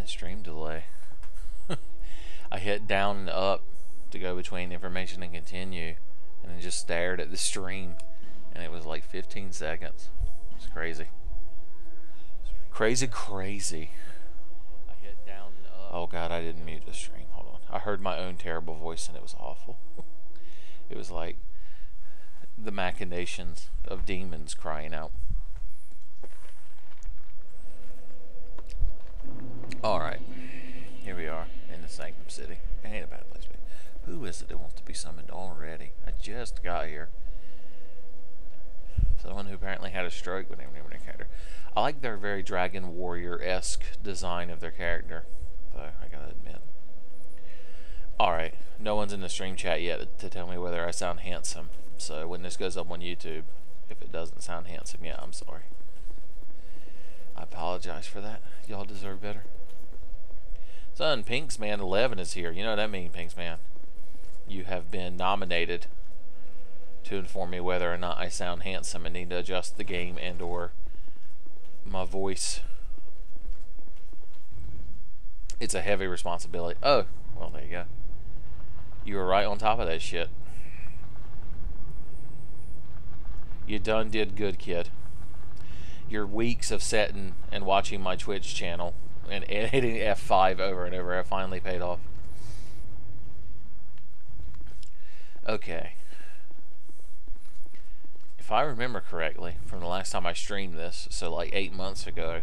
stream delay. I hit down and up to go between information and continue, and then just stared at the stream, and it was like 15 seconds. It's crazy. Crazy. I hit down and up. Oh god, I didn't mute the stream. Hold on. I heard my own terrible voice, and it was awful. It was like the machinations of demons crying out. Alright, here we are in the Sanctum City. It ain't a bad place to be. Who is it that wants to be summoned already? I just got here. Someone who apparently had a stroke when they were naming their character. I like their very Dragon Warrior-esque design of their character, though, I gotta admit. Alright, no one's in the stream chat yet to tell me whether I sound handsome. So when this goes up on YouTube, if it doesn't sound handsome yet, I'm sorry. I apologize for that. Y'all deserve better. Son, Pinksman 11 is here. You know what that means, Pinksman? You have been nominated to inform me whether or not I sound handsome and need to adjust the game and or my voice. It's a heavy responsibility. Oh, well, there you go. You were right on top of that shit. You done did good, kid. Your weeks of setting and watching my Twitch channel and hitting F5 over and over have finally paid off. Okay. If I remember correctly, from the last time I streamed this, so like 8 months ago,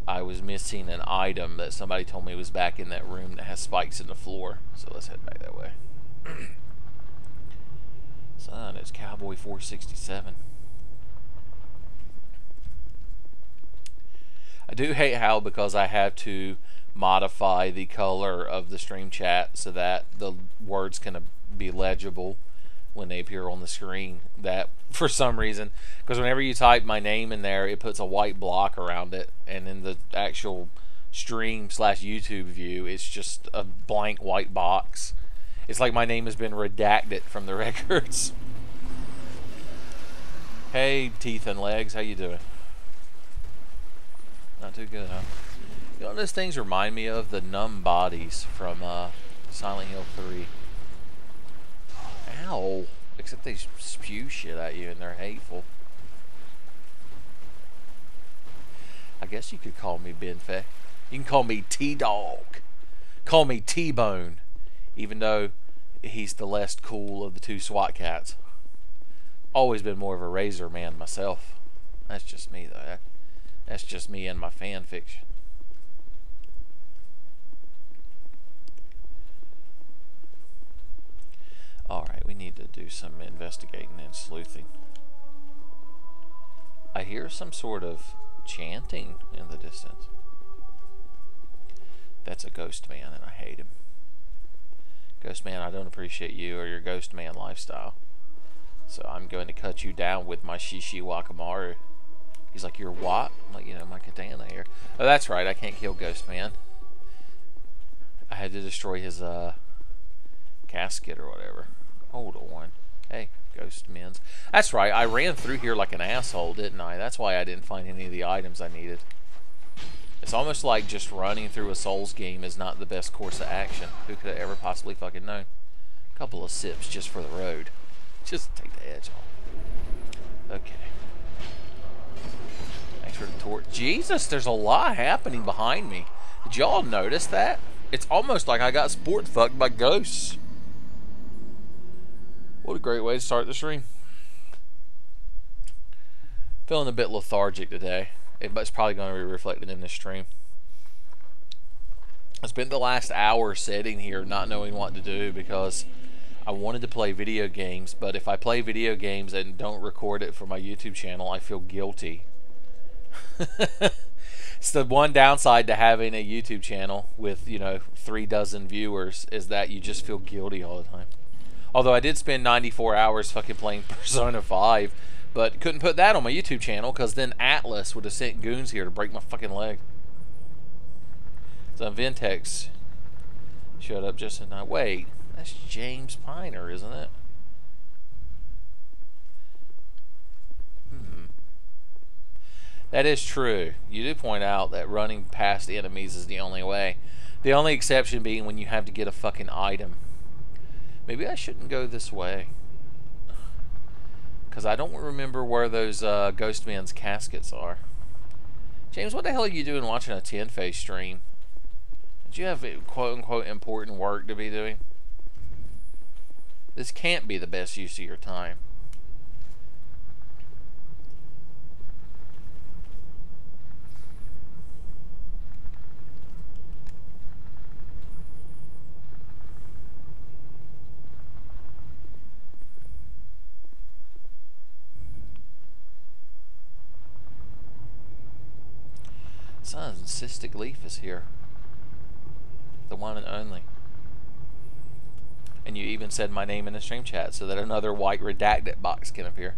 I was missing an item that somebody told me was back in that room that has spikes in the floor. So let's head back that way. Son, it's Cowboy 467. I do hate how, because I have to modify the color of the stream chat so that the words can be legible when they appear on the screen, that for some reason, because whenever you type my name in there, it puts a white block around it, and in the actual stream / YouTube view, it's just a blank white box. It's like my name has been redacted from the records. Hey, Teeth and Legs, how you doing? Not too good, huh? You know what those things remind me of? The numb bodies from Silent Hill 3. Ow! Except they spew shit at you and they're hateful. I guess you could call me Tenfey. You can call me T-Dog. Call me T-Bone. Even though he's the less cool of the two SWAT cats. Always been more of a Razor man myself. That's just me though. That's just me and my fan fiction. Alright, we need to do some investigating and sleuthing. I hear some sort of chanting in the distance. That's a ghost man and I hate him. Ghost man, I don't appreciate you or your ghost man lifestyle. So I'm going to cut you down with my Shishi Wakamaru. He's like, you're what? I'm like, you know, my katana here. Oh, that's right, I can't kill Ghost Man. I had to destroy his casket or whatever. Hold on. Hey, Ghost Men's. That's right, I ran through here like an asshole, didn't I? That's why I didn't find any of the items I needed. It's almost like just running through a Souls game is not the best course of action. Who could have ever possibly fucking known? A couple of sips just for the road. Just take the edge off. Okay. Thanks for the torch. Jesus, there's a lot happening behind me. Did y'all notice that? It's almost like I got sport fucked by ghosts. What a great way to start the stream. Feeling a bit lethargic today. It's probably going to be reflected in this stream. I spent the last hour sitting here not knowing what to do because I wanted to play video games, but if I play video games and don't record it for my YouTube channel, I feel guilty. It's the one downside to having a YouTube channel with, you know, 36 viewers, is that you just feel guilty all the time. Although I did spend 94 hours fucking playing Persona 5, but couldn't put that on my YouTube channel because then Atlas would have sent goons here to break my fucking leg. So Ventex showed up just in time. Wait, that's James Piner, isn't it? That is true. You do point out that running past enemies is the only way. The only exception being when you have to get a fucking item. Maybe I shouldn't go this way. Because I don't remember where those Ghost Men's caskets are. James, what the hell are you doing watching a Tenfey stream? Did you have quote-unquote important work to be doing? This can't be the best use of your time. Son, Cystic Leaf is here. The one and only. And you even said my name in the stream chat so that another white redacted box can appear.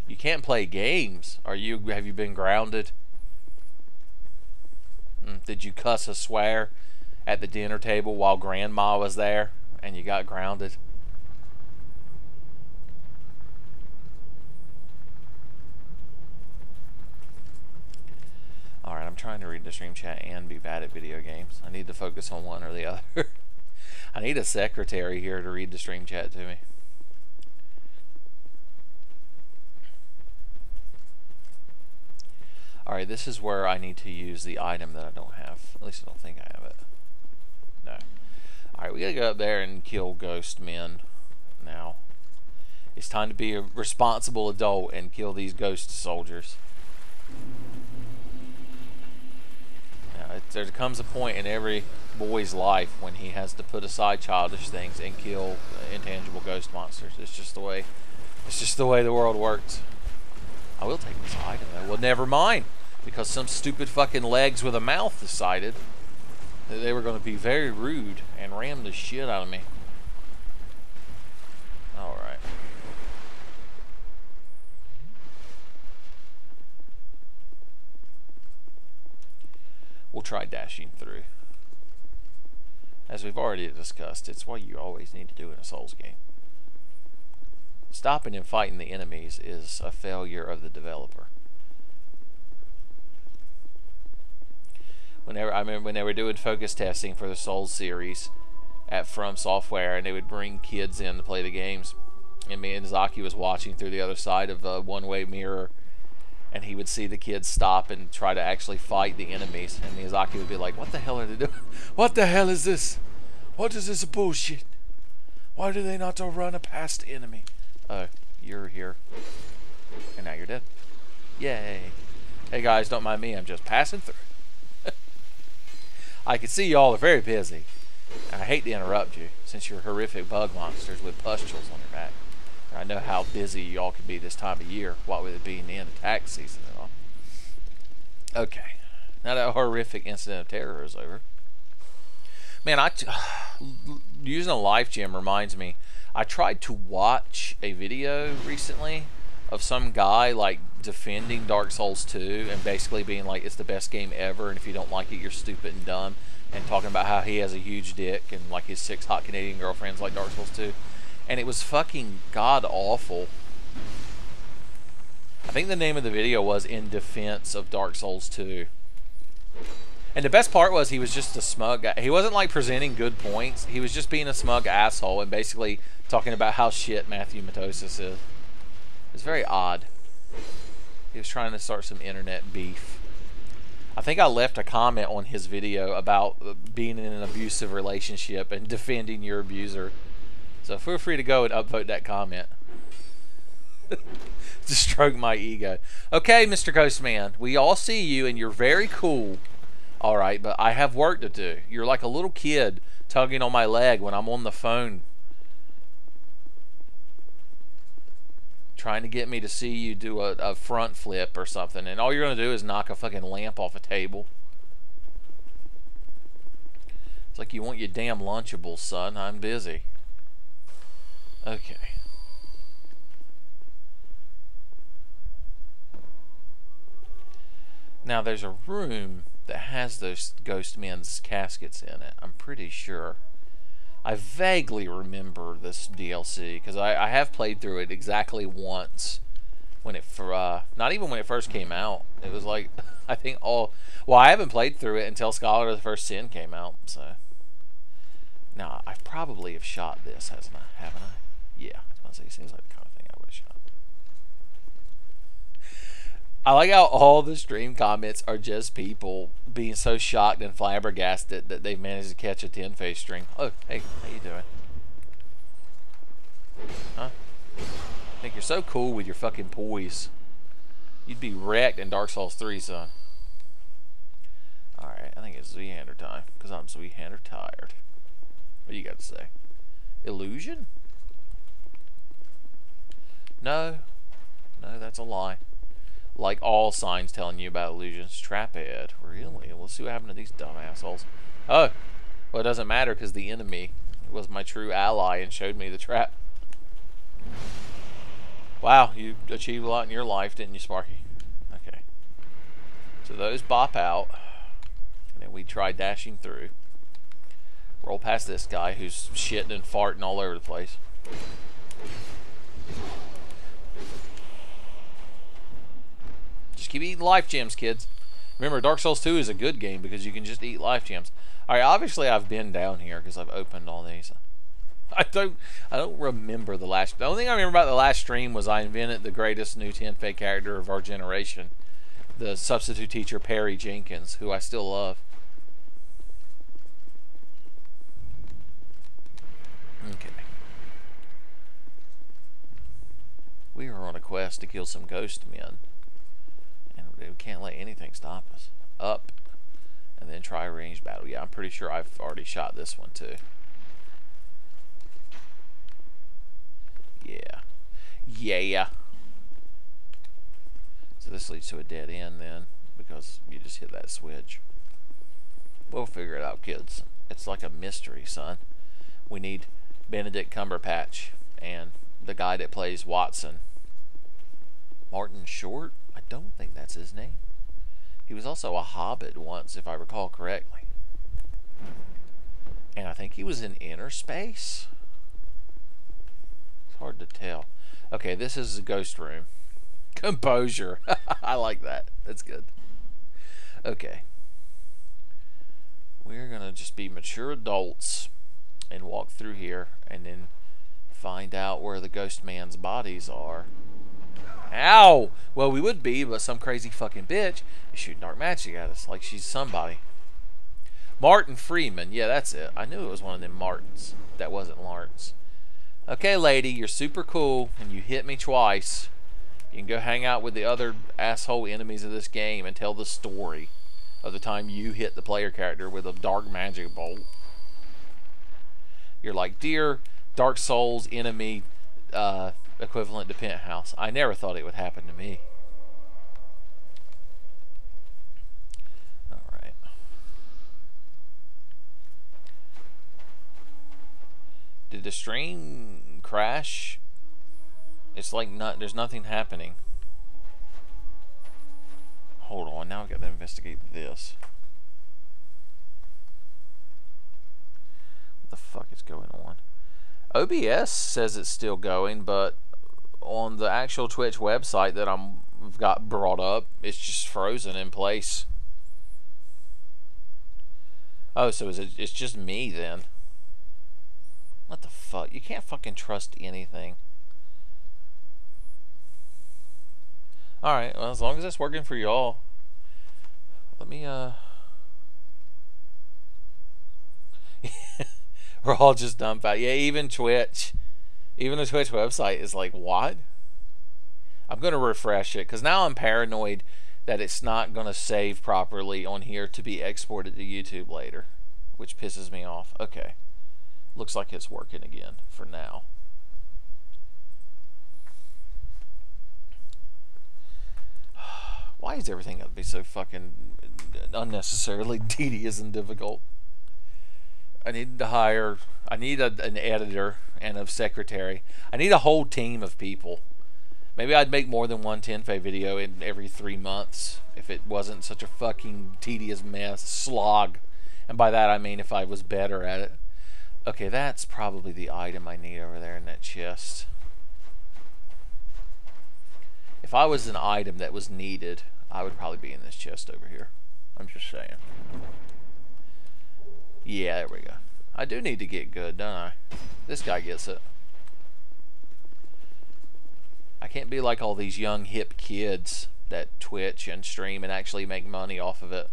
You can't play games. Have you been grounded? Did you cuss a swear at the dinner table while grandma was there and you got grounded? Alright, I'm trying to read the stream chat and be bad at video games. I need to focus on one or the other. I need a secretary here to read the stream chat to me. Alright, this is where I need to use the item that I don't have. At least I don't think I have it. No. Alright, we gotta go up there and kill ghost men now. It's time to be a responsible adult and kill these ghost soldiers. There comes a point in every boy's life when he has to put aside childish things and kill intangible ghost monsters. It's just the way the world works. I will take this item though. Well, never mind, because some stupid fucking legs with a mouth decided that they were going to be very rude and ram the shit out of me. All right. We'll try dashing through. As we've already discussed, it's what you always need to do in a Souls game. Stopping and fighting the enemies is a failure of the developer. I remember when they were doing focus testing for the Souls series at From Software, and they would bring kids in to play the games, and me and Zaki was watching through the other side of a one-way mirror, and he would see the kids stop and try to actually fight the enemies. And Miyazaki would be like, what the hell are they doing? What the hell is this? What is this bullshit? Why do they not run past the enemy? Oh, you're here. And now you're dead. Yay. Hey guys, don't mind me. I'm just passing through. I can see y'all are very busy. And I hate to interrupt you, since you're horrific bug monsters with pustules on your back. I know how busy y'all can be this time of year, what with it being the end of tax season and all. Okay, now that horrific incident of terror is over. Man, using a life gem reminds me, I tried to watch a video recently of some guy like defending Dark Souls 2 and basically being like, it's the best game ever, and if you don't like it, you're stupid and dumb, and talking about how he has a huge dick and like his 6 hot Canadian girlfriends like Dark Souls 2. And it was fucking god awful. I think the name of the video was In Defense of Dark Souls 2. And the best part was he was just a smug guy. He wasn't like presenting good points. He was just being a smug asshole and basically talking about how shit Matthew Matosis is. It's very odd. He was trying to start some internet beef. I think I left a comment on his video about being in an abusive relationship and defending your abuser. So feel free to go and upvote that comment. To stroke my ego. Okay, Mr. Ghostman, we all see you and you're very cool. Alright, but I have work to do. You're like a little kid tugging on my leg when I'm on the phone. Trying to get me to see you do a front flip or something. And all you're going to do is knock a fucking lamp off a table. It's like you want your damn Lunchables, son. I'm busy. Okay. Now there's a room that has those ghost men's caskets in it. I'm pretty sure. I vaguely remember this DLC because I have played through it exactly once when it not even when it first came out. It was like I think well, I haven't played through it until Scholar of the First Sin came out. So now I probably have shot this, haven't I? Yeah, I was gonna say, it seems like the kind of thing I would have shot. I like how all the stream comments are just people being so shocked and flabbergasted that they've managed to catch a Tenfey stream. Oh, hey, how you doing? Huh? I think you're so cool with your fucking poise. You'd be wrecked in Dark Souls 3, son. Alright, I think it's Zweehander time, because I'm Zweehander tired. What do you got to say? Illusion? No. No, that's a lie. Like all signs telling you about illusions. Traphead. Really? We'll see what happened to these dumb assholes. Oh! Well, it doesn't matter because the enemy was my true ally and showed me the trap. Wow, you achieved a lot in your life, didn't you, Sparky? Okay. So those bop out. And then we try dashing through. Roll past this guy who's shitting and farting all over the place. Just keep eating life gems, kids. Remember, Dark Souls 2 is a good game because you can just eat life gems. Alright, obviously I've been down here because I've opened all these. I don't remember the last... The only thing I remember about the last stream was I invented the greatest new Tenfey character of our generation. The substitute teacher, Perry Jenkins, who I still love. Okay. We are on a quest to kill some ghost men. And we can't let anything stop us. Up. And then try a ranged battle. Yeah, I'm pretty sure I've already shot this one too. Yeah. Yeah. So this leads to a dead end then, because you just hit that switch. We'll figure it out, kids. It's like a mystery, son. We need Benedict Cumberbatch and the guy that plays Watson. Martin Short? I don't think that's his name. He was also a hobbit once, if I recall correctly. And I think he was in Inner Space. It's hard to tell. Okay, this is the ghost room. Composure. I like that. That's good. Okay. We're going to just be mature adults and walk through here and then find out where the ghost man's bodies are. Ow! Well, we would be, but some crazy fucking bitch is shooting dark magic at us like she's somebody. Martin Freeman. Yeah, that's it. I knew it was one of them Martins. That wasn't Lawrence. Okay, lady, you're super cool, and you hit me twice. You can go hang out with the other asshole enemies of this game and tell the story of the time you hit the player character with a dark magic bolt. You're like, dear Dark Souls enemy equivalent to Penthouse. I never thought it would happen to me. Alright. Did the stream crash? It's like there's nothing happening. Hold on, now I've got to investigate this. What the fuck is going on? OBS says it's still going, but on the actual Twitch website that I've got brought up, it's just frozen in place. Oh, so it's just me then? What the fuck? You can't fucking trust anything. Alright, well, as long as it's working for y'all. Let me, we're all just dumbfounded. Yeah, even Twitch. Even the Twitch website is like, what? I'm going to refresh it, because now I'm paranoid that it's not going to save properly on here to be exported to YouTube later, which pisses me off. Okay. Looks like it's working again for now. Why is everything got to be so fucking unnecessarily tedious and difficult? I need to hire... I need an editor and a secretary. I need a whole team of people. Maybe I'd make more than one Tenfey video in every 3 months if it wasn't such a fucking tedious mess, slog. And by that I mean if I was better at it. Okay, that's probably the item I need over there in that chest. If I was an item that was needed, I would probably be in this chest over here. I'm just saying. Yeah, there we go. I do need to get good, don't I? This guy gets it. I can't be like all these young hip kids that Twitch and stream and actually make money off of it.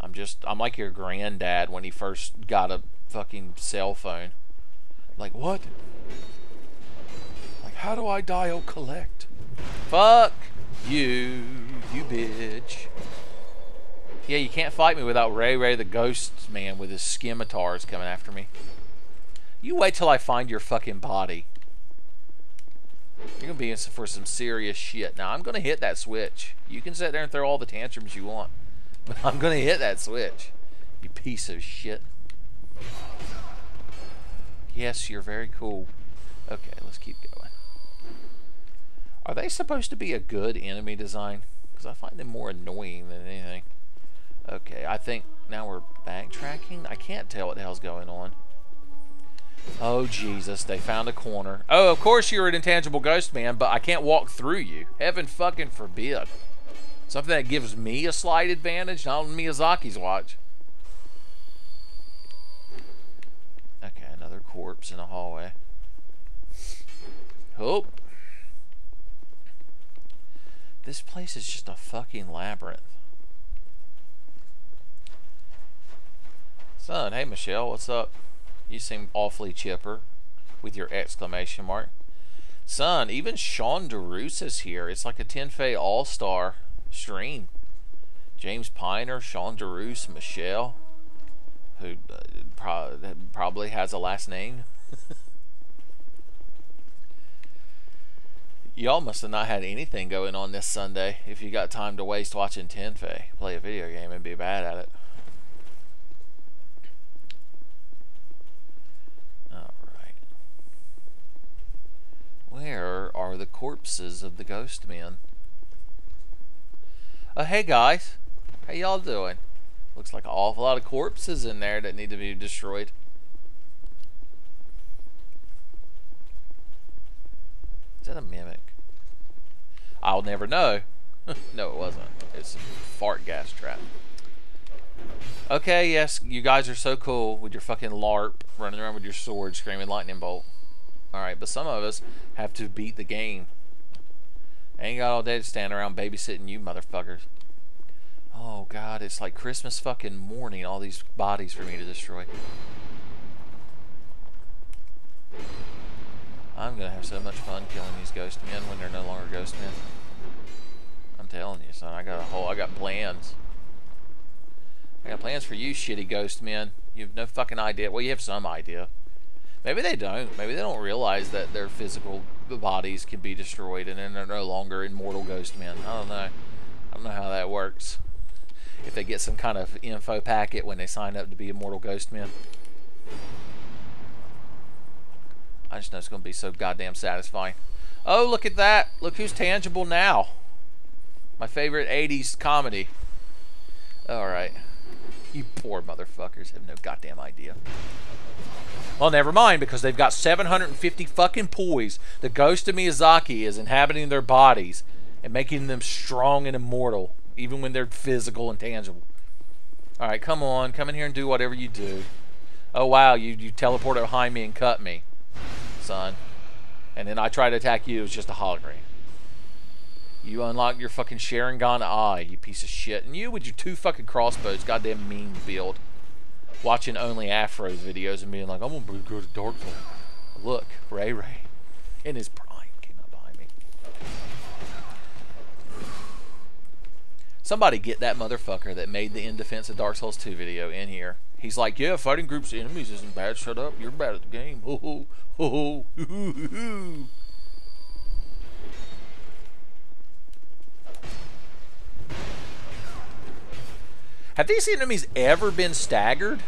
I'm like your granddad when he first got a fucking cell phone. Like, what? Like, how do I dial collect? Fuck you, you bitch. Yeah, you can't fight me without Ray the Ghost Man with his scimitars coming after me. You wait till I find your fucking body. You're gonna be in for some serious shit. Now, I'm gonna hit that switch. You can sit there and throw all the tantrums you want. But I'm gonna hit that switch. You piece of shit. Yes, you're very cool. Okay, let's keep going. Are they supposed to be a good enemy design? Because I find them more annoying than anything. Okay, I think now we're backtracking. I can't tell what the hell's going on. Oh, Jesus, they found a corner. Oh, of course you're an intangible ghost man, but I can't walk through you. Heaven fucking forbid. Something that gives me a slight advantage, not on Miyazaki's watch. Okay, another corpse in a hallway. Oh. This place is just a fucking labyrinth. Son, hey Michelle, what's up? You seem awfully chipper with your exclamation mark. Son, even Sean DeRoos is here. It's like a Tenfey all-star stream. James Piner, Sean DeRoos, Michelle, who probably has a last name. Y'all must have not had anything going on this Sunday if you got time to waste watching Tenfey play a video game and be bad at it. Alright. Where are the corpses of the ghost men? Oh, hey guys. How y'all doing? Looks like an awful lot of corpses in there that need to be destroyed. Is that a mimic? I'll never know. No, it wasn't. It's a fart gas trap. Okay, yes, you guys are so cool with your fucking LARP, running around with your sword, screaming lightning bolt. Alright, but some of us have to beat the game. I ain't got all day to stand around babysitting you motherfuckers. Oh god, it's like Christmas fucking morning, all these bodies for me to destroy. I'm gonna have so much fun killing these ghost men when they're no longer ghost men. I'm telling you, son, I got plans. I got plans for you shitty ghost men. You have no fucking idea. Well, you have some idea. Maybe they don't. Maybe they don't realize that their physical bodies can be destroyed and then they're no longer immortal ghost men. I don't know. I don't know how that works. If they get some kind of info packet when they sign up to be immortal ghost men. I just know it's going to be so goddamn satisfying. Oh, look at that. Look who's tangible now. My favorite 80s comedy. Alright. You poor motherfuckers have no goddamn idea. Well, never mind, because they've got 750 fucking poise. The ghost of Miyazaki is inhabiting their bodies and making them strong and immortal, even when they're physical and tangible. Alright, come on. Come in here and do whatever you do. Oh, wow. You teleported behind me and cut me, son. And then I try to attack you. It was just a hologram. You unlocked your fucking Sharingan eye, you piece of shit. And you with your 2 fucking crossbows, goddamn meme build. Watching only Afro's videos and being like, I'm gonna be good at Dark Souls. Look, Ray in his prime came up behind me. Somebody get that motherfucker that made the In Defense of Dark Souls 2 video in here. He's like, yeah, fighting groups of enemies isn't bad. Shut up, you're bad at the game. Ho ho ho ho ho ho. Have these enemies ever been staggered?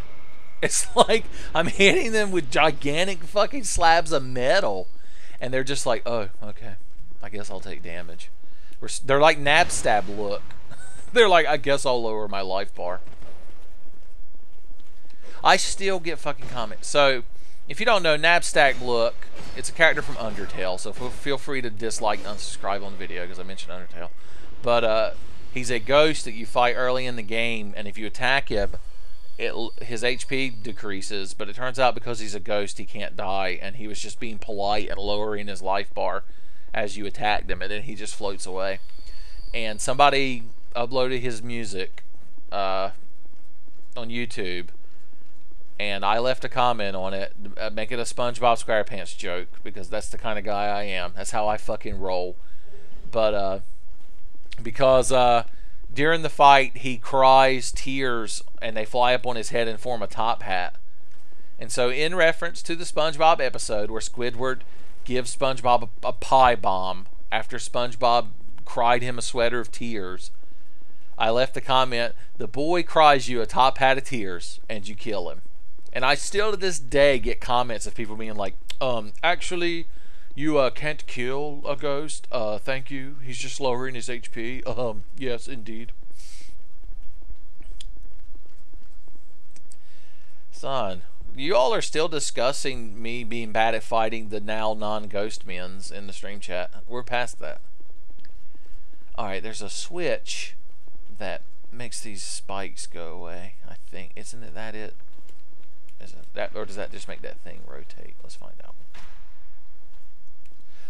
It's like I'm hitting them with gigantic fucking slabs of metal. And they're just like, oh, okay. I guess I'll take damage. They're like nab stab look. They're like, I guess I'll lower my life bar. I still get fucking comments. So, if you don't know, Nabstack Look, it's a character from Undertale, so feel free to dislike and unsubscribe on the video because I mentioned Undertale. But he's a ghost that you fight early in the game, and if you attack him, his HP decreases, but it turns out because he's a ghost, he can't die, and he was just being polite and lowering his life bar as you attacked him, and then he just floats away. And somebody uploaded his music on YouTube, and I left a comment on it, making a SpongeBob SquarePants joke, because that's the kind of guy I am. That's how I fucking roll. But because during the fight, he cries tears, and they fly up on his head and form a top hat. And so, in reference to the SpongeBob episode where Squidward gives SpongeBob a pie bomb after SpongeBob cried him a sweater of tears, I left the comment, the boy cries you a top hat of tears, and you kill him. And I still to this day get comments of people being like, actually, you can't kill a ghost. Thank you. He's just lowering his HP. Yes, indeed. Son, you all are still discussing me being bad at fighting the now non-ghost men's in the stream chat. We're past that. Alright, there's a switch that makes these spikes go away, I think. Isn't it that it? Is it that, or does that just make that thing rotate? Let's find out.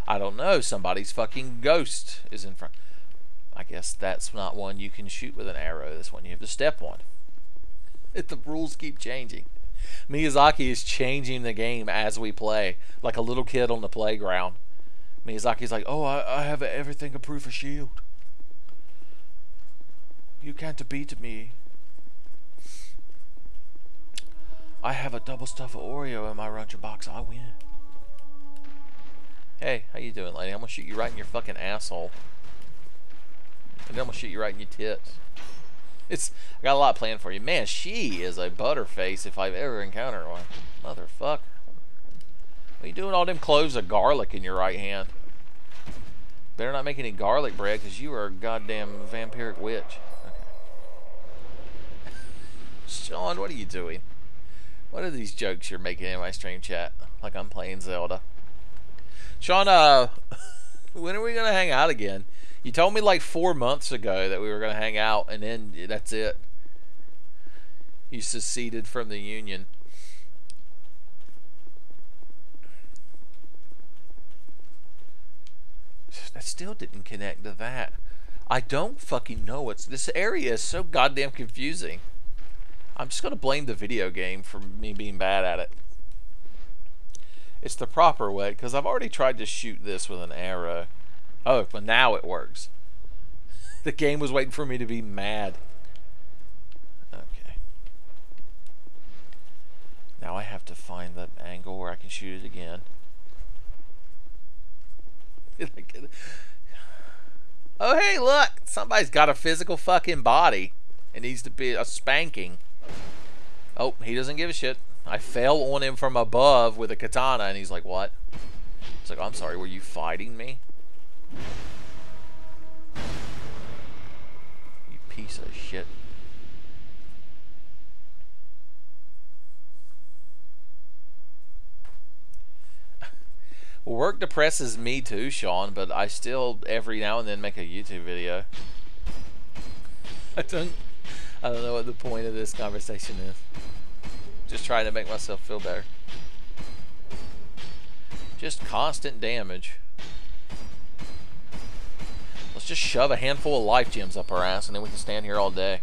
I don't know. Somebody's fucking ghost is in front. I guess that's not one you can shoot with an arrow. This one you have to step on. The rules keep changing. Miyazaki is changing the game as we play, like a little kid on the playground. Miyazaki's like, oh, I have everything to proof a shield. You can't beat me. I have a double stuffed Oreo in my lunchbox. I win. Hey, how you doing, lady? I'm gonna shoot you right in your fucking asshole. And then I'm gonna shoot you right in your tits. I got a lot planned for you. Man, she is a butterface if I've ever encountered one. Motherfucker. What are you doing all them cloves of garlic in your right hand? Better not make any garlic bread, because you are a goddamn vampiric witch. Okay. Sean, what are you doing? What are these jokes you're making in my stream chat? Like I'm playing Zelda. Sean, when are we going to hang out again? You told me like 4 months ago that we were going to hang out, and then that's it. You seceded from the union. That still didn't connect to that. I don't fucking know. This area is so goddamn confusing. I'm just going to blame the video game for me being bad at it. It's the proper way, because I've already tried to shoot this with an arrow. Oh, but now it works. The game was waiting for me to be mad. Okay. Now I have to find the angle where I can shoot it again. Oh, hey, look! Somebody's got a physical fucking body. It needs to be a spanking. Oh, he doesn't give a shit. I fell on him from above with a katana, and he's like, what? He's like, I'm sorry, were you fighting me? You piece of shit. Well, work depresses me too, Sean, but I still every now and then make a YouTube video. I don't know what the point of this conversation is. Just trying to make myself feel better. Just constant damage. Let's just shove a handful of life gems up our ass and then we can stand here all day.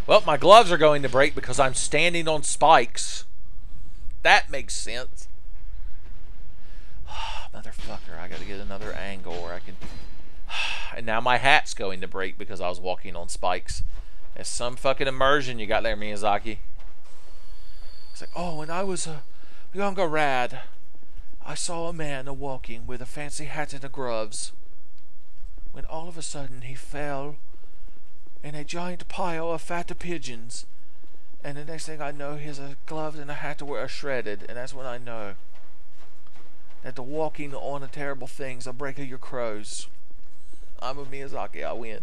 Well, my gloves are going to break because I'm standing on spikes. That makes sense. Motherfucker, I gotta get another angle where I can... And now my hat's going to break because I was walking on spikes. It's some fucking immersion you got there, Miyazaki. It's like, oh, when I was a younger lad, I saw a man a-walking with a fancy hat and a gloves. When all of a sudden he fell in a giant pile of fat pigeons. And the next thing I know, his gloves and a hat were shredded. And that's when I know that the walking on the terrible things will break your crows. I'm a Miyazaki, I win.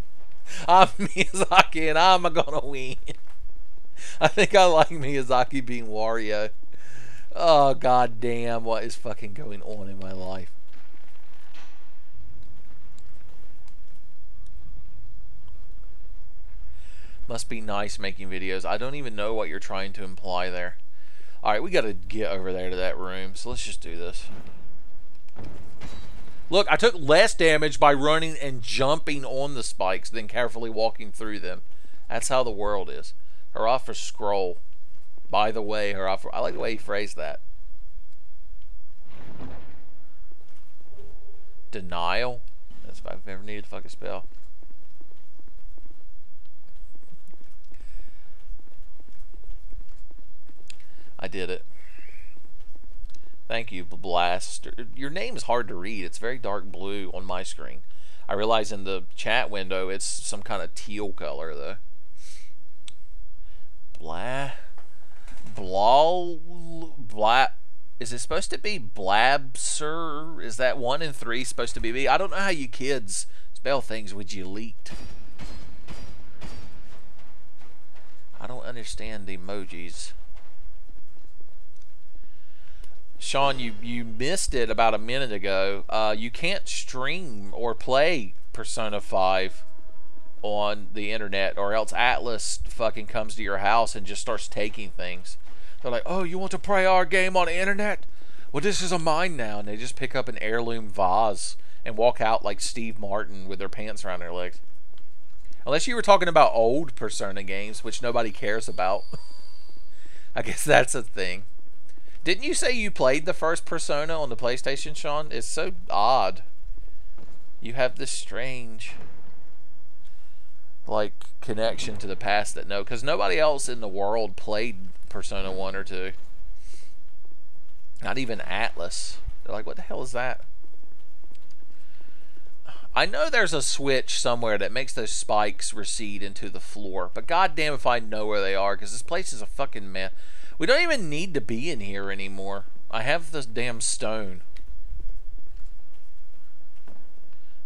I'm Miyazaki and I'm gonna win. I think I like Miyazaki being Wario. Oh, god damn, what is fucking going on in my life? Must be nice making videos. I don't even know what you're trying to imply there. Alright, we gotta get over there to that room, so let's just do this. Look, I took less damage by running and jumping on the spikes than carefully walking through them. That's how the world is. Hurrah for scroll. By the way, hurrah for... I like the way he phrased that. Denial? That's if I've ever needed to fucking spell. I did it. Thank you, Blast. Your name is hard to read. It's very dark blue on my screen. I realize in the chat window it's some kind of teal color, though. Is it supposed to be Blabser? Is that 1 and 3 supposed to be B? I don't know how you kids spell things with you leaked. I don't understand the emojis. Sean, you missed it about a minute ago. You can't stream or play Persona 5 on the internet, or else Atlas fucking comes to your house and just starts taking things. They're like, oh, you want to play our game on the internet? Well, this is a mine now. And they just pick up an heirloom vase and walk out like Steve Martin with their pants around their legs. Unless you were talking about old Persona games, which nobody cares about. I guess that's a thing. Didn't you say you played the first Persona on the PlayStation, Sean? It's so odd. You have this strange, like, connection to the past that because nobody else in the world played Persona 1 or 2. Not even Atlas. They're like, what the hell is that? I know there's a switch somewhere that makes those spikes recede into the floor, but goddamn if I know where they are, because this place is a fucking mess. We don't even need to be in here anymore. I have this damn stone.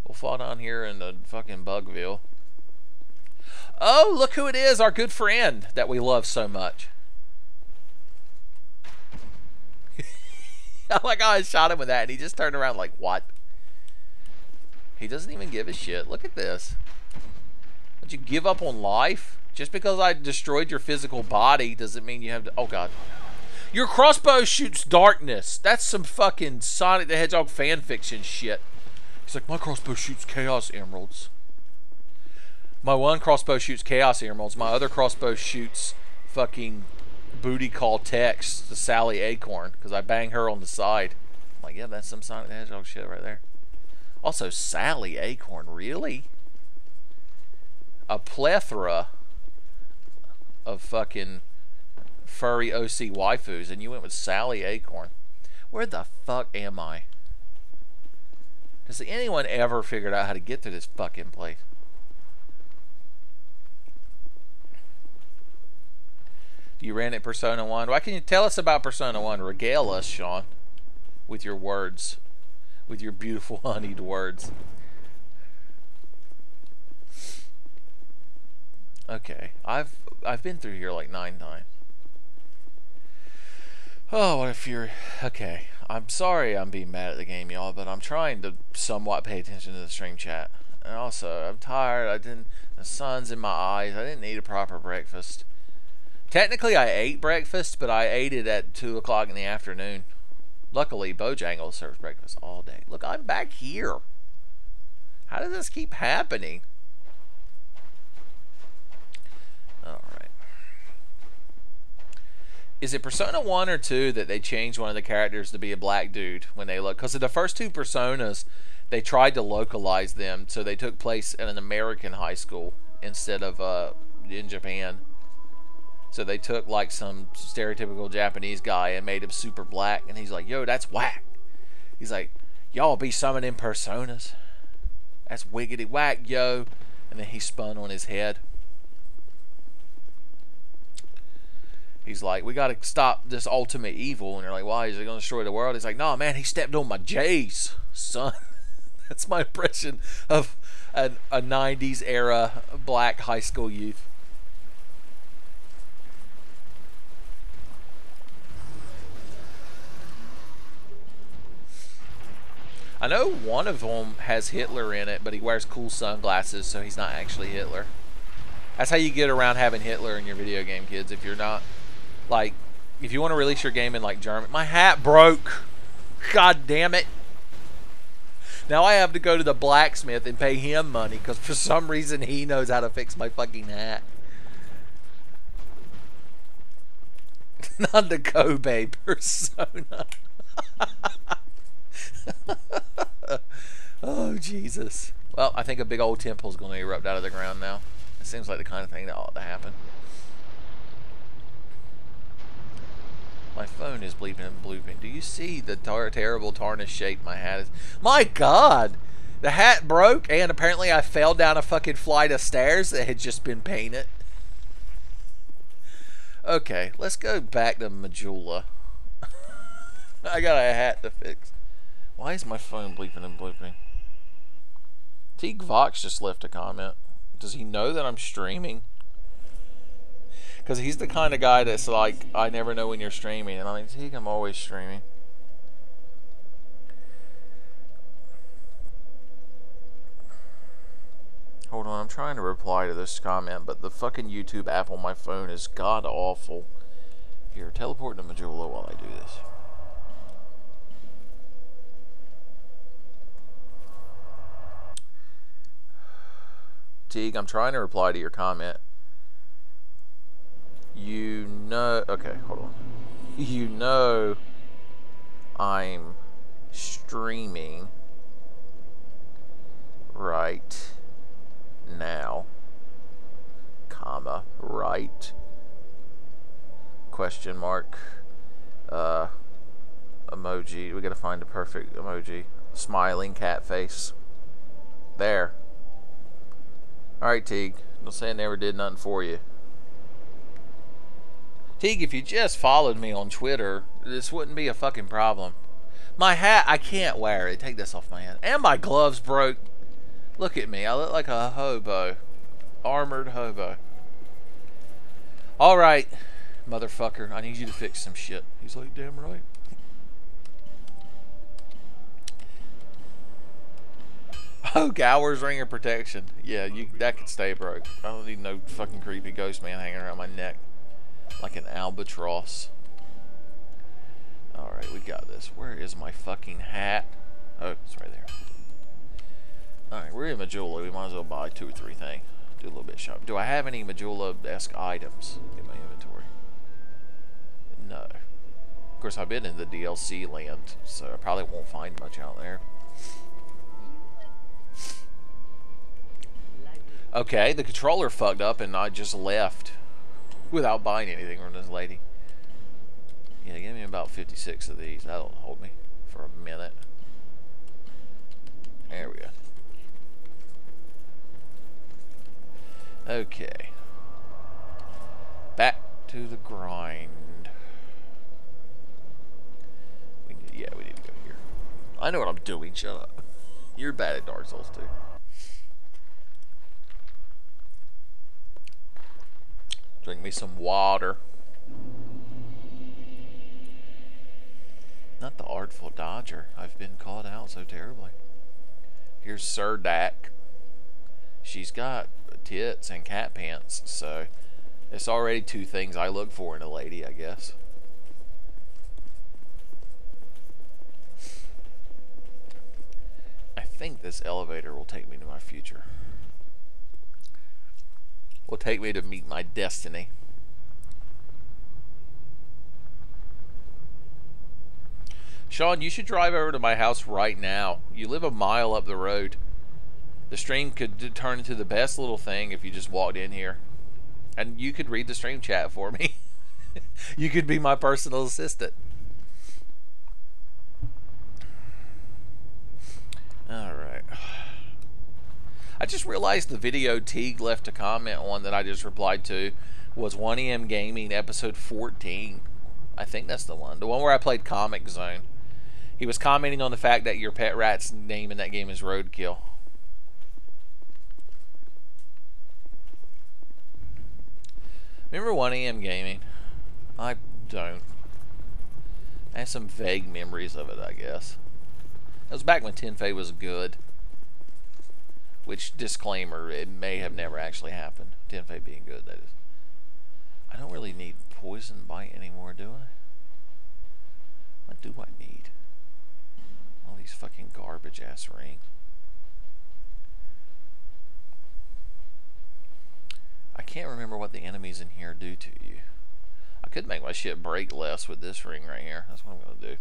We'll fall down here in the fucking Bugville. Oh, look who it is, our good friend that we love so much. Oh my god, I shot him with that and he just turned around like, what? He doesn't even give a shit. Look at this. Would you give up on life? Just because I destroyed your physical body doesn't mean you have to... Oh, God. Your crossbow shoots darkness. That's some fucking Sonic the Hedgehog fanfiction shit. He's like, my crossbow shoots chaos emeralds. My one crossbow shoots chaos emeralds. My other crossbow shoots fucking booty call text to Sally Acorn because I bang her on the side. I'm like, yeah, that's some Sonic the Hedgehog shit right there. Also, Sally Acorn, really? A plethora of fucking furry OC waifus, and you went with Sally Acorn. Where the fuck am I? Has anyone ever figured out how to get to this fucking place? You ran at Persona 1. Why can you tell us about Persona 1? Regale us, Sean, with your words. With your beautiful honeyed words. Okay, I've been through here like 9 times. Oh, what a fury. Okay, I'm sorry I'm being mad at the game, y'all, but I'm trying to somewhat pay attention to the stream chat. And also, I'm tired. The sun's in my eyes. I didn't eat a proper breakfast. Technically, I ate breakfast, but I ate it at 2 o'clock in the afternoon. Luckily, Bojangles serves breakfast all day. Look, I'm back here. How does this keep happening? Alright. Is it Persona 1 or 2 that they changed one of the characters to be a black dude when they look? Because of the first 2 Personas, they tried to localize them, so they took place in an American high school instead of in Japan. So they took like some stereotypical Japanese guy and made him super black, and he's like, yo, that's whack. He's like, y'all be summoning Personas. That's wiggity whack, yo. And then he spun on his head. He's like, we gotta stop this ultimate evil. And they're like, why? Is it gonna destroy the world? He's like, no, man, he stepped on my J's, son. That's my impression of a 90s era black high school youth. I know one of them has Hitler in it, but he wears cool sunglasses, so he's not actually Hitler. That's how you get around having Hitler in your video game, kids. If you're not, like, if you want to release your game in, like, German. My hat broke. God damn it. Now I have to go to the blacksmith and pay him money because for some reason he knows how to fix my fucking hat. Not the Kobe persona. Oh, Jesus. Well, I think a big old temple is going to erupt out of the ground now. It seems like the kind of thing that ought to happen. My phone is bleeping and blooping. Do you see the terrible tarnished shape my hat is? My God! The hat broke, and apparently I fell down a fucking flight of stairs that had just been painted. Okay, let's go back to Majula. I got a hat to fix. Why is my phone bleeping and blooping? Teague Vox just left a comment. Does he know that I'm streaming? Because he's the kind of guy that's like, I never know when you're streaming. And I'm like, Teague, I'm always streaming. Hold on, I'm trying to reply to this comment, but the fucking YouTube app on my phone is god awful. Here, teleport to Majula while I do this. Teague, I'm trying to reply to your comment. You know... Okay, hold on. You know I'm streaming right now, comma, right, question mark, emoji. We gotta find the perfect emoji. Smiling cat face. There. Alright, Teague. Don't say I never did nothing for you. Teague, if you just followed me on Twitter, this wouldn't be a fucking problem. My hat, I can't wear it. Take this off my hand. And my gloves broke. Look at me. I look like a hobo. Armored hobo. Alright, motherfucker. I need you to fix some shit. He's like, damn right. Oh, Gower's Ring of Protection. Yeah, that could stay broke. I don't need no fucking creepy ghost man hanging around my neck like an albatross. Alright, we got this. Where is my fucking hat? Oh, it's right there. Alright, we're in Majula. We might as well buy 2 or 3 things. Do a little bit of shopping. Do I have any Majula-esque items in my inventory? No. Of course, I've been in the DLC land, so I probably won't find much out there. Okay, the controller fucked up and I just left without buying anything from this lady. Yeah, give me about 56 of these. That'll hold me for a minute. There we go. Okay. Back to the grind. Yeah, we need to go here. I know what I'm doing. Shut up. You're bad at Dark Souls too. Drink me some water. Not the Artful Dodger. I've been called out so terribly. Here's Sir Dak. She's got tits and cat pants, so it's already 2 things I look for in a lady, I guess. I think this elevator will take me to my future. Will take me to meet my destiny. Sean, you should drive over to my house right now. You live a mile up the road. The stream could turn into the best little thing if you just walked in here. And you could read the stream chat for me. You could be my personal assistant. Alright. I just realized the video Teague left a comment on that I just replied to was 1EM Gaming episode 14. I think that's the one. The one where I played Comic Zone. He was commenting on the fact that your pet rat's name in that game is Roadkill. Remember 1AM gaming? I don't. I have some vague memories of it, I guess. It was back when Tenfey was good. Which, disclaimer, it may have never actually happened. Tenfey being good, that is. I don't really need poison bite anymore, do I? What do I need? All these fucking garbage ass rings. I can't remember what the enemies in here do to you. I could make my shit break less with this ring right here. That's what I'm gonna do.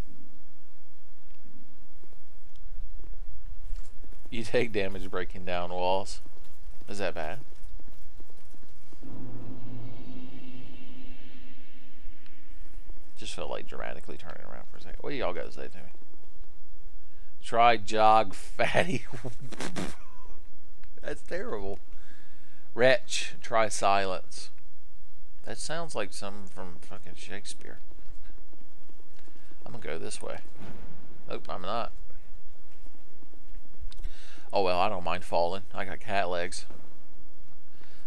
You take damage breaking down walls. Is that bad? Just felt like dramatically turning around for a second. What do y'all got to say to me? Try jog fatty. That's terrible. Wretch, try silence. That sounds like something from fucking Shakespeare. I'm gonna go this way. Nope, I'm not. Oh well, I don't mind falling. I got cat legs.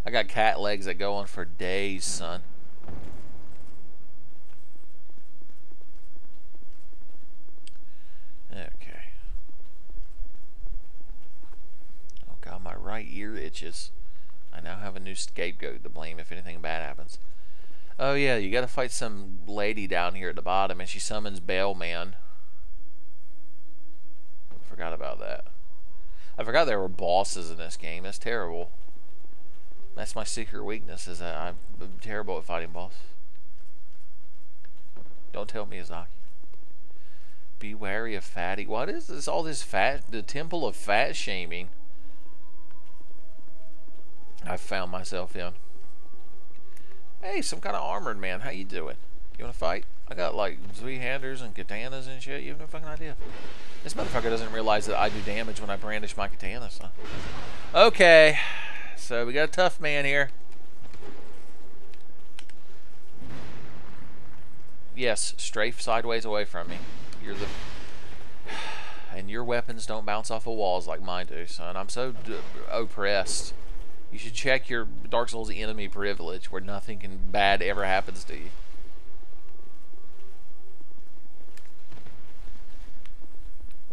I got cat legs that go on for days, son. Okay. Oh god, my right ear itches. I now have a new scapegoat to blame if anything bad happens. Oh yeah, you gotta fight some lady down here at the bottom and she summons Bailman. Forgot about that. I forgot there were bosses in this game. That's terrible. That's my secret weakness, is that I'm terrible at fighting boss. Don't tell me, Izaki. Be wary of fatty. What is this? All this fat? The temple of fat shaming. I found myself in. Hey, some kind of armored man. How you doing? You wanna fight? I got like three-handers and katanas and shit. You have no fucking idea. This motherfucker doesn't realize that I do damage when I brandish my katanas, huh? Okay. So we got a tough man here. Yes, strafe sideways away from me. You're the... And your weapons don't bounce off of walls like mine do, son. I'm so oppressed. You should check your Dark Souls enemy privilege where nothing bad ever happens to you.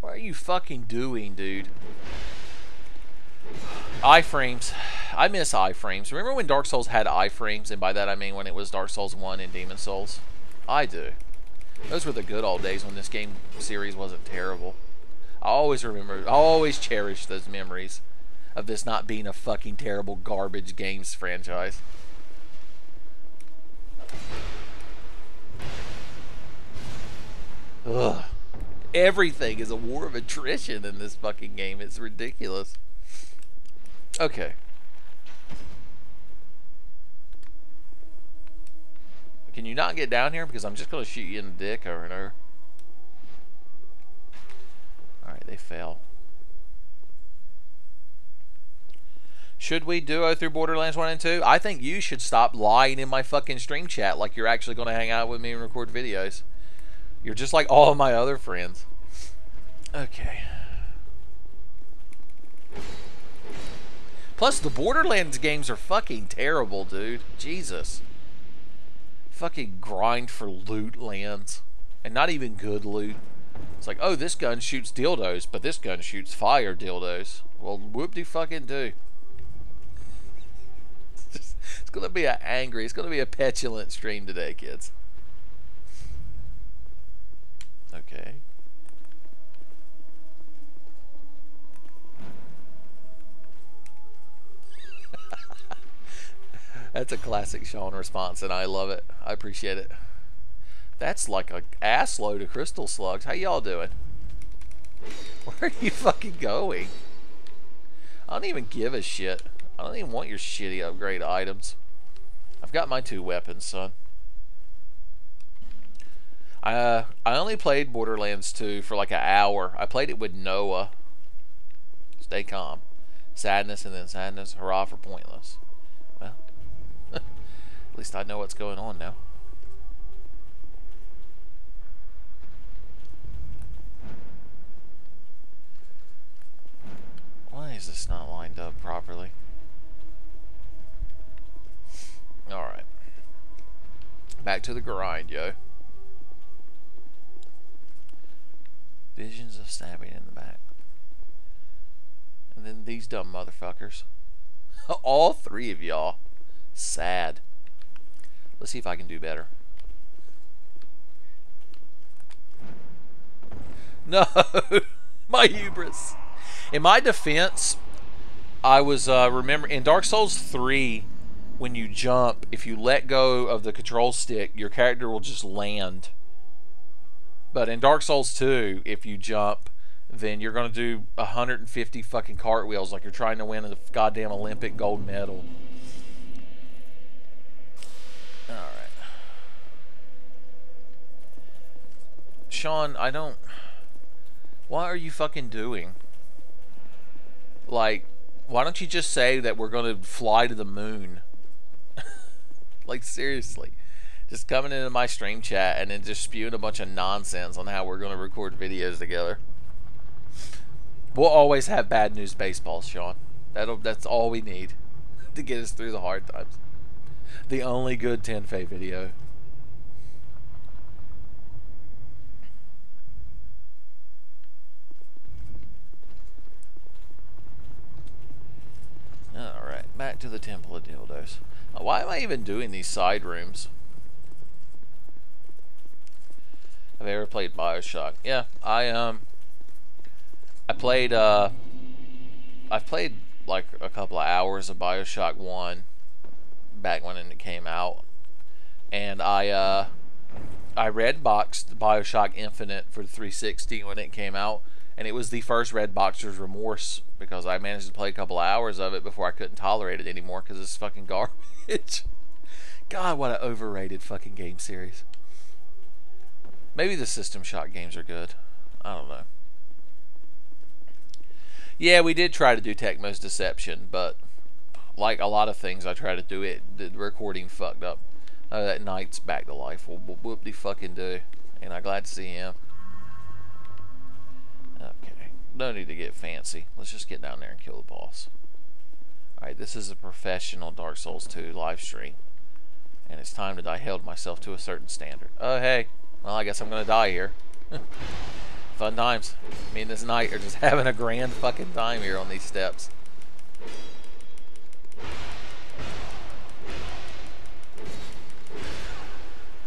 What are you fucking doing, dude? Iframes. I miss iframes. Remember when Dark Souls had iframes? And by that I mean when it was Dark Souls 1 and Demon Souls. I do. Those were the good old days when this game series wasn't terrible. I always remember, I always cherish those memories of this not being a fucking terrible garbage games franchise. Ugh. Everything is a war of attrition in this fucking game. It's ridiculous. Okay. Can you not get down here? Because I'm just going to shoot you in the dick over and over. Alright, they fell. Should we duo through Borderlands 1 and 2? I think you should stop lying in my fucking stream chat like you're actually going to hang out with me and record videos. You're just like all of my other friends. Okay. Plus, the Borderlands games are fucking terrible, dude. Jesus. Fucking grind for loot lands. And not even good loot. It's like, oh, this gun shoots dildos, but this gun shoots fire dildos. Well, whoop-de-fucking-do. It's gonna be a angry, it's gonna be a petulant stream today, kids. Okay. That's a classic Sean response, and I love it. I appreciate it. That's like an ass load of crystal slugs. How y'all doing? Where are you fucking going? I don't even give a shit. I don't even want your shitty upgrade items. I've got my 2 weapons, son. I only played Borderlands 2 for like an hour. I played it with Noah. Stay calm. Sadness and then sadness. Hurrah for pointless. Well, at least I know what's going on now. Why is this not lined up properly? Alright. back to the grind, yo. Visions of stabbing in the back. And then these dumb motherfuckers. All three of y'all. Sad. Let's see if I can do better. No. My hubris. In my defense, I was, remember, in Dark Souls 3, when you jump, if you let go of the control stick, your character will just land. But in Dark Souls 2, if you jump, then you're going to do 150 fucking cartwheels like you're trying to win a goddamn Olympic gold medal. Alright. Sean, I don't... What are you fucking doing? Like, why don't you just say that we're going to fly to the moon? Like, seriously. Just coming into my stream chat and then just spewing a bunch of nonsense on how we're going to record videos together. We'll always have bad news baseball, Sean. That's all we need to get us through the hard times. The only good Tenfey video. Alright, back to the Temple of Dildos. Why am I even doing these side rooms? Have you ever played BioShock? Yeah, I played I've played like a couple of hours of BioShock 1 back when it came out. And I red boxed BioShock Infinite for the 360 when it came out, and it was the first red boxer's remorse because I managed to play a couple of hours of it before I couldn't tolerate it anymore because it's fucking garbage. God, what an overrated fucking game series. Maybe the System Shock games are good. I don't know. Yeah, we did try to do Tecmo's Deception, but like a lot of things I try to do, the recording fucked up. That Knight's back to life. Well, whoop de fucking do. Ain't I glad to see him? Okay. No need to get fancy. Let's just get down there and kill the boss. Alright, this is a professional Dark Souls 2 live stream. And it's time that I held myself to a certain standard. Oh, hey. Well, I guess I'm gonna die here. Fun times. Me and this knight are just having a grand fucking time here on these steps.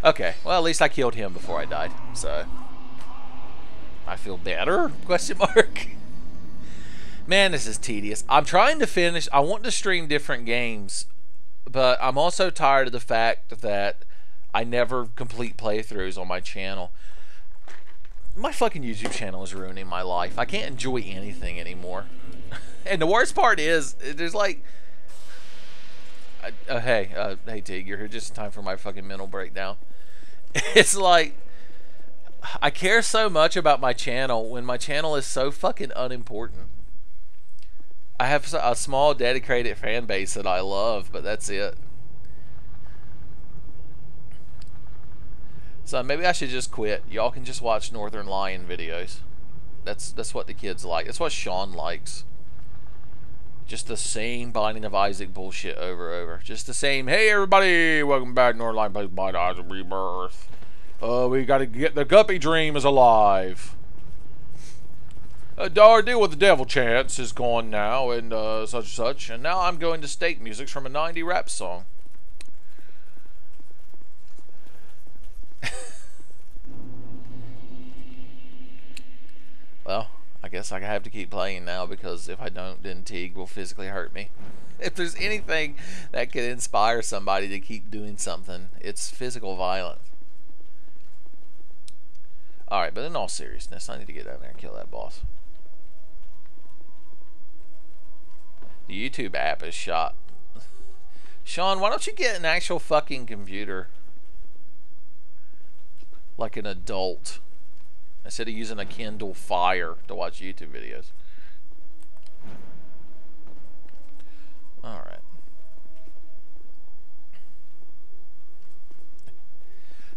Okay, well at least I killed him before I died, so I feel better? Question mark. Man, this is tedious. I'm trying to finish. I want to stream different games, but I'm also tired of the fact that I never complete playthroughs on my channel. My fucking YouTube channel is ruining my life. I can't enjoy anything anymore. And the worst part is, there's like... hey Tig, you're here just in time for my fucking mental breakdown. It's like, I care so much about my channel when my channel is so fucking unimportant. I have a small dedicated fan base that I love, but that's it. So maybe I should just quit. Y'all can just watch Northern Lion videos. That's what the kids like. That's what Sean likes. Just the same Binding of Isaac bullshit over and over. Just the same, hey everybody, welcome back to Northern Lion plays Binding of Isaac Rebirth. We gotta get the Guppy Dream is alive. Our deal with the devil chants is gone now, and such and such. And now I'm going to steak music from a 90 rap song. Well, I guess I have to keep playing now, because if I don't, then Teague will physically hurt me. If there's anything that can inspire somebody to keep doing something, it's physical violence. Alright, but in all seriousness, I need to get down there and kill that boss. The YouTube app is shot. Sean, why don't you get an actual fucking computer? Like an adult. Instead of using a Kindle Fire to watch YouTube videos. Alright.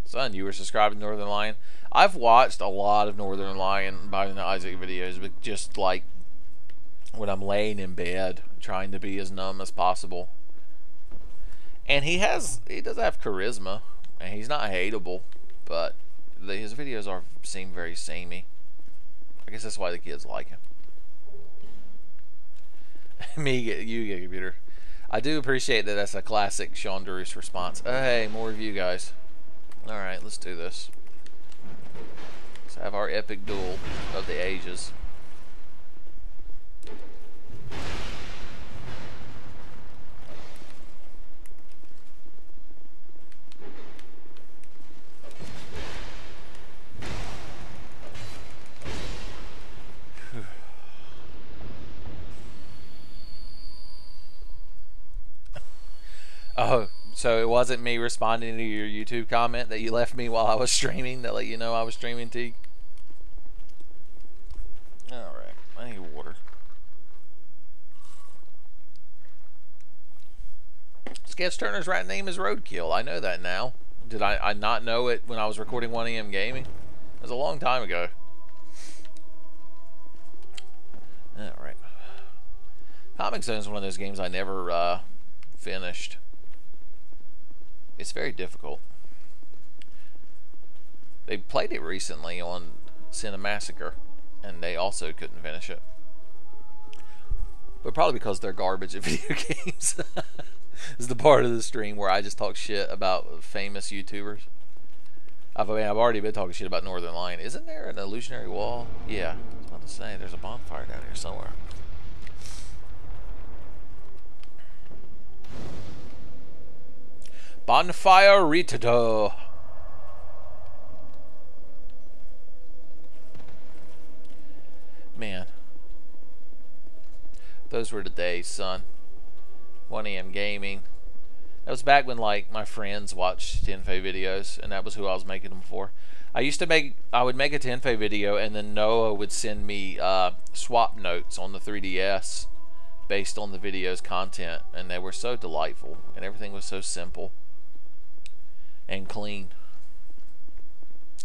Son, you were subscribed to Northern Lion. I've watched a lot of Northern Lion Binding of Isaac videos, but just like when I'm laying in bed trying to be as numb as possible. And he does have charisma. And he's not hateable, but his videos seem very samey. I guess that's why the kids like him. You get computer. I do appreciate that. That's a classic Sean Druce response. Hey, more of you guys. All right, let's do this. Let's have our epic duel of the ages. Oh, so it wasn't me responding to your YouTube comment that you left me while I was streaming that let you know I was streaming, Teague? Alright, I need water. Sketch Turner's right name is Roadkill. I know that now. Did I not know it when I was recording 1AM Gaming? It was a long time ago. Alright. Comic Zone is one of those games I never finished. It's very difficult. They played it recently on Cinemassacre, and they also couldn't finish it. But probably because they're garbage at video games. This is the part of the stream where I just talk shit about famous YouTubers. I've already been talking shit about Northern Lion. Isn't there an illusionary wall? Yeah, I was about to say, there's a bonfire down here somewhere. Bonfire Retado. Man, those were the days, son. 1AM Gaming. That was back when like my friends watched Tenfey videos, and that was who I was making them for. I would make a Tenfey video, and then Noah would send me swap notes on the 3DS based on the video's content, and they were so delightful, and everything was so simple and clean,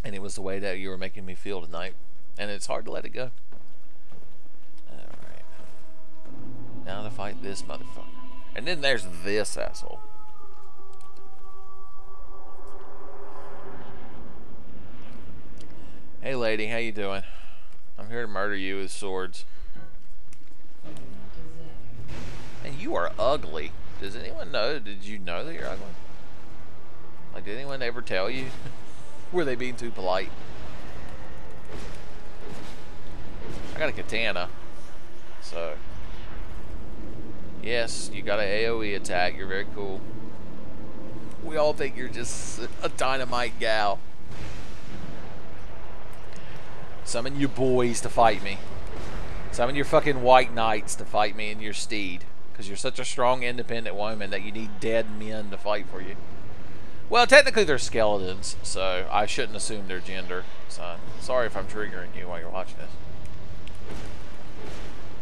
and it was the way that you were making me feel tonight, and it's hard to let it go. Alright, now to fight this motherfucker, and then there's this asshole. Hey lady, how you doing? I'm here to murder you with swords. And you are ugly. Does anyone know? Did you know that you're ugly? Like, did anyone ever tell you? Were they being too polite? I got a katana. So, yes, you got an AoE attack. You're very cool. We all think you're just a dynamite gal. Summon your boys to fight me. Summon your fucking white knights to fight me in your steed. Because you're such a strong, independent woman that you need dead men to fight for you. Well, technically they're skeletons, so I shouldn't assume their gender. So, sorry if I'm triggering you while you're watching this.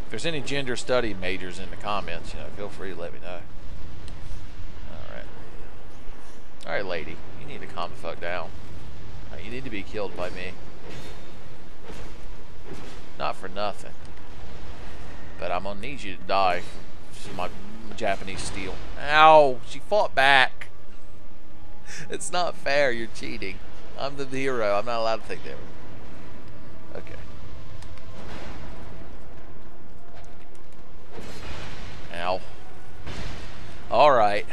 If there's any gender study majors in the comments, you know, feel free to let me know. Alright. Alright, lady. You need to calm the fuck down. Right, you need to be killed by me. Not for nothing. But I'm gonna need you to die for my Japanese steel. Ow! She fought back. It's not fair. You're cheating. I'm the hero. I'm not allowed to take damage. Okay. Ow. Alright.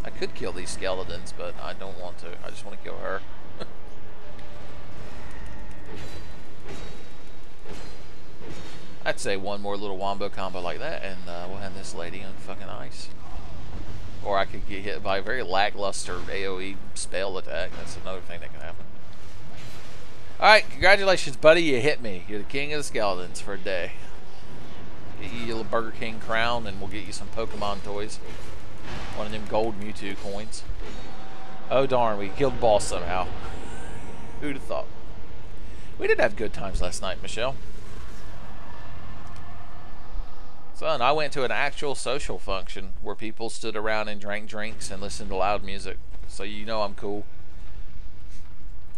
I could kill these skeletons, but I don't want to. I just want to kill her. I'd say one more little wombo combo like that, and we'll have this lady on fucking ice. Or I could get hit by a very lackluster AoE spell attack. That's another thing that can happen. Alright, congratulations, buddy. You hit me. You're the king of the skeletons for a day. Get you your little Burger King crown, and we'll get you some Pokemon toys. One of them gold Mewtwo coins. Oh darn, we killed the boss somehow. Who'd have thought? We did have good times last night, Michelle. Son, I went to an actual social function where people stood around and drank drinks and listened to loud music. So you know I'm cool.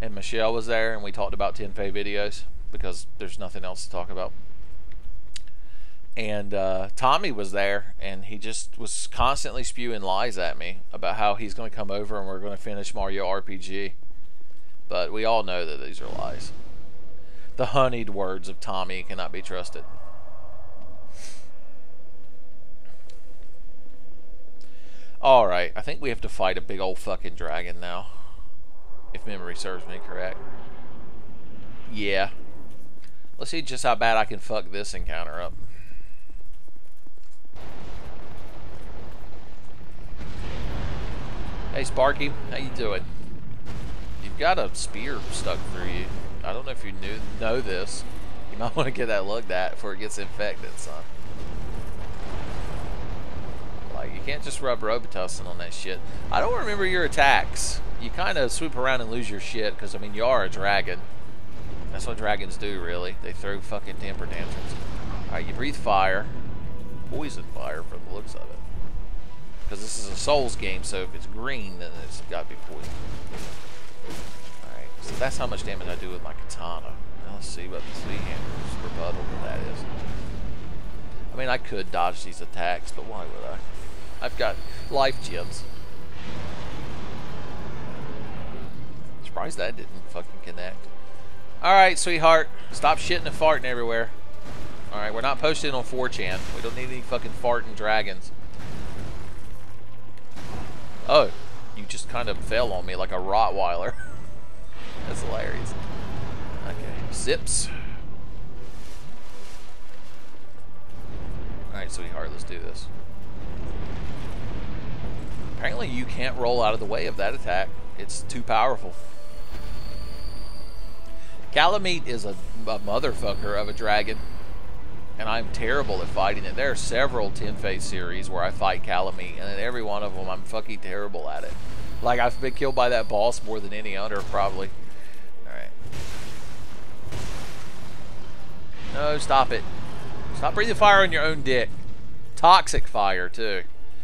And Michelle was there, and we talked about Tenfey videos because there's nothing else to talk about. And Tommy was there, and he just was constantly spewing lies at me about how he's going to come over and we're going to finish Mario RPG. But we all know that these are lies. The honeyed words of Tommy cannot be trusted. Alright, I think we have to fight a big old fucking dragon now. If memory serves me correct. Yeah. Let's see just how bad I can fuck this encounter up. Hey Sparky, how you doing? You've got a spear stuck through you. I don't know if you know this. You might want to get that looked at before it gets infected, son. Like, you can't just rub Robitussin on that shit. I don't remember your attacks. You kind of swoop around and lose your shit, because, I mean, you are a dragon. That's what dragons do, really. They throw fucking temper tantrums. Alright, you breathe fire. Poison fire, for the looks of it. Because this is a Souls game, so if it's green, then it's got to be poison. Alright, so that's how much damage I do with my katana. Now let's see what the three-hander's rebuttal to that is. I mean, I could dodge these attacks, but why would I? I've got life gems. Surprised that didn't fucking connect. Alright, sweetheart. Stop shitting and farting everywhere. Alright, we're not posting on 4chan. We don't need any fucking farting dragons. Oh, you just kind of fell on me like a Rottweiler. That's hilarious. Okay, zips. Alright, sweetheart, let's do this. Apparently you can't roll out of the way of that attack. It's too powerful. Calamite is a motherfucker of a dragon, and I'm terrible at fighting it. There are several Tenfey series where I fight Calamite, and in every one of them I'm fucking terrible at it. Like, I've been killed by that boss more than any other, probably. Alright. No, stop it. Stop breathing fire on your own dick. Toxic fire, too.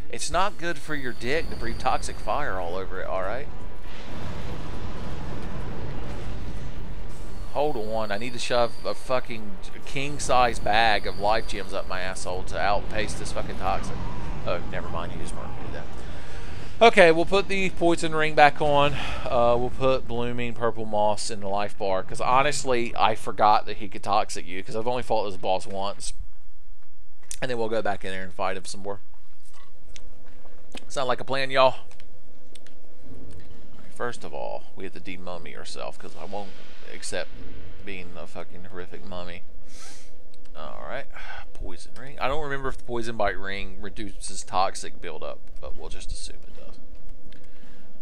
It's not good for your dick to breathe toxic fire all over it, alright? Hold on, I need to shove a fucking king-size bag of life gems up my asshole to outpace this fucking toxic. Oh, never mind, you just want to do that. Okay, we'll put the poison ring back on. We'll put blooming purple moss in the life bar, because honestly, I forgot that he could toxic you, because I've only fought this boss once. And then we'll go back in there and fight him some more. Sound like a plan, y'all? First of all, we have to de-mummy ourselves, because I won't accept being a fucking horrific mummy. Alright, poison ring. I don't remember if the poison bite ring reduces toxic buildup, but we'll just assume it does.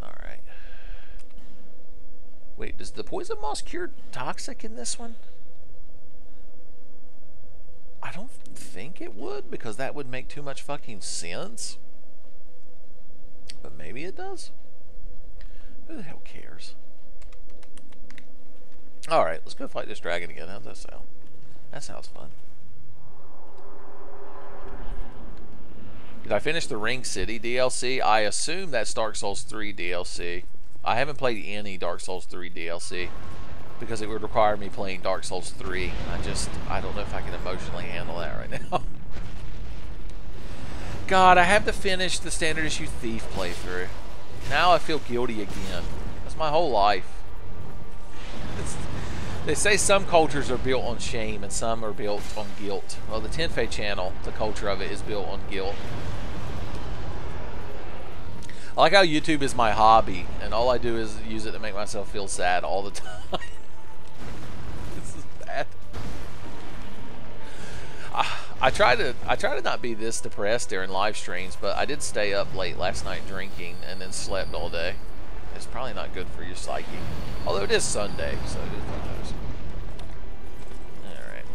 Alright. Wait, does the poison moss cure toxic in this one? I don't think it would, because that would make too much fucking sense. But maybe it does? Who the hell cares? Alright, let's go fight this dragon again. How's that sound? That sounds fun. Did I finish the Ring City DLC? I assume that's Dark Souls 3 DLC. I haven't played any Dark Souls 3 DLC because it would require me playing Dark Souls 3. I don't know if I can emotionally handle that right now. God, I have to finish the Standard Issue Thief playthrough. Now I feel guilty again. That's my whole life. They say some cultures are built on shame and some are built on guilt. Well, the Tenfey channel, the culture of it is built on guilt. I like how YouTube is my hobby, and all I do is use it to make myself feel sad all the time. This is bad. I try to not be this depressed during live streams, but I did stay up late last night drinking and then slept all day. It's probably not good for your psyche. Although it is Sunday, so it is one of those. Alright.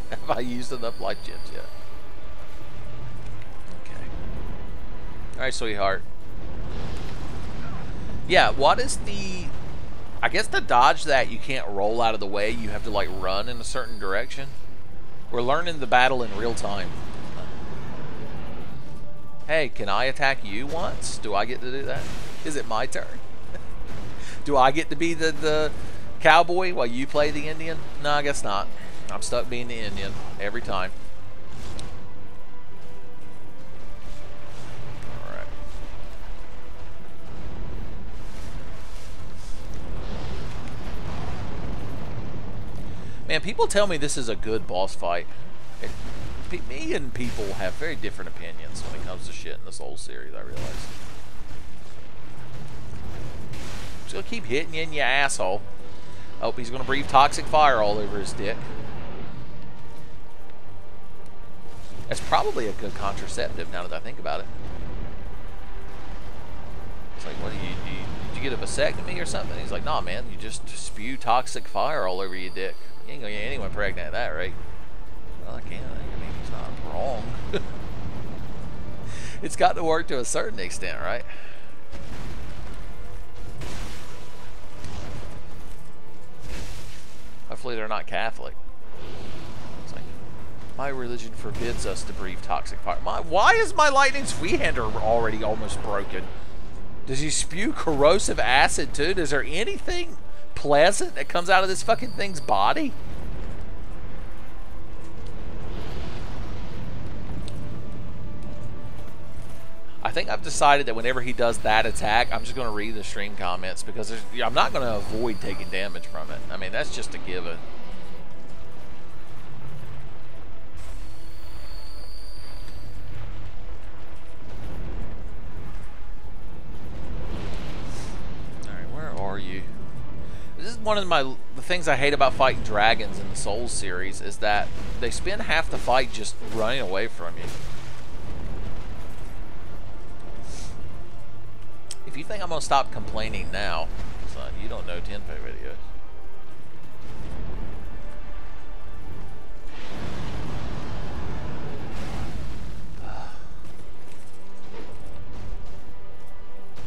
Have I used enough life gems yet? Okay. Alright, sweetheart. Yeah, what is the... I guess to dodge that, you can't roll out of the way. You have to, like, run in a certain direction. We're learning the battle in real time. Hey, can I attack you once? Do I get to do that? Is it my turn? Do I get to be the cowboy while you play the Indian? No, I guess not. I'm stuck being the Indian every time. Alright. Man, people tell me this is a good boss fight. Me and people have very different opinions when it comes to shit in this whole series, I realize. Just gonna keep hitting you in your asshole. I hope he's gonna breathe toxic fire all over his dick. That's probably a good contraceptive now that I think about it. It's like, what did you get a vasectomy or something? He's like, nah, man, you just spew toxic fire all over your dick. You ain't gonna get anyone pregnant at that, right? Well, I can't. I mean, he's not wrong. It's got to work to a certain extent, right? Hopefully they're not Catholic. It's like, my religion forbids us to breathe toxic fire. Why is my lightning sweet-hander already almost broken? Does he spew corrosive acid too? Is there anything pleasant that comes out of this fucking thing's body? I think I've decided that whenever he does that attack, I'm just going to read the stream comments because I'm not going to avoid taking damage from it. I mean, that's just a given. Alright, where are you? This is one of the things I hate about fighting dragons in the Souls series is that they spend half the fight just running away from you. If you think I'm going to stop complaining now, son, you don't know Tenfey videos.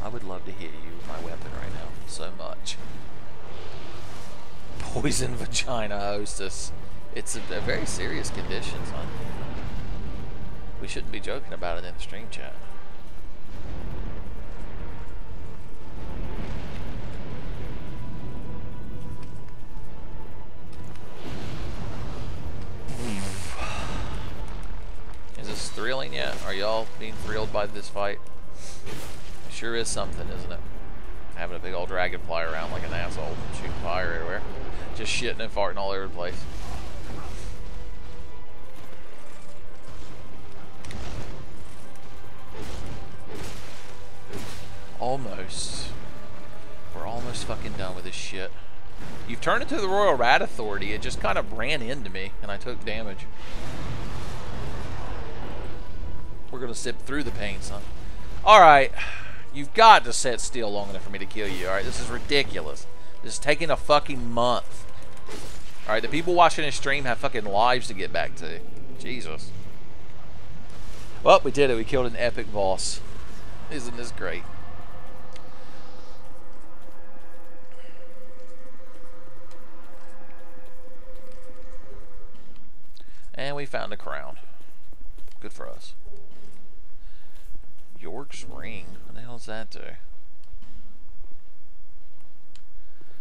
I would love to hit you with my weapon right now, so much. Poison vagina hostess. It's a very serious condition, son. We shouldn't be joking about it in the stream chat. Is this thrilling yet? Are y'all being thrilled by this fight? It sure is something, isn't it? Having a big old dragon fly around like an asshole, shooting fire everywhere. Just shitting and farting all over the place. Almost. We're almost fucking done with this shit. You've turned into the Royal Rat Authority. It just kind of ran into me, and I took damage. We're gonna sip through the pain, son. Alright. You've got to sit still long enough for me to kill you, alright? This is ridiculous. This is taking a fucking month. Alright, the people watching this stream have fucking lives to get back to. Jesus. Well, we did it. We killed an epic boss. Isn't this great? And we found a crown. Good for us. York's ring. What the hell does that do?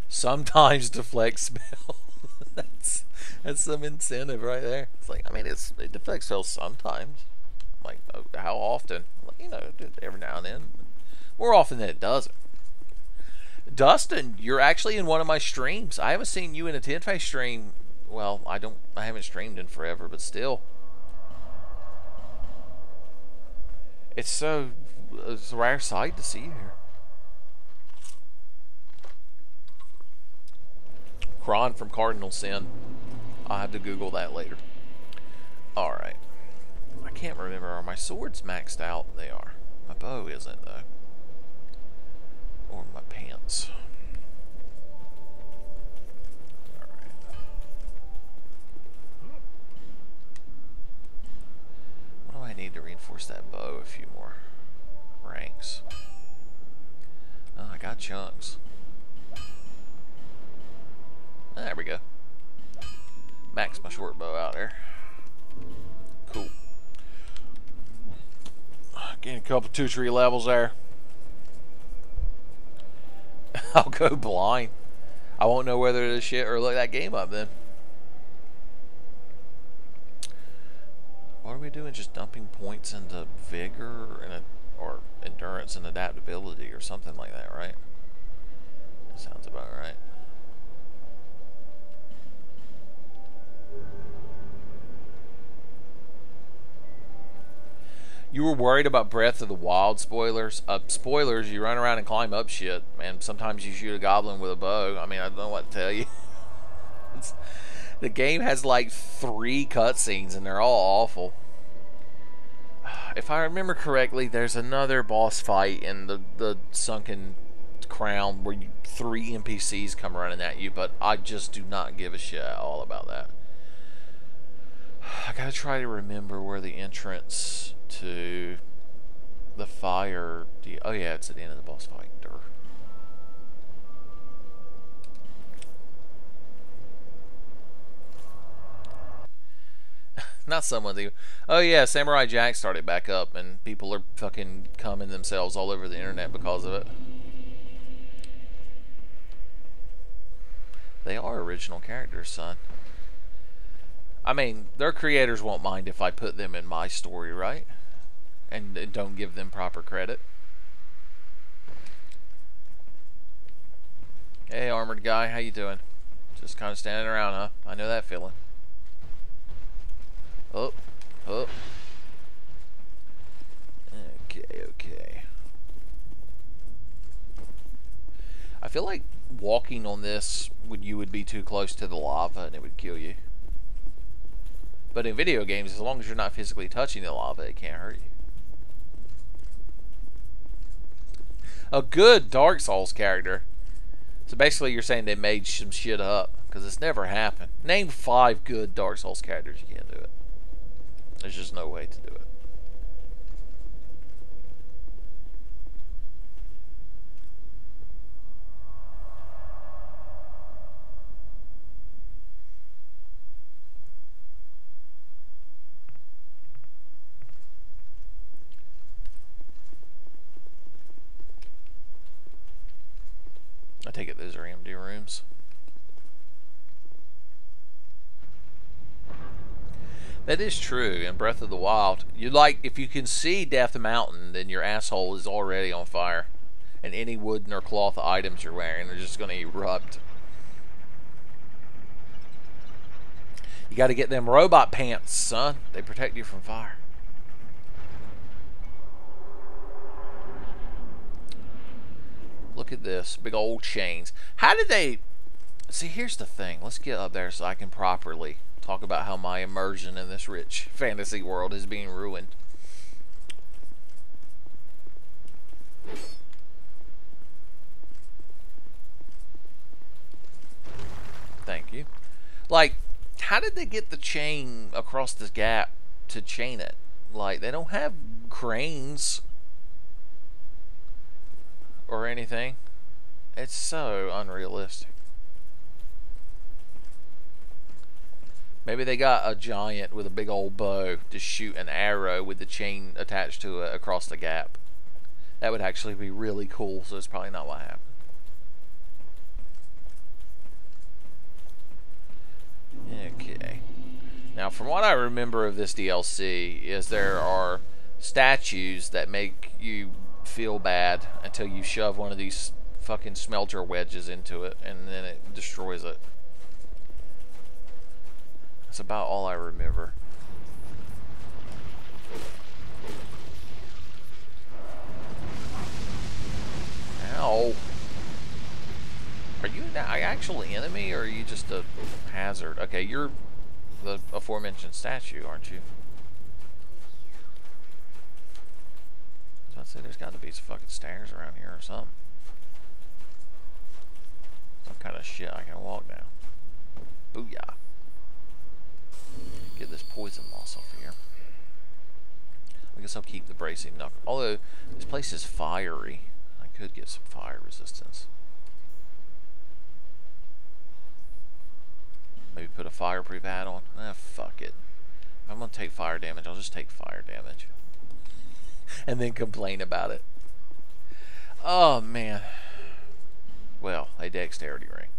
Sometimes deflect spell. that's some incentive right there. It's like, I mean, it deflects spells sometimes. Like, how often? Like, you know, every now and then. More often than it doesn't. Dustin, you're actually in one of my streams. I haven't seen you in a Tenfey stream. Well, I haven't streamed in forever, but still. It's a rare sight to see you here. Kron from Cardinal Sin. I'll have to Google that later. Alright. I can't remember. Are my swords maxed out? They are. My bow isn't, though. Or my pants. I need to reinforce that bow a few more ranks. Oh, I got chunks. There we go. Max my short bow out there. Cool. Gain a couple 2-3 levels there. I'll go blind. I won't know whether to shit or look that game up then. What are we doing? Just dumping points into vigor and or endurance and adaptability or something like that, right? That sounds about right. You were worried about Breath of the Wild spoilers? Spoilers, you run around and climb up shit, man. Sometimes you shoot a goblin with a bow. I mean, I don't know what to tell you. The game has like 3 cutscenes and they're all awful. If I remember correctly, there's another boss fight in the Sunken Crown where 3 NPCs come running at you, but I just do not give a shit at all about that. I gotta try to remember where the entrance to the fire... Oh yeah, it's at the end of the boss fight. Durr. Not someone even. Oh yeah, Samurai Jack started back up and people are fucking coming themselves all over the internet because of it. They are original characters, son. I mean, their creators won't mind if I put them in my story, right? And don't give them proper credit. Hey, armored guy, how you doing? Just kind of standing around, huh? I know that feeling. Oh, oh. Okay. I feel like walking on this you would be too close to the lava and it would kill you. But in video games, as long as you're not physically touching the lava, it can't hurt you. A good Dark Souls character. So basically you're saying they made some shit up, because it's never happened. Name 5 good Dark Souls characters, you can't do it. There's just no way to do it. I take it those are empty rooms. That is true. In Breath of the Wild, if you can see Death Mountain, then your asshole is already on fire, and any wooden or cloth items you're wearing are just going to erupt. You got to get them robot pants, son. They protect you from fire. Look at this, big old chains. How did they... See, here's the thing. Let's get up there so I can properly talk about how my immersion in this rich fantasy world is being ruined. Thank you. Like, how did they get the chain across this gap to chain it? Like, they don't have cranes or anything. It's so unrealistic. Maybe they got a giant with a big old bow to shoot an arrow with the chain attached to it across the gap. That would actually be really cool, so it's probably not what happened. Okay. Now, from what I remember of this DLC, is there are statues that make you feel bad until you shove one of these fucking smelter wedges into it, and then it destroys it. That's about all I remember. Ow. Are you an actual enemy, or are you just a hazard? Okay, you're the aforementioned statue, aren't you? I was about to say, there's got to be some fucking stairs around here or something. Some kind of shit I can walk down. Booyah. Get this poison moss off here. I guess I'll keep the bracing knuckle. Although, this place is fiery. I could get some fire resistance. Maybe put a fireproof hat on. Fuck it. If I'm gonna take fire damage, I'll just take fire damage. And then complain about it. Oh, man. Well, a dexterity ring.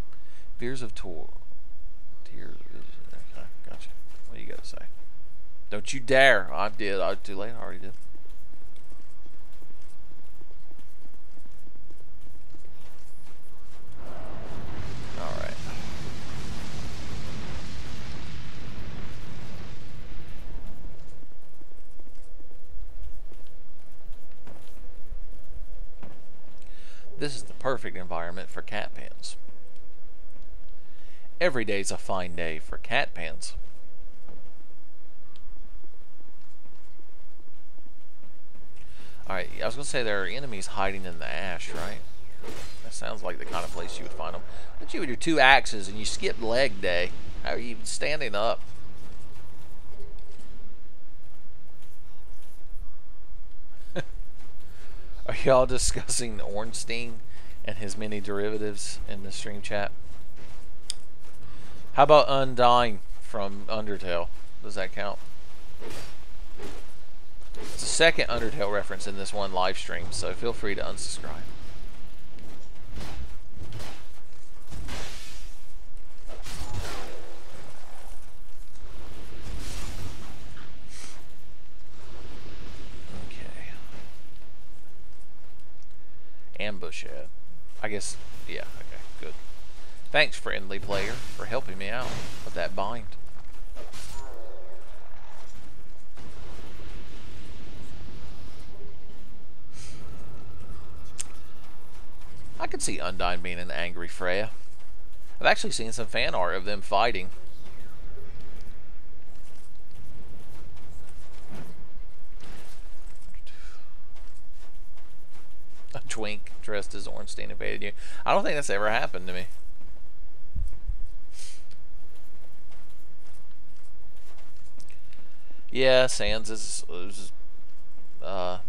Fears of Tor. Tears of Vision. Okay, gotcha. What do you got to say? Don't you dare. I did. I was too late. I already did. Alright. This is the perfect environment for cat pens. Every day's a fine day for cat pens. Alright, I was going to say there are enemies hiding in the ash, right? That sounds like the kind of place you would find them. But you with your 2 axes and you skipped leg day. How are you even standing up? Are y'all discussing Ornstein and his many derivatives in the stream chat? How about Undying from Undertale? Does that count? It's the second Undertale reference in this one live stream, so feel free to unsubscribe. Okay. Ambush head. I guess, yeah, okay, good. Thanks, friendly player, for helping me out with that bind. I could see Undyne being an angry Freya. I've actually seen some fan art of them fighting. A twink dressed as Ornstein invaded you. I don't think that's ever happened to me. Yeah, Sans is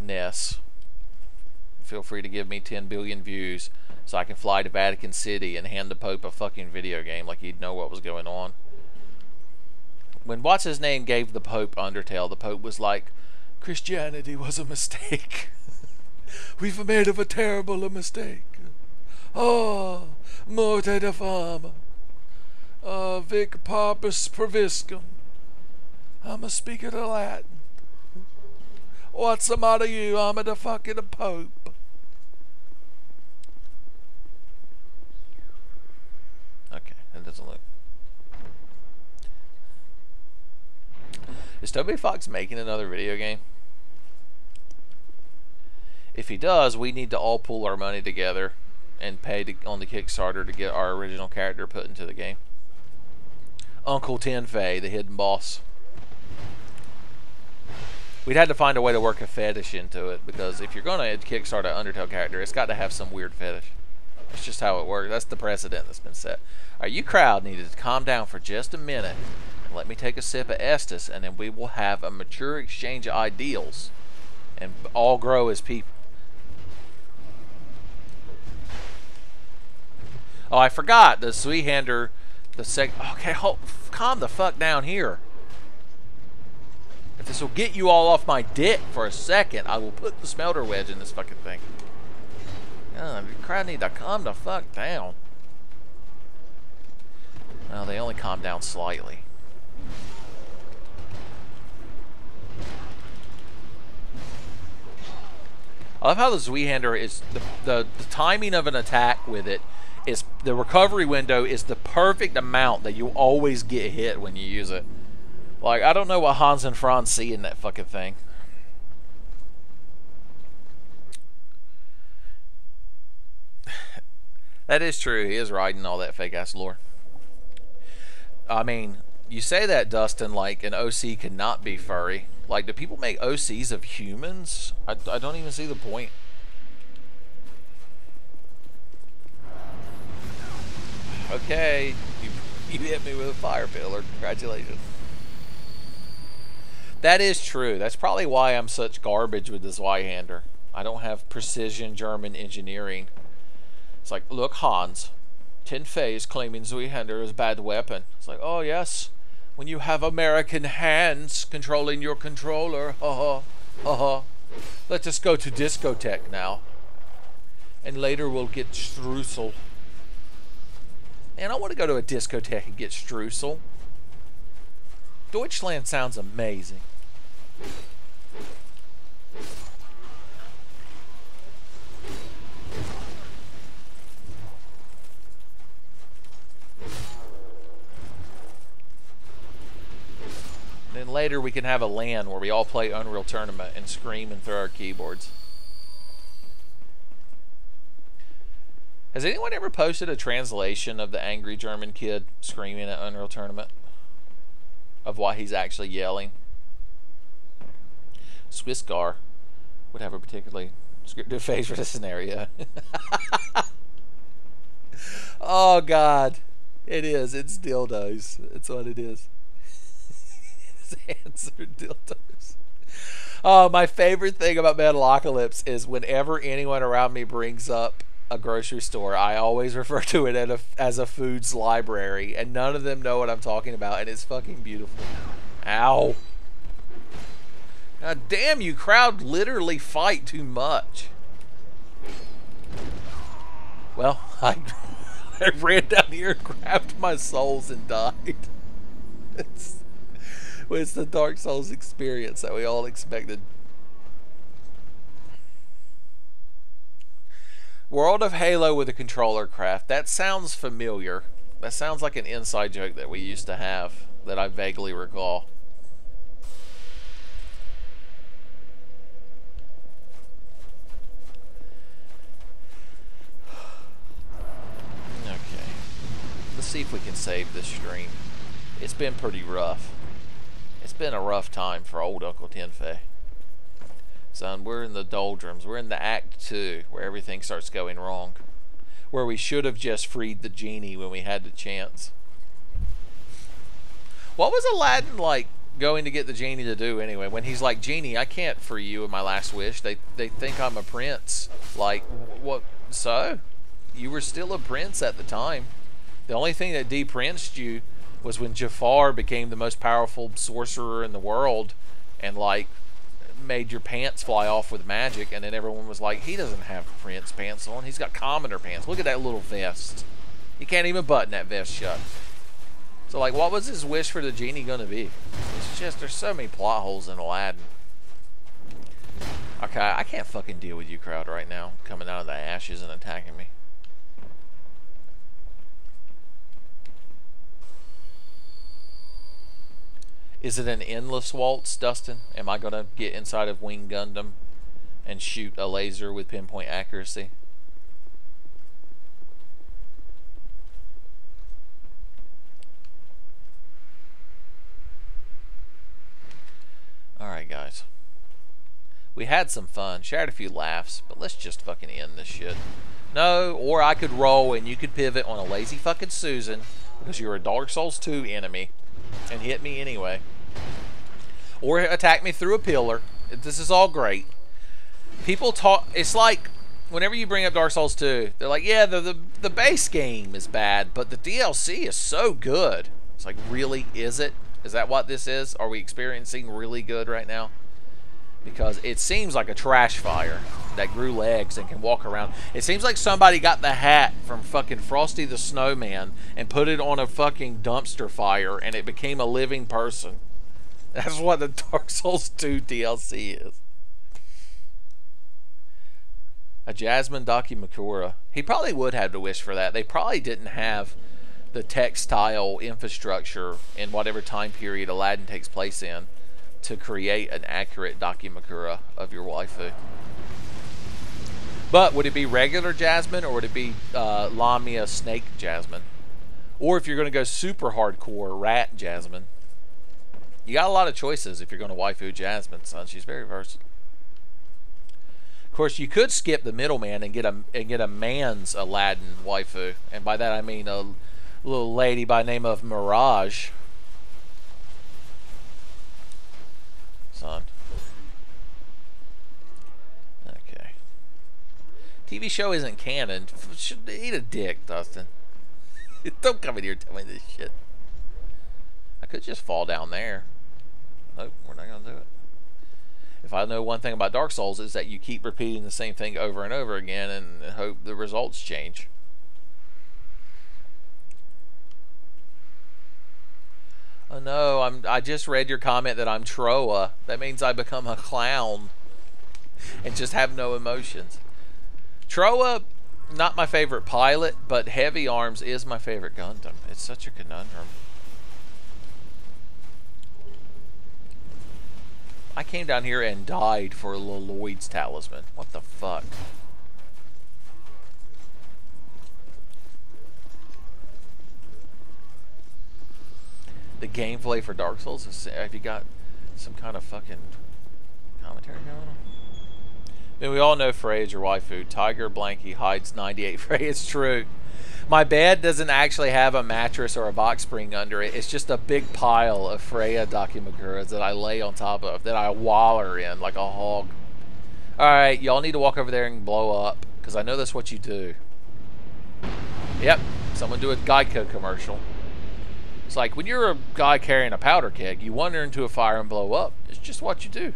Ness. Feel free to give me 10 billion views so I can fly to Vatican City and hand the Pope a fucking video game like he'd know what was going on. When what's his name gave the Pope Undertale, the Pope was like, Christianity was a mistake. We've made of a terrible mistake. Oh, morte de fama. Vic Papus Proviscum. I'm a speaker of Latin. What's the matter you? I'm the fucking Pope. Okay, that doesn't look. Is Toby Fox making another video game? If he does, we need to all pool our money together and pay on the Kickstarter to get our original character put into the game. Uncle Tenfey, the hidden boss. We'd had to find a way to work a fetish into it, because if you're going to kickstart an Undertale character, it's got to have some weird fetish. That's just how it works. That's the precedent that's been set. Alright, you crowd needed to calm down for just a minute. And let me take a sip of Estus, and then we will have a mature exchange of ideals and all grow as people. Oh, I forgot. The Zweehander, okay, calm the fuck down here. If this will get you all off my dick for a second, I will put the smelter wedge in this fucking thing. The crowd need to calm the fuck down. Well, they only calm down slightly. I love how the Zweehander is the timing of an attack with it is the recovery window is the perfect amount that you always get hit when you use it. Like, I don't know what Hans and Franz see in that fucking thing. That is true. He is riding all that fake-ass lore. I mean, you say that, Dustin, like an OC cannot be furry. Like, do people make OCs of humans? I don't even see the point. Okay, you hit me with a fire pillar. Congratulations. That is true. That's probably why I'm such garbage with the Zweihander. I don't have precision German engineering. It's like, look, Hans, Tenfey is claiming Zweihander is a bad weapon. It's like, oh yes, when you have American hands controlling your controller, ha ha. Let us go to discotheque now. And later we'll get streusel. Man, I want to go to a discotheque and get streusel. Deutschland sounds amazing. Then later we can have a LAN where we all play Unreal Tournament and scream and throw our keyboards. Has anyone ever posted a translation of the angry German kid screaming at Unreal Tournament? Of why he's actually yelling? Swissgar would have a particularly scripted face for this scenario. Oh God. It is. It's dildos. It's what it is. His hands are dildos. Oh, my favorite thing about Metalocalypse is whenever anyone around me brings up a grocery store, I always refer to it as a foods library, and none of them know what I'm talking about, and it's fucking beautiful. Ow. God damn, you crowd literally fight too much. Well, I ran down here and grabbed my souls and died. It's the Dark Souls experience that we all expected. World of Halo with a controller craft. That sounds familiar. That sounds like an inside joke that we used to have that I vaguely recall. Okay. Let's see if we can save this stream. It's been pretty rough. It's been a rough time for old Uncle Tenfey. Son, we're in the doldrums. We're in the Act 2 where everything starts going wrong. Where we should have just freed the genie when we had the chance. What was Aladdin like going to get the genie to do anyway? When he's like, Genie, I can't free you of my last wish. They think I'm a prince. Like, what? So? You were still a prince at the time. The only thing that de-princed you was when Jafar became the most powerful sorcerer in the world and like made your pants fly off with magic, and then everyone was like, he doesn't have prince pants on, he's got commoner pants. Look at that little vest. You can't even button that vest shut. So like, what was his wish for the genie gonna be? It's just, there's so many plot holes in Aladdin. Okay, I can't fucking deal with you crowd right now, coming out of the ashes and attacking me. Is it an endless waltz, Dustin? Am I gonna get inside of Wing Gundam and shoot a laser with pinpoint accuracy? Alright guys. We had some fun, shared a few laughs, but let's just fucking end this shit. No, or I could roll and you could pivot on a lazy fucking Susan because you're a Dark Souls 2 enemy and hit me anyway. Or attack me through a pillar. This is all great. People talk, it's like whenever you bring up Dark Souls 2, they're like, yeah, the base game is bad, but the DLC is so good. It's like, really, is it? Is that what this is? Are we experiencing really good right now? Because it seems like a trash fire that grew legs and can walk around. It seems like somebody got the hat from fucking Frosty the Snowman and put it on a fucking dumpster fire and it became a living person. That's what the Dark Souls 2 DLC is. A Jasmine Dakimakura. He probably would have to wish for that. They probably didn't have the textile infrastructure in whatever time period Aladdin takes place in to create an accurate Dakimakura of your waifu. But would it be regular Jasmine or would it be Lamia Snake Jasmine? Or if you're going to go super hardcore, Rat Jasmine. You got a lot of choices if you're going to waifu Jasmine, son. She's very versatile. Of course, you could skip the middleman and get a man's Aladdin waifu, and by that I mean a little lady by the name of Mirage. Son. Okay. TV show isn't canon. Should eat a dick, Dustin. Don't come in here and tell me this shit. I could just fall down there. Nope, we're not going to do it. If I know one thing about Dark Souls is that you keep repeating the same thing over and over again and hope the results change. no, I just read your comment that I'm Troa. That means I become a clown and just have no emotions. Troa, not my favorite pilot, but Heavy Arms is my favorite Gundam. It's such a conundrum. I came down here and died for a little Lloyd's talisman. What the fuck? The gameplay for Dark Souls is, have you got some kind of fucking commentary going on? I mean, we all know Freya's your waifu. Tiger Blanky hides 98 Freya. It's true. My bed doesn't actually have a mattress or a box spring under it. It's just a big pile of Freya Dakimakuras that I lay on top of, that I waller in like a hog. Alright, y'all need to walk over there and blow up, because I know that's what you do. Yep, someone do a Geico commercial. It's like, when you're a guy carrying a powder keg, you wander into a fire and blow up. It's just what you do.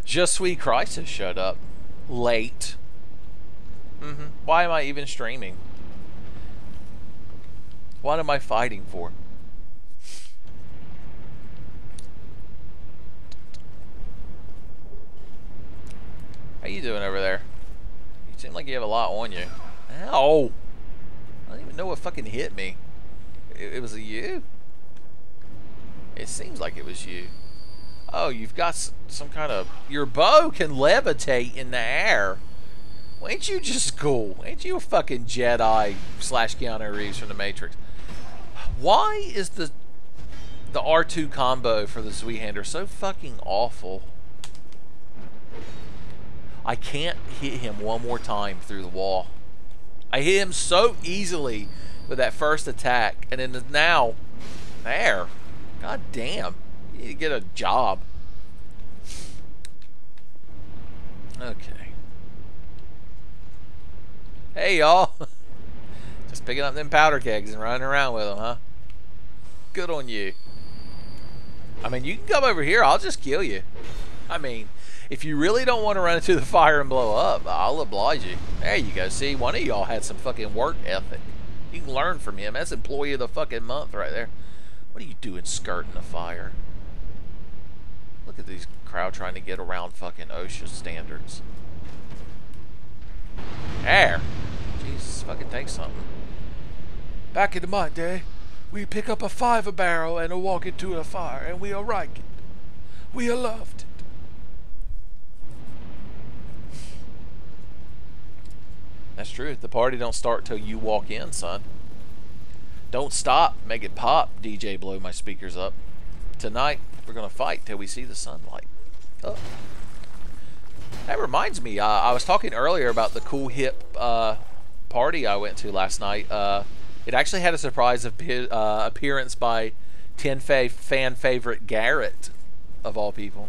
Je suis Crisis showed up. Late. Why am I even streaming? What am I fighting for? How you doing over there? You seem like you have a lot on you. Ow! I don't even know what fucking hit me. It was you? It seems like it was you. Oh, you've got some kind of... Your bow can levitate in the air. Well, ain't you just cool? Ain't you a fucking Jedi / Keanu Reeves from the Matrix? Why is the R2 combo for the Zweihander so fucking awful? I can't hit him one more time through the wall. I hit him so easily with that first attack, and then now, there. God damn. You need to get a job. Okay. Hey, y'all. Just picking up them powder kegs and running around with them, huh? Good on you. I mean, you can come over here. I'll just kill you. I mean, if you really don't want to run into the fire and blow up, I'll oblige you. There you go. See, one of y'all had some fucking work ethic. You can learn from him. That's employee of the fucking month right there. What are you doing skirting the fire? Look at these crowd trying to get around fucking OSHA standards. There. Jesus, fucking take something. Back in my day, we pick up a 5 barrel and walk into a fire, and we like it. We loved it. That's true. The party don't start till you walk in, son. Don't stop. Make it pop. DJ, blow my speakers up. Tonight, we're going to fight till we see the sunlight. Oh. That reminds me, I was talking earlier about the cool hip party I went to last night. It actually had a surprise appearance by Tenfey fan favorite Garrett, of all people.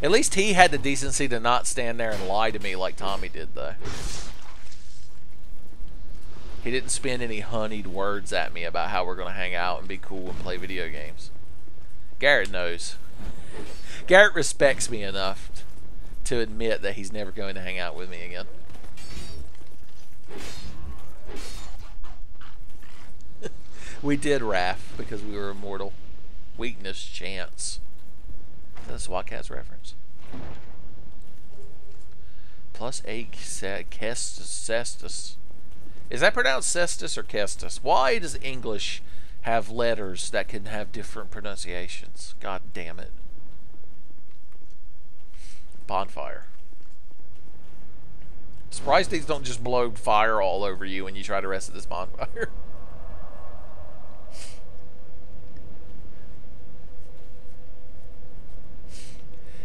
At least he had the decency to not stand there and lie to me like Tommy did, though. He didn't spend any honeyed words at me about how we're going to hang out and be cool and play video games. Garrett knows. Garrett respects me enough to admit that he's never going to hang out with me again. We did Raph because we were immortal. Weakness, chance. Is that a SWAT Cats reference? Plus 8 Cestus. Is that pronounced Cestus or Kestus? Why does English have letters that can have different pronunciations? God damn it. Bonfire. Surprised these don't just blow fire all over you when you try to rest at this bonfire.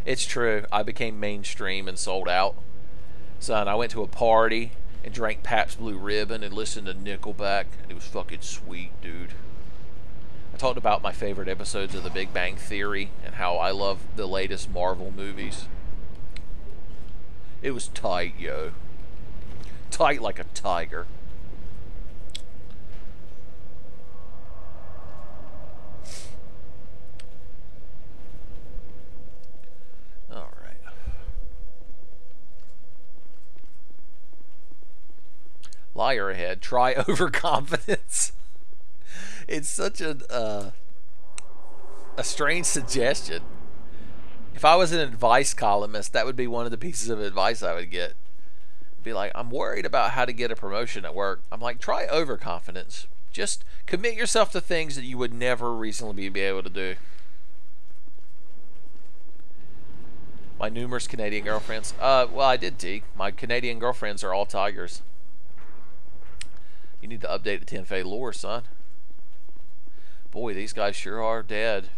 It's true. I became mainstream and sold out. Son, I went to a party and drank Pabst Blue Ribbon and listened to Nickelback. It was fucking sweet, dude. I talked about my favorite episodes of The Big Bang Theory and how I love the latest Marvel movies. It was tight, yo. Tight like a tiger. Liar ahead. Try overconfidence. It's such a strange suggestion. If I was an advice columnist, that would be one of the pieces of advice I would get. Be like, I'm worried about how to get a promotion at work. I'm like, try overconfidence. Just commit yourself to things that you would never reasonably be able to do. My numerous Canadian girlfriends. Well, I did, T. My Canadian girlfriends are all tigers. You need to update the Tenfey lore, son. Boy, these guys sure are dead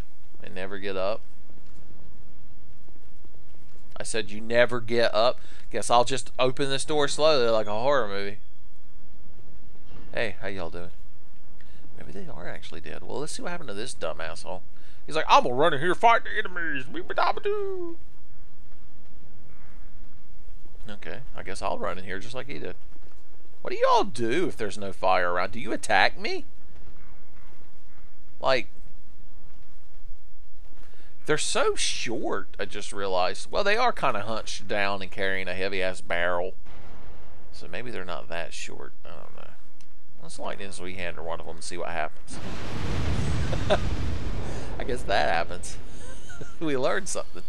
and never get up. I said you never get up. Guess I'll just open this door slowly like a horror movie. Hey, how y'all doing? Maybe they are actually dead. Well, let's see what happened to this dumb asshole. He's like, I'm gonna run in here, fight the enemies. Okay, I guess I'll run in here just like he did. What do y'all do if there's no fire around? Do you attack me? Like, they're so short, I just realized. Well, they are kind of hunched down and carrying a heavy-ass barrel. So maybe they're not that short. I don't know. Let's light in so we hand her one of them and see what happens. I guess that happens. We learned something.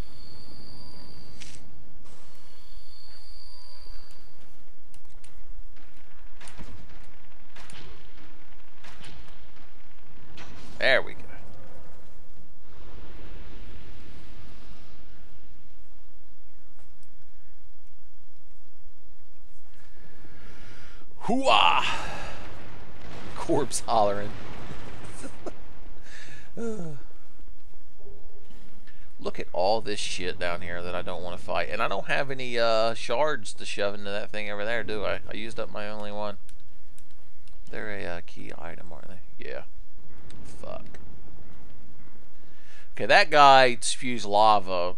There we go. Hooah! Corpse hollering. Look at all this shit down here that I don't want to fight. And I don't have any shards to shove into that thing over there, do I? I used up my only one. They're a key item, are they? Yeah. Fuck. Okay, that guy spews lava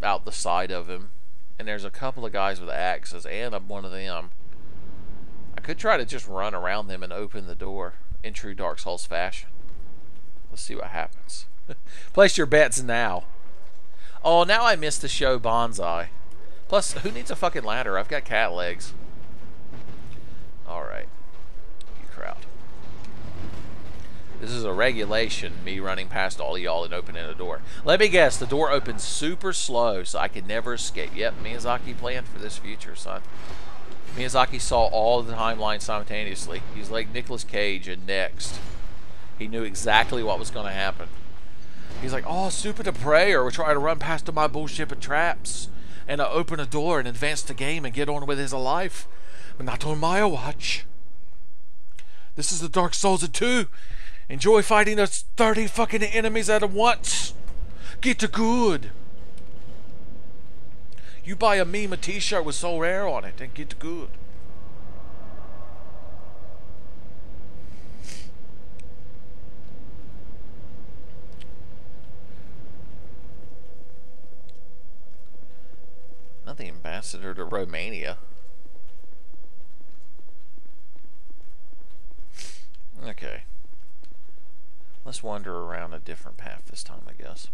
out the side of him. And there's a couple of guys with axes, and I'm one of them. I could try to just run around them and open the door in true Dark Souls fashion. Let's see what happens. Place your bets now. Oh, now I missed the show Bonsai. Plus, who needs a fucking ladder? I've got cat legs. Alright. You crowd. This is a regulation, me running past all of y'all and opening a door. Let me guess, the door opens super slow so I can never escape. Yep, Miyazaki planned for this future, son. Miyazaki saw all of the timelines simultaneously. He's like Nicolas Cage in Next. He knew exactly what was going to happen. He's like, oh, stupid to pray, or we're trying to run past my bullshit and traps. And I open a door and advance the game and get on with his life. But not on my watch. This is the Dark Souls of 2. Enjoy fighting those 30 fucking enemies at once. Get to good. You buy a meme a t-shirt with So Rare on it and get to good. Not the ambassador to Romania. Okay. Let's wander around a different path this time, I guess.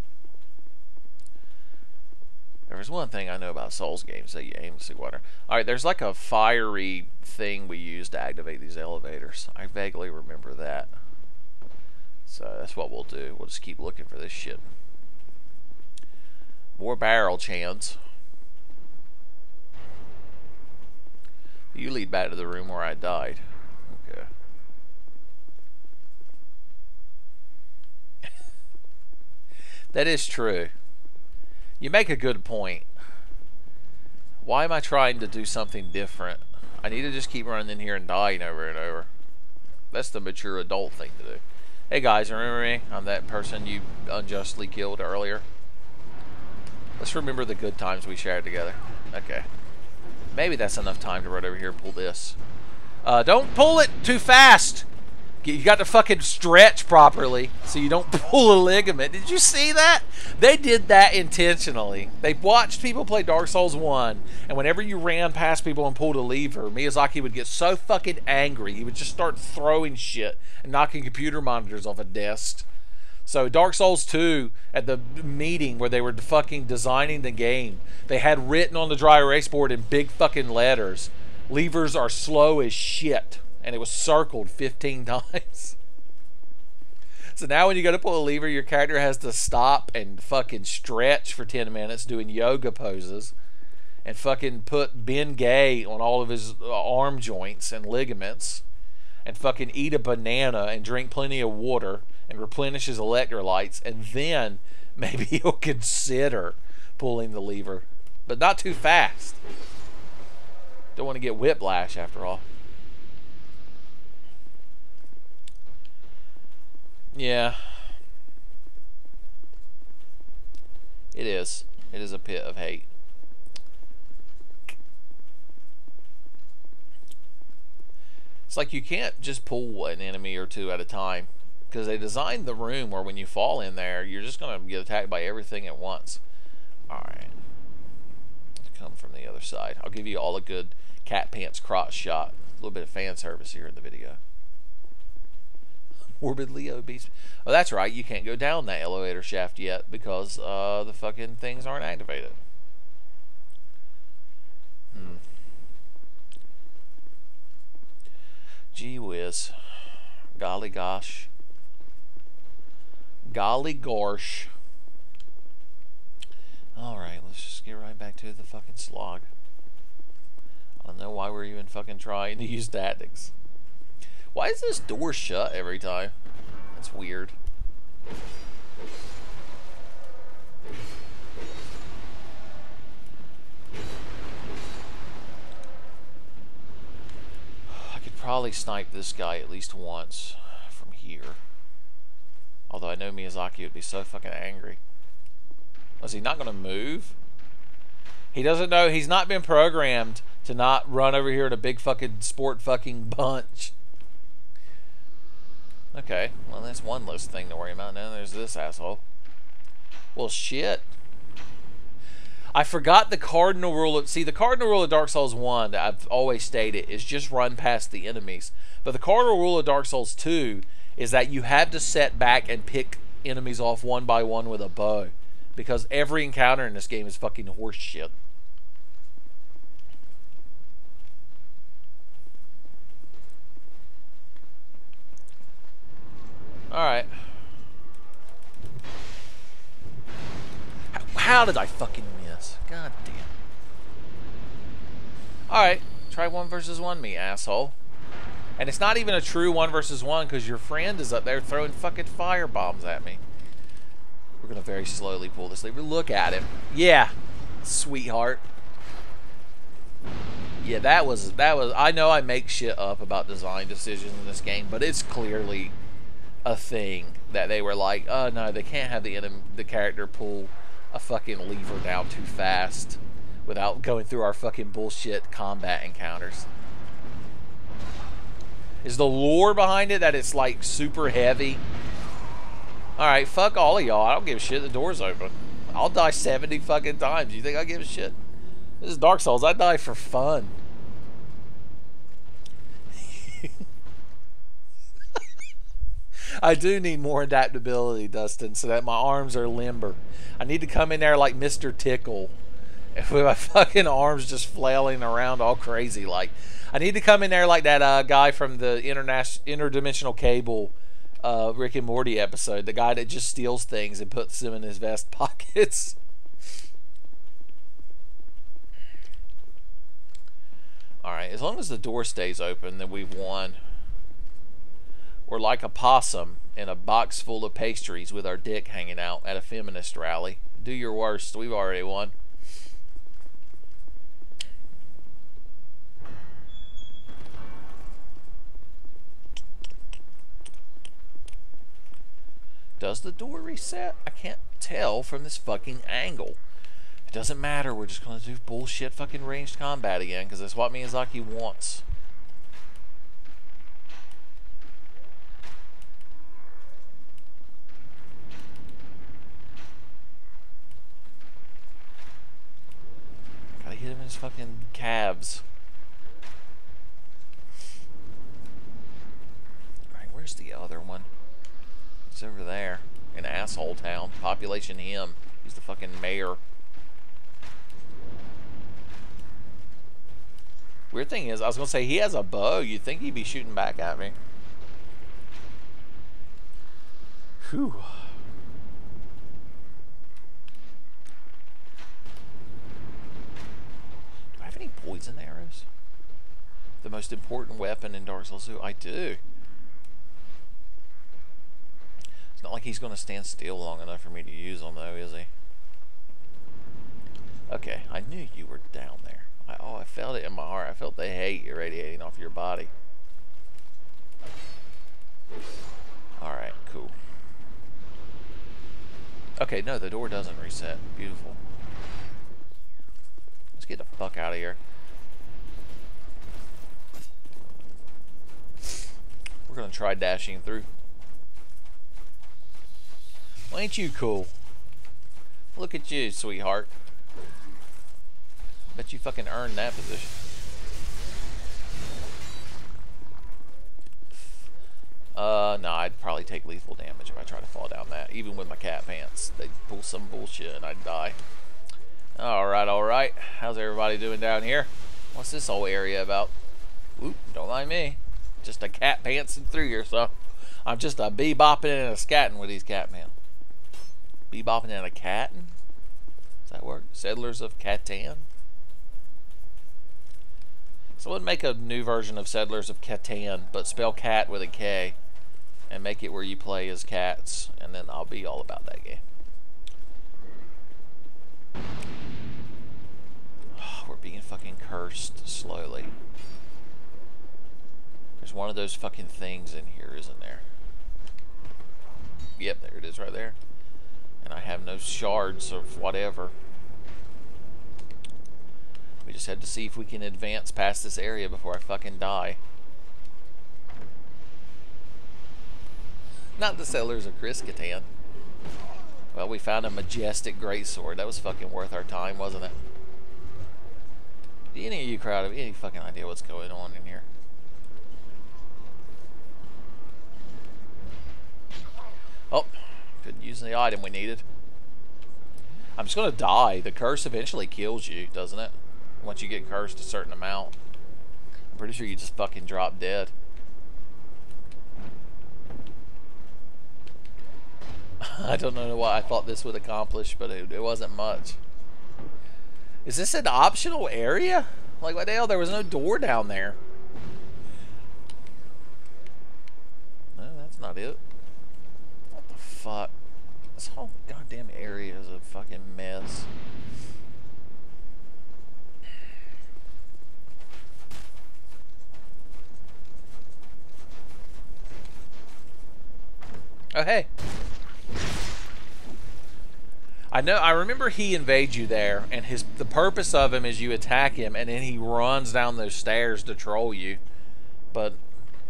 There's one thing I know about Souls games that you aimlessly wander. Alright, there's like a fiery thing we use to activate these elevators. I vaguely remember that. So that's what we'll do. We'll just keep looking for this shit. More barrel chans. You lead back to the room where I died. Okay. That is true. You make a good point. Why am I trying to do something different? I need to just keep running in here and dying over and over. That's the mature adult thing to do. Hey guys, remember me? I'm that person you unjustly killed earlier. Let's remember the good times we shared together. Okay. Maybe that's enough time to run over here and pull this. Don't pull it too fast! You got to fucking stretch properly so you don't pull a ligament. Did you see that? They did that intentionally. They watched people play Dark Souls 1, and whenever you ran past people and pulled a lever, Miyazaki would get so fucking angry, he would just start throwing shit and knocking computer monitors off of desks. So Dark Souls 2, at the meeting where they were fucking designing the game, they had written on the dry erase board in big fucking letters, Levers are slow as shit. And it was circled 15 times. So now when you go to pull a lever, your character has to stop and fucking stretch for 10 minutes doing yoga poses. And fucking put Bengay on all of his arm joints and ligaments. And fucking eat a banana and drink plenty of water. And replenish his electrolytes. And then maybe he'll consider pulling the lever. But not too fast. Don't want to get whiplash after all. Yeah. It is. It is a pit of hate. It's like you can't just pull an enemy or two at a time. Because they designed the room where when you fall in there, you're just going to get attacked by everything at once. Alright. Come from the other side. I'll give you all a good cat pants crotch shot. A little bit of fan service here in the video. Morbidly obese. Oh, that's right. You can't go down that elevator shaft yet because the fucking things aren't activated. Gee whiz. Golly gosh. Golly gorsh. Alright, let's just get right back to the fucking slog. I don't know why we're even fucking trying to use tactics. Why is this door shut every time? That's weird. I could probably snipe this guy at least once from here. Although I know Miyazaki would be so fucking angry. Was he not going to move? He doesn't know. He's not been programmed to not run over here in a big fucking sport fucking bunch. Okay, well that's one less thing to worry about. Now there's this asshole. Well, shit. I forgot the cardinal rule of... See, the cardinal rule of Dark Souls 1, that I've always stated, is just run past the enemies. But the cardinal rule of Dark Souls 2 is that you have to set back and pick enemies off one by one with a bow. Because every encounter in this game is fucking horse shit. Alright. How did I fucking miss? God damn. Alright. Try 1 versus 1 me, asshole. And it's not even a true 1 versus 1 because your friend is up there throwing fucking fire bombs at me. We're going to very slowly pull this lever. Look at him. Yeah. Sweetheart. Yeah, that was... I know I make shit up about design decisions in this game, but it's clearly a thing that they were like, oh no, they can't have the character pull a fucking lever down too fast without going through our fucking bullshit combat encounters. Is the lore behind it that it's like super heavy? Alright, fuck all of y'all. I don't give a shit. The door's open. I'll die 70 fucking times. You think I give a shit? This is Dark Souls. I die for fun. I do need more adaptability, Dustin, so that my arms are limber. I need to come in there like Mr. Tickle with my fucking arms just flailing around all crazy. Like, I need to come in there like that guy from the interdimensional cable Rick and Morty episode. The guy that just steals things and puts them in his vest pockets. Alright, as long as the door stays open, then we've won. We're like a possum in a box full of pastries with our dick hanging out at a feminist rally. Do your worst. We've already won. Does the door reset? I can't tell from this fucking angle. It doesn't matter. We're just going to do bullshit fucking ranged combat again because that's what Miyazaki wants. Gotta hit him in his fucking calves. Alright, where's the other one? He's over there in Asshole Town. Population him. He's the fucking mayor. Weird thing is, I was going to say, he has a bow. You'd think he'd be shooting back at me. Whew. Do I have any poison arrows? The most important weapon in Dark Souls 2? I do. It's not like he's going to stand still long enough for me to use them, though, is he? Okay, I knew you were down there. I felt it in my heart. I felt the hate irradiating off your body. Alright, cool. Okay, no, the door doesn't reset. Beautiful. Let's get the fuck out of here. We're gonna try dashing through. Well, ain't you cool? Look at you, sweetheart. Bet you fucking earned that position. No, I'd probably take lethal damage if I try to fall down that. Even with my cat pants. They'd pull some bullshit and I'd die. Alright, alright. How's everybody doing down here? What's this whole area about? Oop, don't mind me. Just a cat pantsing through here, so I'm just a bebopping and a scatting with these cat men. Bebopping and a catting? Does that work? Settlers of Catan? Someone make a new version of Settlers of Catan, but spell cat with a K, and make it where you play as cats, and then I'll be all about that game. Oh, we're being fucking cursed slowly. There's one of those fucking things in here, isn't there? Yep, there it is right there. And I have no shards of whatever. We just had to see if we can advance past this area before I fucking die. Not the Settlers of Catan. Well, we found a majestic greatsword. That was fucking worth our time, wasn't it? Do any of you crowd have any fucking idea what's going on in here? Oh, couldn't use the item we needed. I'm just gonna die. The curse eventually kills you, doesn't it? Once you get cursed a certain amount. I'm pretty sure you just fucking drop dead. I don't know what I thought this would accomplish, but it wasn't much. Is this an optional area? Like, what the hell? There was no door down there. No, that's not it. What the fuck? This whole goddamn area is a fucking mess. Oh, hey. I remember he invades you there, and the purpose of him is you attack him, and then he runs down those stairs to troll you. But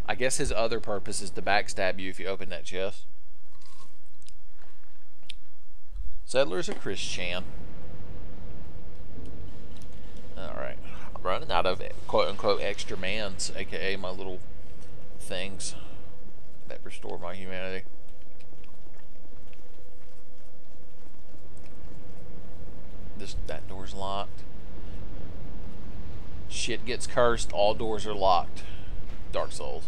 I guess his other purpose is to backstab you if you open that chest. Settlers of Christian. Alright. I'm running out of quote-unquote extra mans, aka my little things that restore my humanity. That door's locked. Shit gets cursed, all doors are locked. Dark Souls.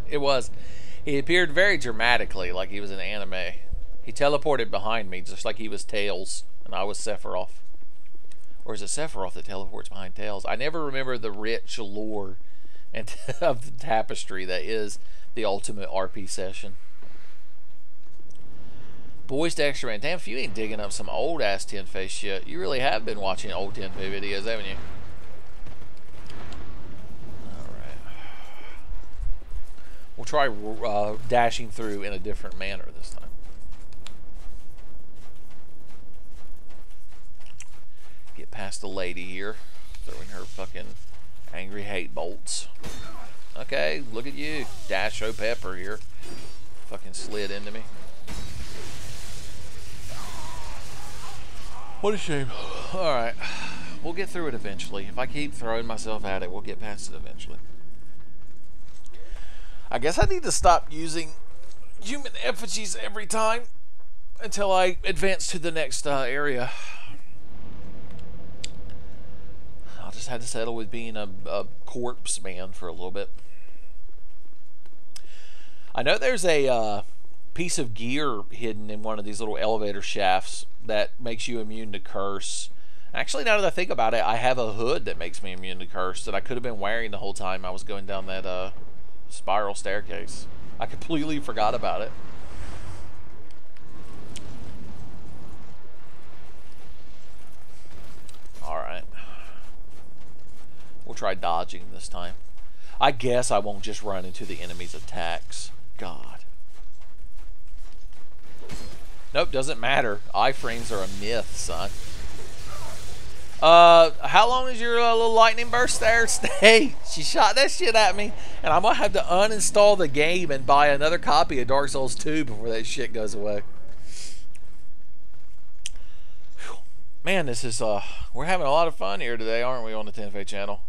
He appeared very dramatically, like he was in anime. He teleported behind me, just like he was Tails, and I was Sephiroth. Or is it Sephiroth that teleports behind Tails? I never remember the rich lore and of the tapestry that is the ultimate RP session. Boys to Extra Man. Damn, if you ain't digging up some old ass Tenfey shit, you really have been watching old Tenfey videos, haven't you? Alright. We'll try dashing through in a different manner this time. Get past the lady here, throwing her fucking angry hate bolts. Okay, look at you. Dash O'Pepper here. Fucking slid into me. What a shame. Alright. We'll get through it eventually. If I keep throwing myself at it, we'll get past it eventually. I guess I need to stop using human effigies every time until I advance to the next area. just had to settle with being a corpse man for a little bit. I know there's a piece of gear hidden in one of these little elevator shafts that makes you immune to curse. Actually, now that I think about it, I have a hood that makes me immune to curse that I could have been wearing the whole time I was going down that spiral staircase. I completely forgot about it. Alright. We'll try dodging this time. I guess I won't just run into the enemy's attacks. God. Nope, doesn't matter. Iframes are a myth, son. How long is your little lightning burst there? Stay. She shot that shit at me, and I'm gonna have to uninstall the game and buy another copy of Dark Souls 2 before that shit goes away. Whew. Man, this is we're having a lot of fun here today, aren't we, on the Tenfey channel?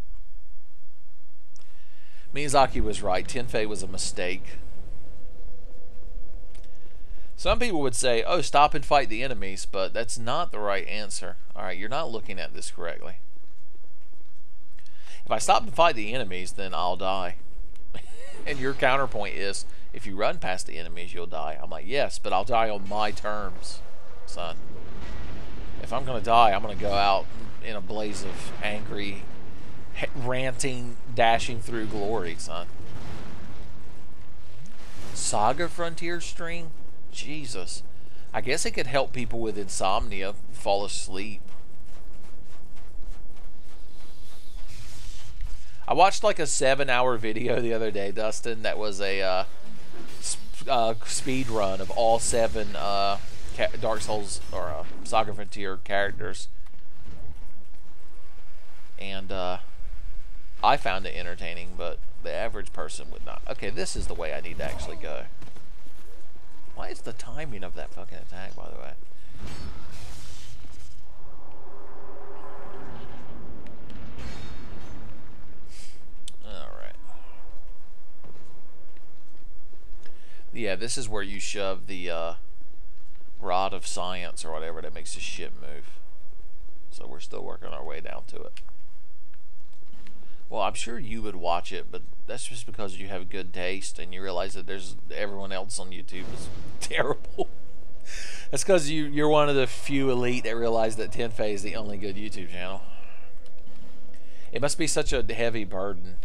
Miyazaki was right. Tenfey was a mistake. Some people would say, oh, stop and fight the enemies, but that's not the right answer. Alright, you're not looking at this correctly. If I stop and fight the enemies, then I'll die. And your counterpoint is, if you run past the enemies, you'll die. I'm like, yes, but I'll die on my terms, son. If I'm going to die, I'm going to go out in a blaze of angry, ranting, dashing through glory, son. Saga Frontier stream? Jesus. I guess it could help people with insomnia fall asleep. I watched like a 7-hour video the other day, Dustin, that was a speed run of all 7 Dark Souls or Saga Frontier characters. And I found it entertaining, but the average person would not. Okay, this is the way I need to actually go. Why is the timing of that fucking attack, by the way? Alright. Yeah, this is where you shove the rod of science or whatever that makes the ship move. So we're still working our way down to it. Well, I'm sure you would watch it, but that's just because you have good taste and you realize that there's everyone else on YouTube is terrible. That's because you're one of the few elite that realize that Tenfey is the only good YouTube channel. It must be such a heavy burden.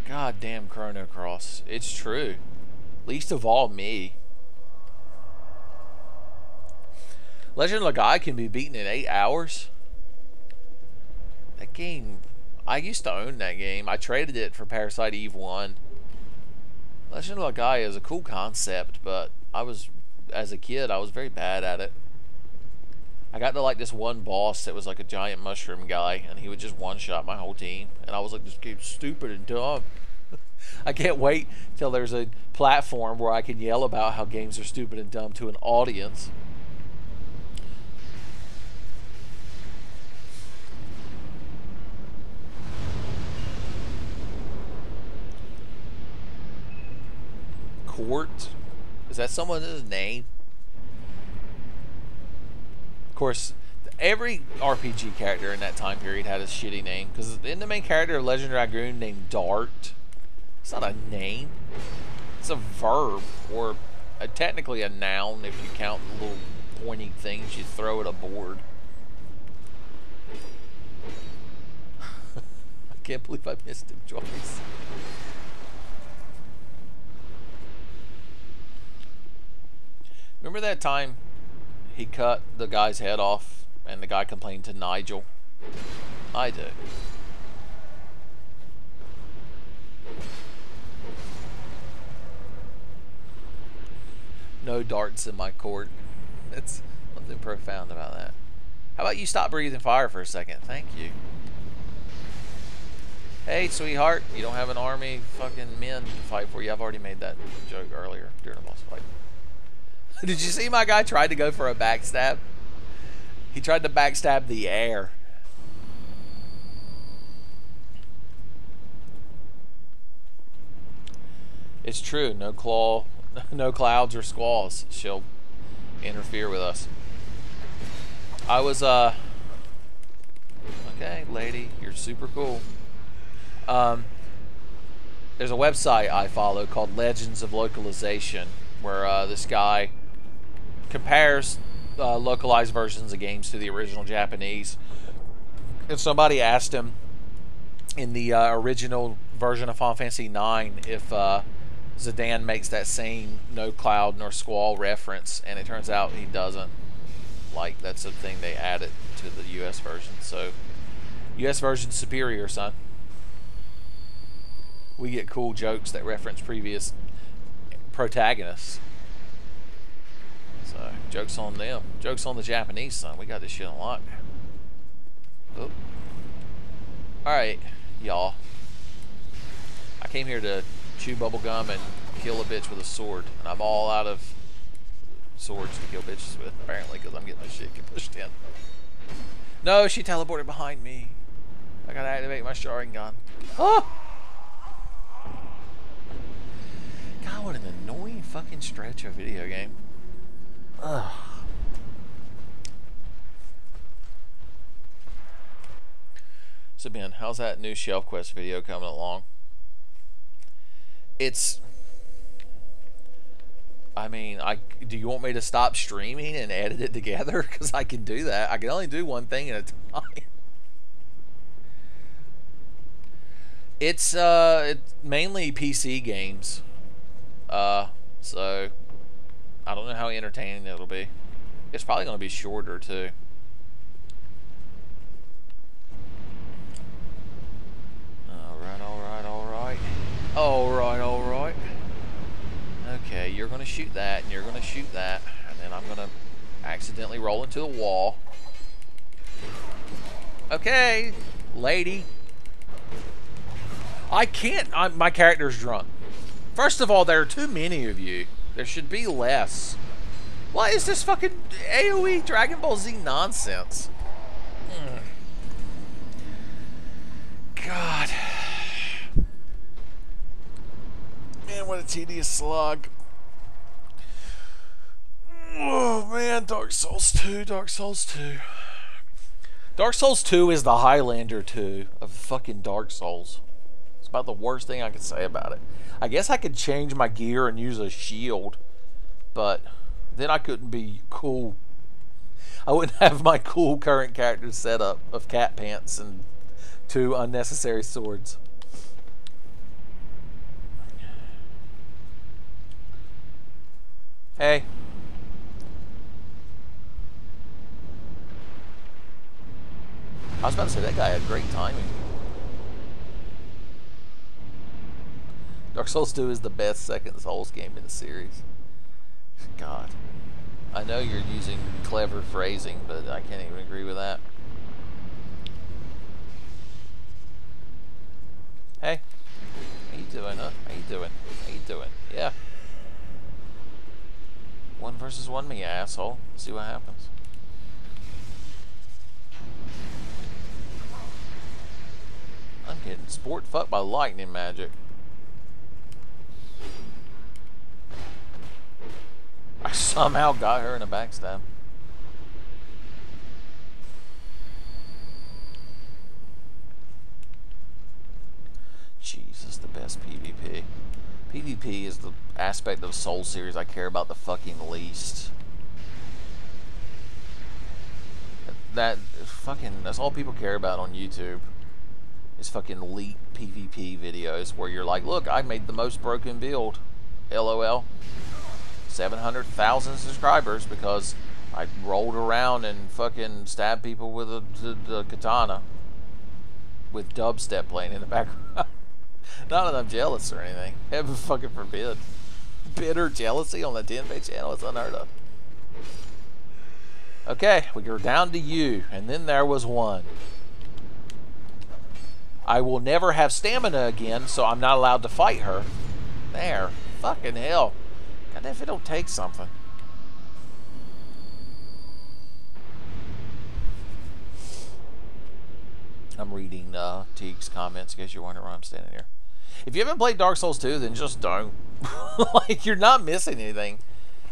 God damn Chrono Cross. It's true. Least of all me. Legend of Lagai can be beaten in 8 hours. That game, I used to own that game. I traded it for Parasite Eve 1. Legend of Lagai is a cool concept, but as a kid, I was very bad at it. I got to like this one boss that was like a giant mushroom guy, and he would just one-shot my whole team. And I was like, this game's stupid and dumb. I can't wait till there's a platform where I can yell about how games are stupid and dumb to an audience. Court? Is that someone's name? Of course, every RPG character in that time period had a shitty name. Because in the main character of Legend Dragoon named Dart, it's not a name. It's a verb, or technically a noun if you count the little pointy things you throw at a board. I can't believe I missed him, Joyce. Remember that time he cut the guy's head off and the guy complained to Nigel? I do. No darts in my court. That's something profound about that. How about you stop breathing fire for a second? Thank you. Hey, sweetheart, you don't have an army fucking men to fight for you. I've already made that joke earlier during a boss fight. Did you see my guy tried to go for a backstab? He tried to backstab the air. It's true. No clouds or squalls shall interfere with us. I was, okay, lady, you're super cool. There's a website I follow called Legends of Localization, where this guy compares localized versions of games to the original Japanese. And somebody asked him in the original version of Final Fantasy IX if Zidane makes that same no cloud nor squall reference, and it turns out he doesn't. Like, that's a thing they added to the US version. So, US version's superior, son. We get cool jokes that reference previous protagonists. So, jokes on them. Jokes on the Japanese, son. We got this shit on lock. Oh. Alright, y'all. I came here to chew bubblegum and kill a bitch with a sword. And I'm all out of swords to kill bitches with, apparently, because I'm getting my shit pushed in. No, she teleported behind me. I gotta activate my Sharingan. Oh! God, what an annoying fucking stretch of a video game. Ugh. So Ben, how's that new Shelf Quest video coming along? It's... I mean, do you want me to stop streaming and edit it together? Because I can do that. I can only do one thing at a time. It's mainly PC games. So I don't know how entertaining it'll be. It's probably going to be shorter too. Alright. Okay, you're going to shoot that, and you're going to shoot that, and then I'm going to accidentally roll into the wall. Okay, lady. I can't. My character's drunk. First of all, there are too many of you. There should be less. What is this fucking AoE Dragon Ball Z nonsense? God. Man, what a tedious slog. Oh man, Dark Souls 2, Dark Souls 2. Dark Souls 2 is the Highlander 2 of fucking Dark Souls. It's about the worst thing I could say about it. I guess I could change my gear and use a shield, but then I couldn't be cool. I wouldn't have my cool current character setup of cat pants and 2 unnecessary swords. Hey. I was about to say, that guy had great timing. Dark Souls 2 is the best second Souls game in the series. God. I know you're using clever phrasing, but I can't even agree with that. Hey. How you doing, huh? How you doing? How you doing? Yeah. 1 versus 1 me, asshole. See what happens. I'm getting sport fucked by lightning magic. I somehow got her in a backstab. Jesus, the best PvP. PvP is the aspect of the Soul series I care about the fucking least. That's all people care about on YouTube. Is fucking leak PvP videos where you're like, look, I made the most broken build. LOL. 700,000 subscribers because I rolled around and fucking stabbed people with a katana with dubstep playing in the background. Not that I'm jealous or anything. Heaven fucking forbid. Bitter jealousy on the Tenfey channel is unheard of. Okay, we go down to you, and then there was one. I will never have stamina again, so I'm not allowed to fight her. There. Fucking hell. God, if it don't take something. I'm reading Teague's comments in case you're wondering why I'm standing here. If you haven't played Dark Souls 2, then just don't. Like, you're not missing anything.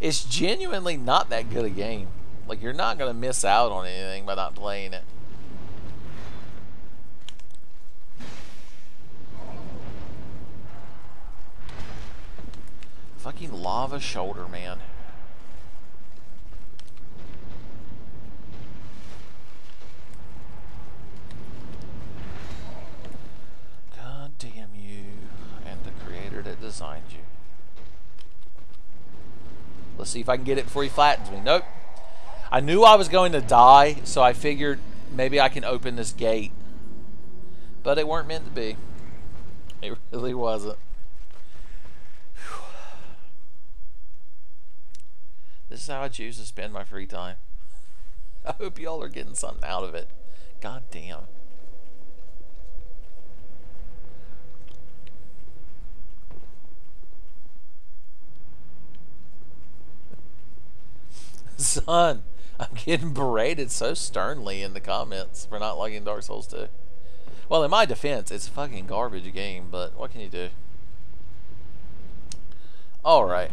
It's genuinely not that good a game. Like, you're not gonna miss out on anything by not playing it. Fucking lava shoulder, man. God damn you and the creator that designed you. Let's see if I can get it before he flattens me. Nope. I knew I was going to die, so I figured maybe I can open this gate. But it weren't meant to be. It really wasn't. Whew. This is how I choose to spend my free time. I hope y'all are getting something out of it. God damn. Son, I'm getting berated so sternly in the comments for not liking Dark Souls 2. Well, in my defense, it's a fucking garbage game, but what can you do? Alright.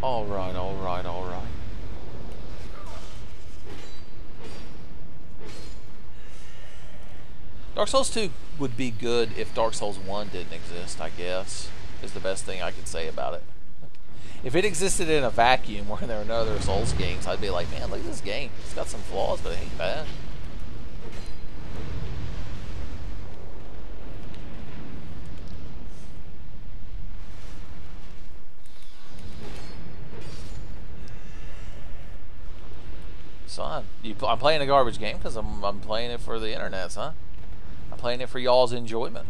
Alright, alright, alright. Dark Souls 2 would be good if Dark Souls 1 didn't exist, I guess. Is the best thing I can say about it. If it existed in a vacuum where there were no other Souls games, I'd be like, man, look at this game. It's got some flaws, but it ain't bad. Son, I'm playing a garbage game because I'm playing it for the internet, son. I'm playing it for y'all's enjoyment.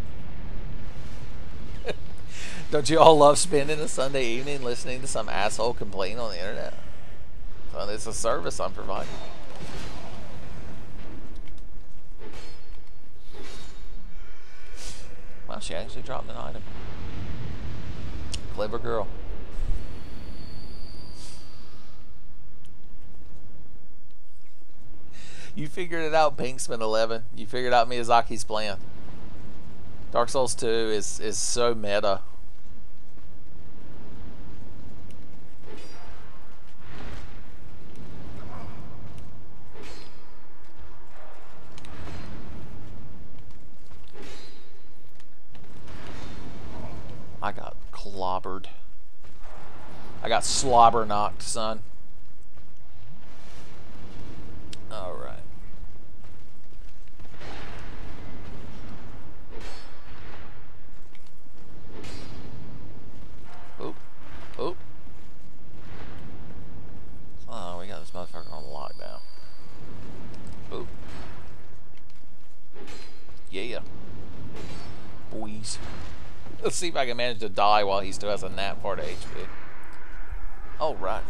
Don't you all love spending a Sunday evening listening to some asshole complain on the internet? Well, it's a service I'm providing. Well, she actually dropped an item. Clever girl. You figured it out, Pinksman11. You figured out Miyazaki's plan. Dark Souls 2 is so meta. I got clobbered. I got slobber knocked, son. Alright. Oop. Oop. Oh, we got this motherfucker on lockdown. Oop. Yeah. Boys. Let's see if I can manage to die while he still has a nap part of HP. Alright.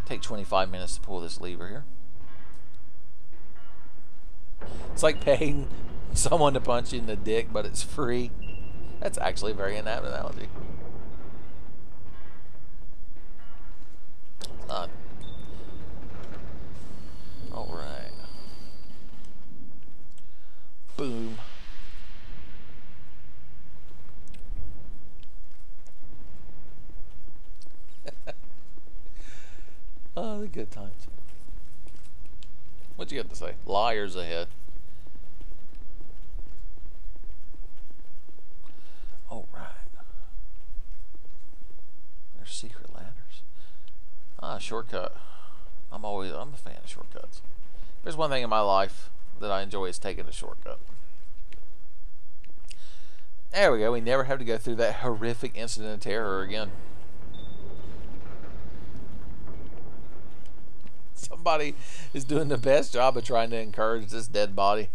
Take 25 minutes to pull this lever here. It's like paying someone to punch you in the dick, but it's free. That's actually a very inapt analogy. Alright. Boom. Oh, the good times. What you got to say? Liars ahead. Oh, right. There's secret ladders. Ah, shortcut. I'm a fan of shortcuts. There's one thing in my life that I enjoy is taking a shortcut. There we go. We never have to go through that horrific incident of terror again. Somebody is doing the best job of trying to encourage this dead body.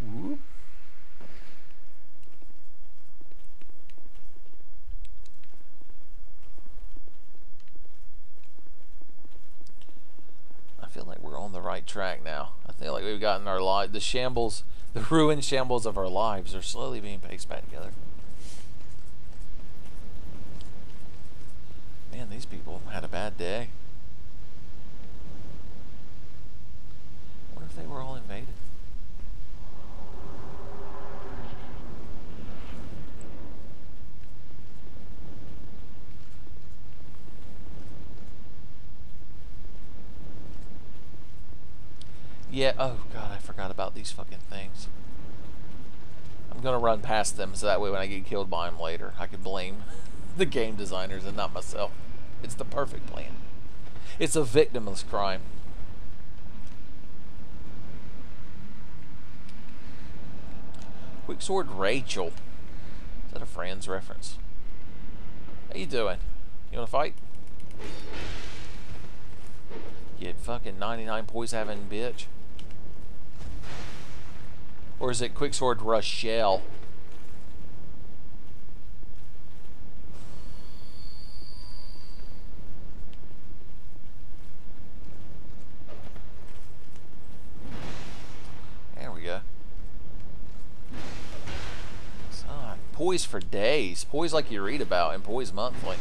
Whoop. I feel like we're on the right track now. I feel like we've gotten our life, the shambles, the ruined shambles of our lives are slowly being pieced back together. Man, these people had a bad day. I wonder if they were all invaded. Yeah, oh god, I forgot about these fucking things. I'm gonna run past them so that way when I get killed by them later, I can blame the game designers and not myself. It's the perfect plan. It's a victimless crime. Quicksword Rachel. Is that a Friends reference? How you doing? You wanna fight? You fucking 99 poise having bitch. Or is it Quicksword Rochelle? There we go. Son, poise for days. Poise like you read about in Poise Monthly.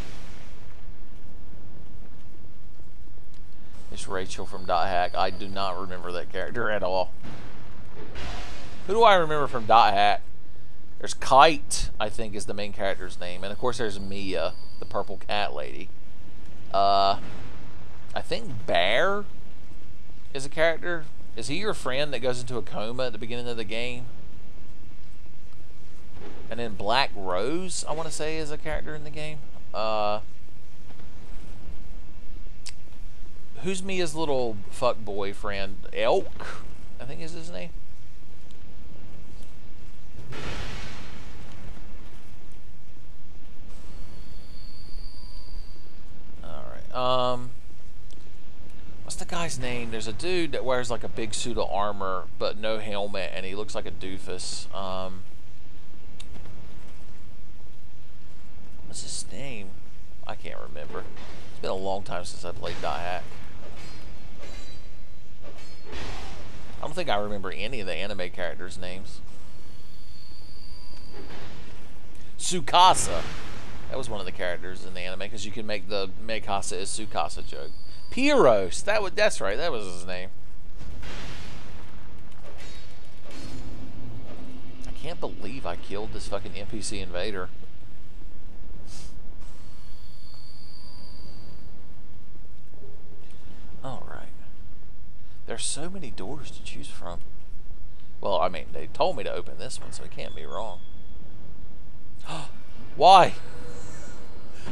It's Rachel from Dot Hack. I do not remember that character at all. Who do I remember from Dot Hack? There's Kite, I think is the main character's name. And of course there's Mia, the purple cat lady. I think Bear is a character. Is he your friend that goes into a coma at the beginning of the game? And then Black Rose, I want to say, is a character in the game. Who's Mia's little fuck boyfriend? Elk, I think is his name. Alright, what's the guy's name? There's a dude that wears like a big suit of armor but no helmet and he looks like a doofus. What's his name? I can't remember. It's been a long time since I played Dot Hack. I don't think I remember any of the anime characters' names. Tsukasa. That was one of the characters in the anime because you can make the Mikasa is Tsukasa joke. Pyros. That's right. That was his name. I can't believe I killed this fucking NPC invader. Alright. There's so many doors to choose from. Well, I mean, they told me to open this one, so it can't be wrong. Why?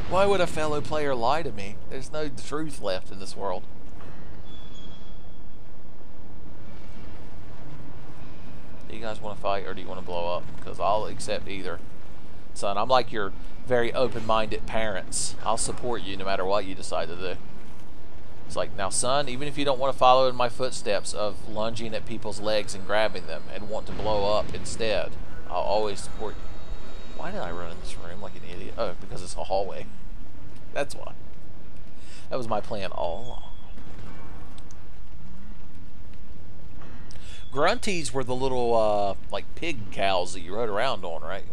Why would a fellow player lie to me? There's no truth left in this world. Do you guys want to fight or do you want to blow up? Because I'll accept either. Son, I'm like your very open-minded parents. I'll support you no matter what you decide to do. It's like, now son, even if you don't want to follow in my footsteps of lunging at people's legs and grabbing them and want to blow up instead, I'll always support you. Why did I run in this room like an idiot? Oh, because it's a hallway. That's why. That was my plan all along. Grunties were the little, like, pig cows that you rode around on, right?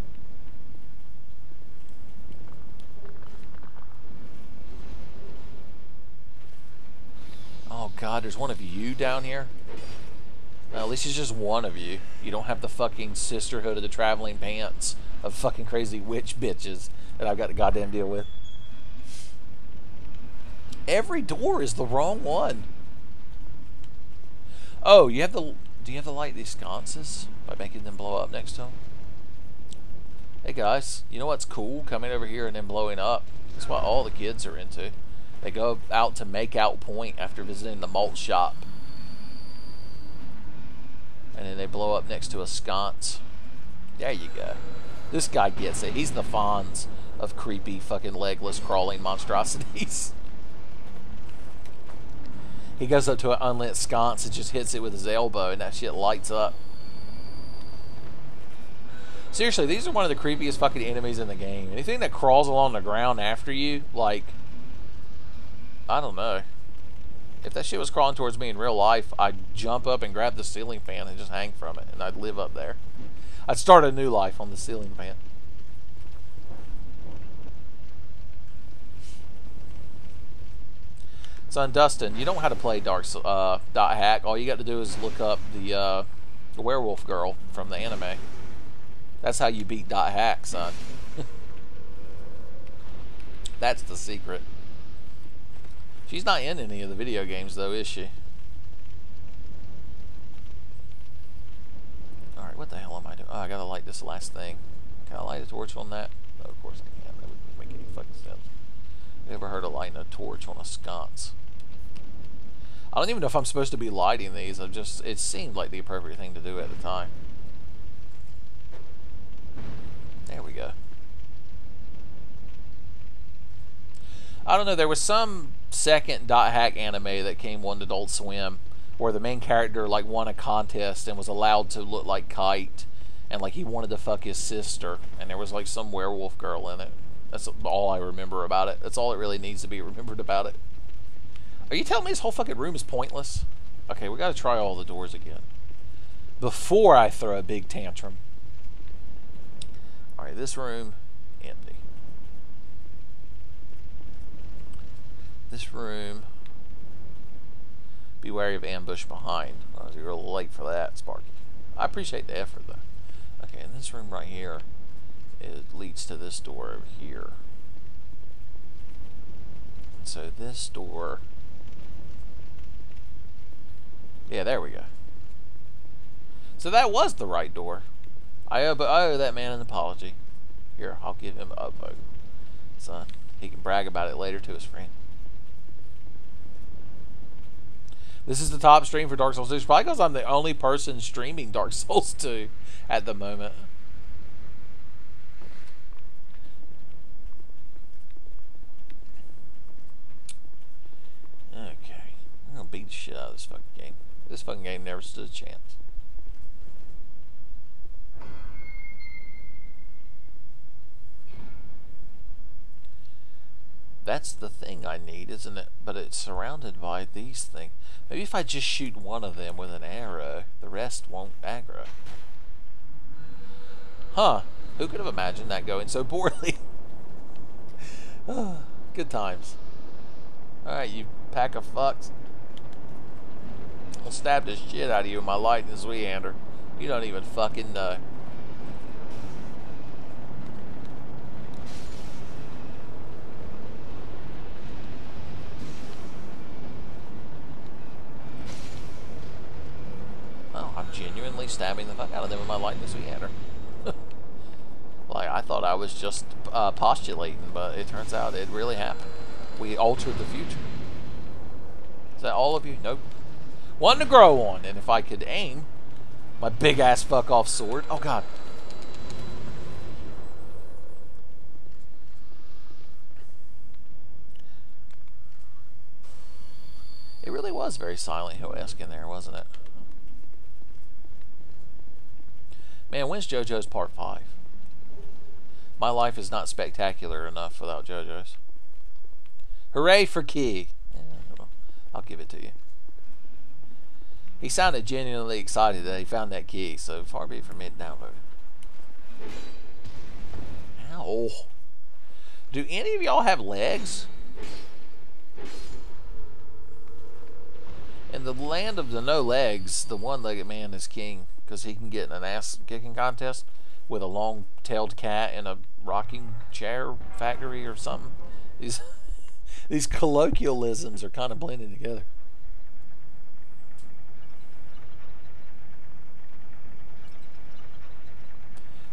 Oh, God, there's one of you down here? Well, at least it's just one of you. You don't have the fucking Sisterhood of the Traveling Pants of fucking crazy witch bitches that I've got to goddamn deal with. Every door is the wrong one. Oh, you have the... Do you have to light these sconces by making them blow up next to them? Hey guys, you know what's cool? Coming over here and then blowing up. That's what all the kids are into. They go out to Make Out Point after visiting the malt shop. And then they blow up next to a sconce. There you go. This guy gets it. He's the Fonz of creepy fucking legless crawling monstrosities. He goes up to an unlit sconce and just hits it with his elbow and that shit lights up. Seriously, these are one of the creepiest fucking enemies in the game. Anything that crawls along the ground after you, like, I don't know. If that shit was crawling towards me in real life, I'd jump up and grab the ceiling fan and just hang from it, and I'd live up there. I'd start a new life on the ceiling fan. Son Dustin, you don't know how to play Dot Hack. All you got to do is look up the werewolf girl from the anime. That's how you beat Dot Hack, son. That's the secret. She's not in any of the video games, though, is she? I gotta light this last thing. Can I light a torch on that? No, of course I can't. That wouldn't make any fucking sense. You ever heard of lighting a torch on a sconce? I don't even know if I'm supposed to be lighting these. It seemed like the appropriate thing to do at the time. There we go. I don't know, there was some second dot hack anime that came on Adult Swim where the main character like won a contest and was allowed to look like Kite, and like he wanted to fuck his sister, and there was like some werewolf girl in it. That's all I remember about it. That's all it really needs to be remembered about it. Are you telling me this whole fucking room is pointless? Okay, we gotta try all the doors again before I throw a big tantrum. Alright, this room, empty. This room, be wary of ambush behind. Oh, you're a little late for that, Sparky. I appreciate the effort, though. Okay, and this room right here, it leads to this door over here. And so this door... Yeah, there we go. So that was the right door. I owe that man an apology. Here, I'll give him a vote. Son, he can brag about it later to his friend. This is the top stream for Dark Souls 2. It's probably because I'm the only person streaming Dark Souls 2 at the moment. Okay. I'm going to beat the shit out of this fucking game. This fucking game never stood a chance. That's the thing I need, isn't it? But it's surrounded by these things. Maybe if I just shoot one of them with an arrow, the rest won't aggro. Huh. Who could have imagined that going so poorly? Good times. Alright, you pack of fucks. I'll stab the shit out of you with my lightning Zweander. You don't even fucking know. I'm genuinely stabbing the fuck out of them with my lightning Zweander. Like, I thought I was just postulating, but it turns out it really happened. We altered the future. Is that all of you? Nope. One to grow on, and if I could aim my big ass fuck off sword. Oh god. It really was very Silent Hill-esque in there, wasn't it? Man, when's JoJo's Part 5? My life is not spectacular enough without JoJo's. Hooray for Key! Yeah, I'll give it to you. He sounded genuinely excited that he found that key, so far be it from me to download it. Ow. Do any of y'all have legs? In the land of the no legs, the one-legged man is king, because he can get in an ass-kicking contest with a long-tailed cat in a rocking chair factory or something. These colloquialisms are kind of blending together.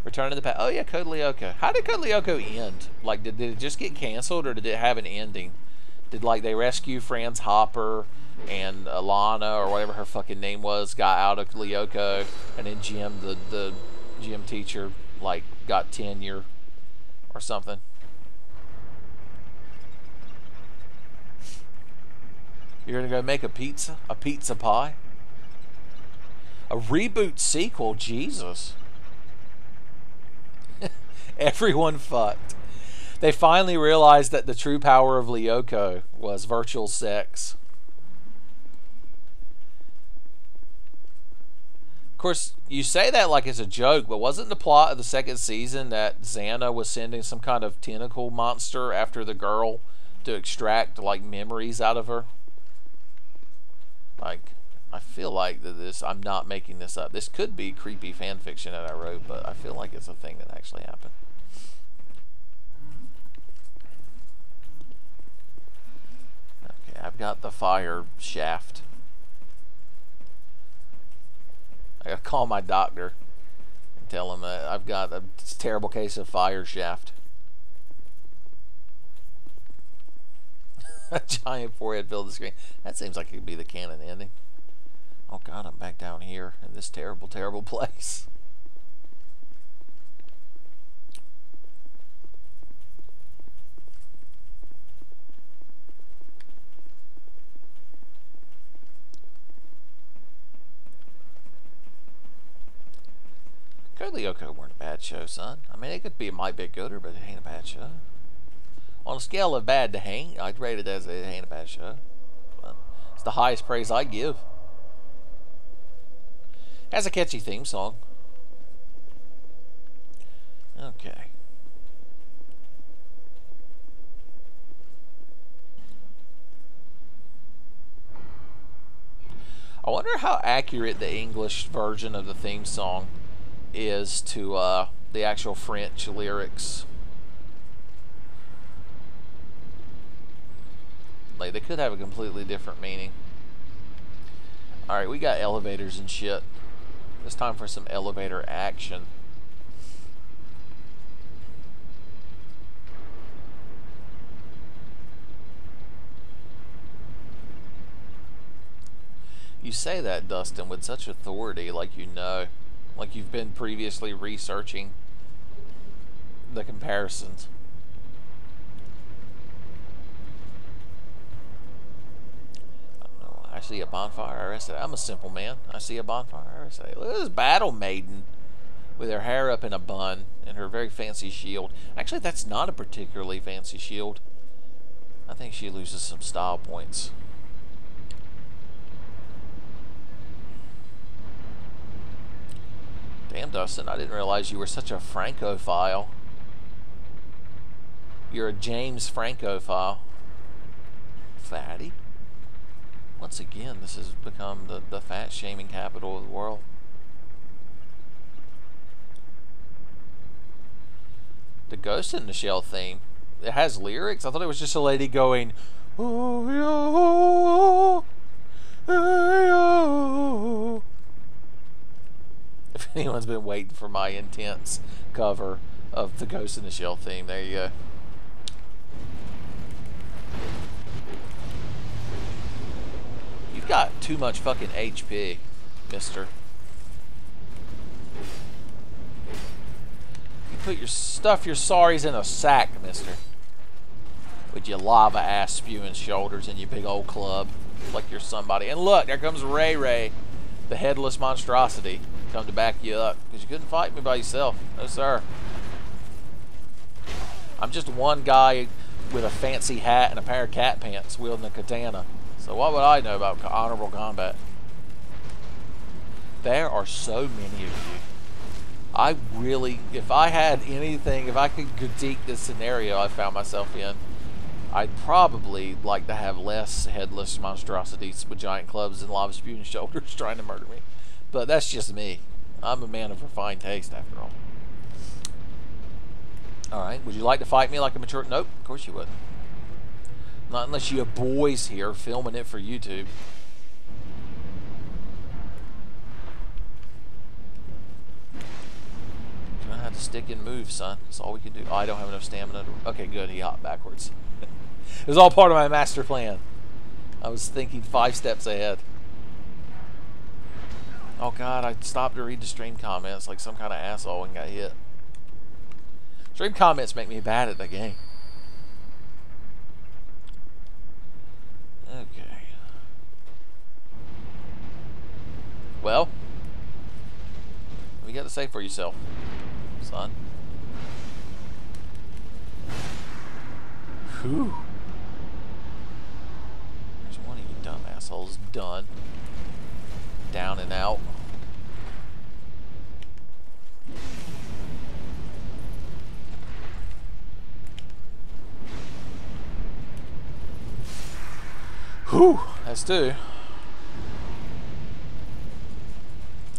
Return to the Past. Oh yeah, Code Lyoko. How did Code Lyoko end? Like, did it just get canceled, or did it have an ending? Did, like, they rescue Franz Hopper and Alana, or whatever her fucking name was, got out of Lyoko, and then Jim, the gym teacher, like, got tenure or something? You're gonna go make a pizza pie? A reboot sequel? Jesus. Everyone fucked. They finally realized that the true power of Lyoko was virtual sex. Of course, you say that like it's a joke, but wasn't the plot of the second season that Xana was sending some kind of tentacle monster after the girl to extract, like, memories out of her? Like, I feel like that this, I'm not making this up. This could be creepy fan fiction that I wrote, but I feel like it's a thing that actually happened. Okay, I've got the fire shaft. I gotta call my doctor and tell him that I've got a terrible case of fire shaft. A giant forehead filled the screen. That seems like it could be the canon ending. Oh god, I'm back down here in this terrible, terrible place. Code Lyoko weren't a bad show, son. I mean, it could be a might be gooder, but it ain't a bad show. On a scale of bad to hate, I'd rate it as it ain't a bad show. But it's the highest praise I give. Has a catchy theme song. Okay. I wonder how accurate the English version of the theme song is to the actual French lyrics. Like, they could have a completely different meaning. Alright, we got elevators and shit. It's time for some elevator action. You say that, Dustin, with such authority, like you know. Like you've been previously researching the comparisons. I see a bonfire, I arrested. I'm a simple man. I see a bonfire, I arrested. Look at this battle maiden with her hair up in a bun and her very fancy shield. Actually, that's not a particularly fancy shield. I think she loses some style points. Damn, Dustin, I didn't realize you were such a Francophile. You're a James Francophile. Fatty? Once again, this has become the fat-shaming capital of the world. The Ghost in the Shell theme, it has lyrics? I thought it was just a lady going, oh, yo, yo. If anyone's been waiting for my intense cover of the Ghost in the Shell theme, there you go. You've got too much fucking HP, mister. You put your stuff, your sorries in a sack, mister. With your lava ass spewing shoulders and your big old club. Like you're somebody. And look, there comes Ray Ray, the headless monstrosity, come to back you up. Because you couldn't fight me by yourself. No, sir. I'm just one guy with a fancy hat and a pair of cat pants wielding a katana. So what would I know about honorable combat? There are so many of you. I really, if I had anything, if I could critique this scenario I found myself in, I'd probably like to have less headless monstrosities with giant clubs and lava spewing shoulders trying to murder me. But that's just me. I'm a man of refined taste, after all. Alright, would you like to fight me like a mature... Nope, of course you wouldn't. Not unless you have boys here filming it for YouTube. You're gonna have to stick and move, son. That's all we can do. Oh, I don't have enough stamina to... Okay, good. He hopped backwards. It was all part of my master plan. I was thinking 5 steps ahead. Oh god, I stopped to read the stream comments like some kind of asshole and got hit. Stream comments make me bad at the game. Okay. Well, what you got to say for yourself, son? Whew. There's one of you dumb assholes done. Down and out. Whew, that's 2.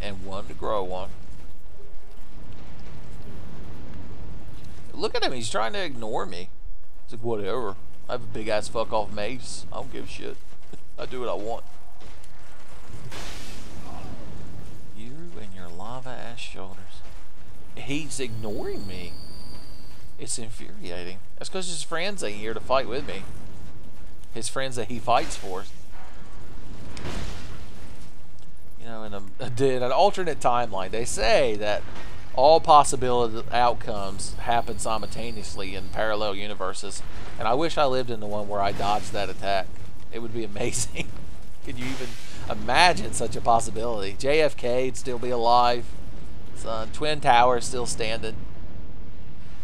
And 1 to grow on. Look at him, he's trying to ignore me. It's like, whatever. I have a big ass fuck off mace. I don't give a shit. I do what I want. You and your lava ass shoulders. he's ignoring me. It's infuriating. That's because his friends ain't here to fight with me. His friends that he fights for. You know, in an alternate timeline, they say that all possible outcomes happen simultaneously in parallel universes. And I wish I lived in the one where I dodged that attack. It would be amazing. Could you even imagine such a possibility? JFK'd still be alive. Twin Towers still standing.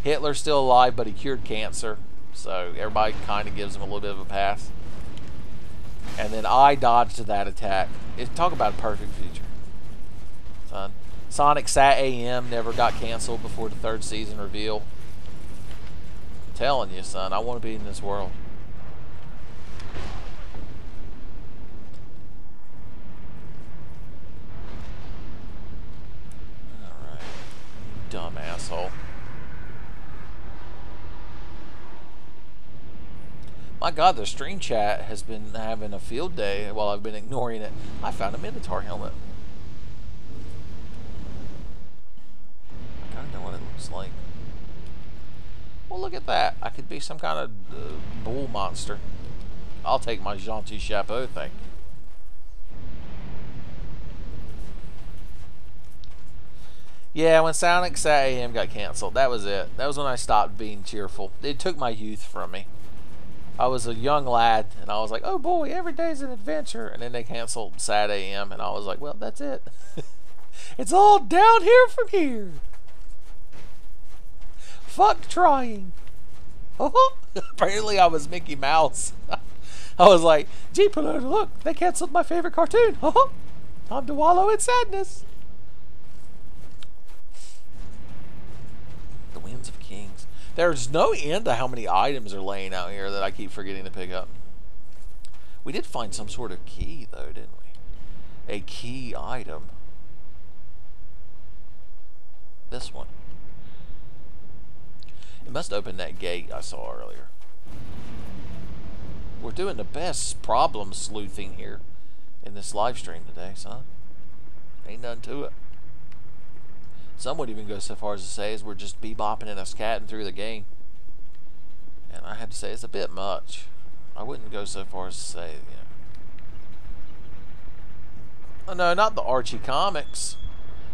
Hitler's still alive, but he cured cancer. So everybody kind of gives him a little bit of a pass. And then I dodged that attack. Talk about a perfect future. Son. Sonic Sat AM never got canceled before the 3rd season reveal. I'm telling you, son, I want to be in this world. Alright. Dumb asshole. My God, the stream chat has been having a field day while I've been ignoring it. I found a Minotaur helmet. I kind of know what it looks like. Well, look at that. I could be some kind of bull monster. I'll take my Gentil Chapeau thing. Yeah, when Sonic Sat AM got canceled, that was it. That was when I stopped being cheerful. It took my youth from me. I was a young lad, and I was like, oh boy, every day's an adventure. And then they canceled Sat AM, and I was like, well, that's it. It's all down here from here. Fuck trying. Oh, apparently I was Mickey Mouse. I was like, gee, look, they canceled my favorite cartoon. Oh, time to wallow in sadness. The Winds of Kings. There's no end to how many items are laying out here that I keep forgetting to pick up. We did find some sort of key, though, didn't we? A key item. This one. It must open that gate I saw earlier. We're doing the best problem sleuthing here in this live stream today, son. Ain't nothing to it. Some would even go so far as to say is we're just bebopping and us scatting through the game. And I have to say it's a bit much. I wouldn't go so far as to say, you know. Oh no, not the Archie comics.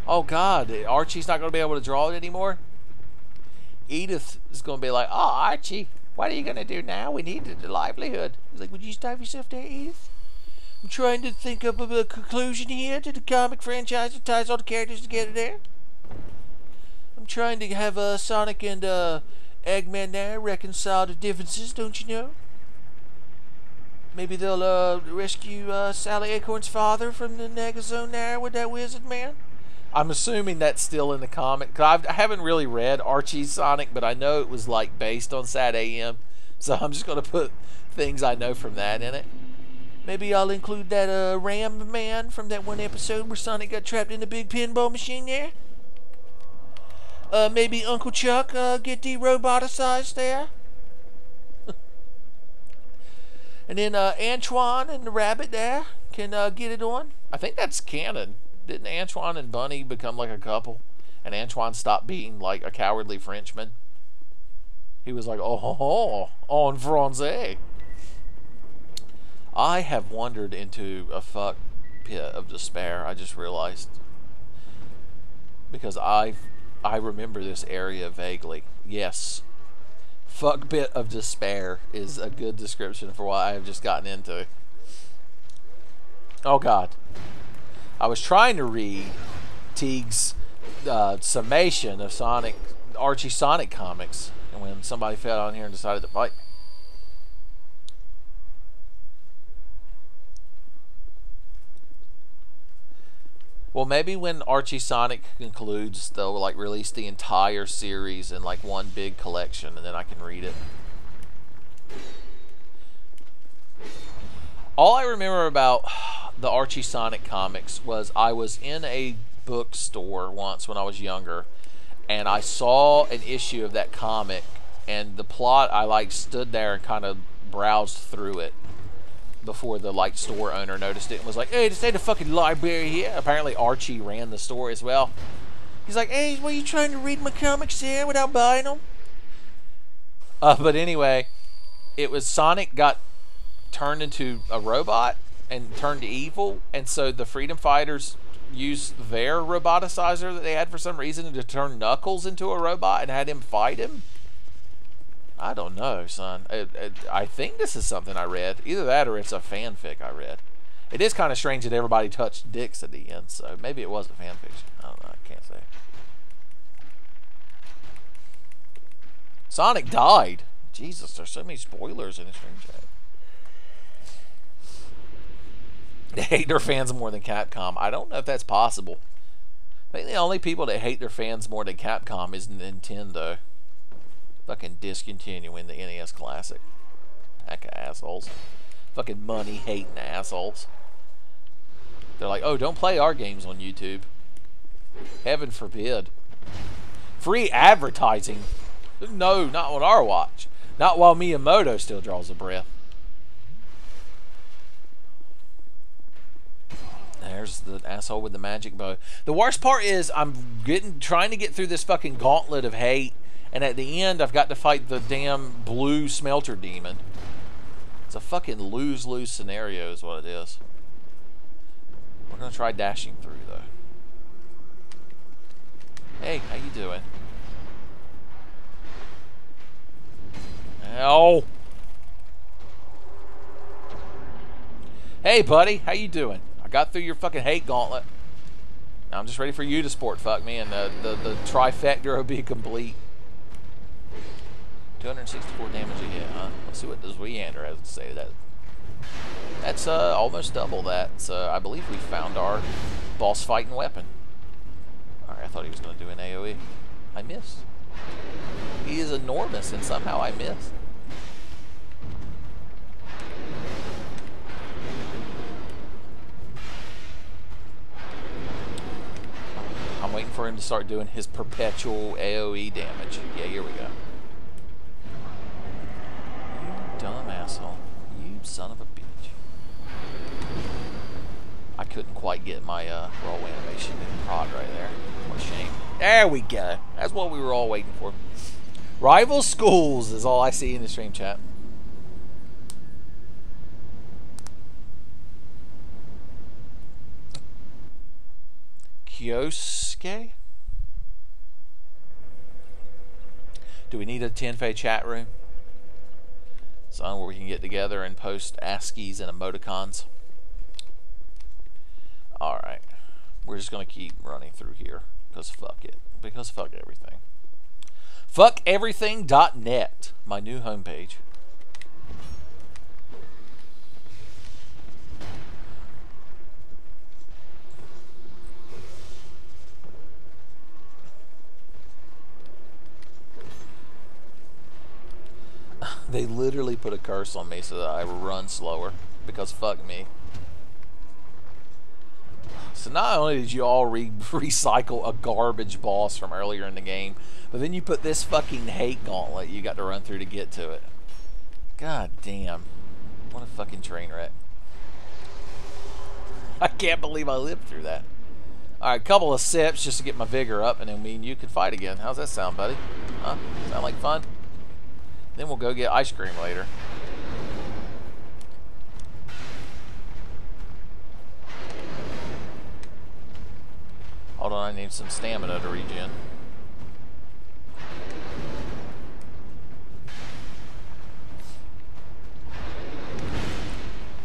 Oh God, Archie's not going to be able to draw it anymore? Edith is going to be like, oh Archie, what are you going to do now? We need a livelihood. He's like, would you stop yourself there, Edith? I'm trying to think of a conclusion here to the comic franchise that ties all the characters together there. I'm trying to have Sonic and Eggman there reconcile the differences, don't you know? Maybe they'll rescue Sally Acorn's father from the Negazone there with that wizard man. I'm assuming that's still in the comic. 'Cause I haven't really read Archie's Sonic, but I know it was like based on Sat AM. So I'm just going to put things I know from that in it. Maybe I'll include that Ram man from that one episode where Sonic got trapped in the big pinball machine there. Maybe Uncle Chuck get de-roboticized there. And then Antoine and the rabbit there can get it on. I think that's canon. Didn't Antoine and Bunny become like a couple? And Antoine stopped being like a cowardly Frenchman. He was like, oh, en français. I have wandered into a fuck pit of despair, I just realized. Because I remember this area vaguely. Yes. Fuck pit of despair is a good description for what I have just gotten into. Oh God. I was trying to read Teague's summation of Archie Sonic comics, and when somebody fell on here and decided to fight me. Well, maybe when Archie Sonic concludes, they'll like release the entire series in like one big collection, and then I can read it. All I remember about the Archie Sonic comics was I was in a bookstore once when I was younger, and I saw an issue of that comic, and the plot, I like stood there and kind of browsed through it before the like store owner noticed it and was like, hey, this ain't a fucking library here. Apparently Archie ran the store as well. He's like, hey, were you trying to read my comics here without buying them? But anyway, it was Sonic got turned into a robot and turned evil, and so the Freedom Fighters used their roboticizer that they had for some reason to turn Knuckles into a robot and had him fight him. I don't know, son. I think this is something I read. Either that or it's a fanfic I read. It is kind of strange that everybody touched dicks at the end, so maybe it was a fanfiction. I don't know. I can't say. Sonic died. Jesus, there's so many spoilers in the stream chat. They hate their fans more than Capcom. I don't know if that's possible. I think the only people that hate their fans more than Capcom is Nintendo. Fucking discontinuing the NES Classic. Pack of assholes. Fucking money-hating assholes. They're like, oh, don't play our games on YouTube. Heaven forbid. Free advertising. No, not on our watch. Not while Miyamoto still draws a breath. There's the asshole with the magic bow. The worst part is I'm trying to get through this fucking gauntlet of hate, and at the end I've got to fight the damn blue smelter demon. It's a fucking lose-lose scenario is what it is. We're gonna try dashing through though. Hey, how you doing? Ow! Hey buddy, how you doing? I got through your fucking hate gauntlet. Now I'm just ready for you to sport fuck me, and the trifecta will be complete. 264 damage a hit, huh? Let's see what this Weander has to say to that. That's almost double that. So I believe we found our boss fighting weapon. Alright, I thought he was going to do an AoE. I missed. He is enormous, and somehow I missed. I'm waiting for him to start doing his perpetual AoE damage. Yeah, here we go. You dumb asshole. You son of a bitch. I couldn't quite get my roll animation in prod right there. What a shame. There we go. That's what we were all waiting for. Rival schools is all I see in the stream chat. Kyosuke? Do we need a Tenfey chat room? Something where we can get together and post ASCIIs and emoticons. Alright. We're just going to keep running through here. Because fuck it. Because fuck everything. Fuckeverything.net. My new homepage. They literally put a curse on me so that I run slower. Because fuck me. So not only did you all recycle a garbage boss from earlier in the game, but then you put this fucking hate gauntlet you got to run through to get to it. God damn. What a fucking train wreck. I can't believe I lived through that. Alright, couple of sips just to get my vigor up, and then me and you can fight again. How's that sound, buddy? Huh? Sound like fun? Then we'll go get ice cream later. Hold on, I need some stamina to regen.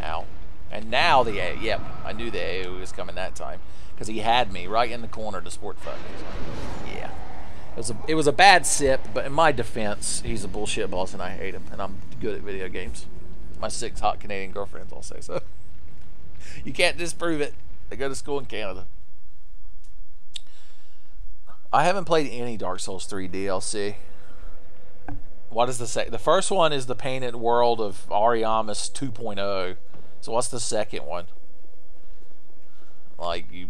Ow. And now the A, yep, I knew the AoE was coming that time. Because he had me right in the corner to sport fuck me. Yeah. It was a bad sip, but in my defense, he's a bullshit boss and I hate him. And I'm good at video games. My 6 hot Canadian girlfriends all say so. You can't disprove it. They go to school in Canada. I haven't played any Dark Souls 3 DLC. What is the second? The first one is the Painted World of Ariamis 2.0. So what's the second one? Like, I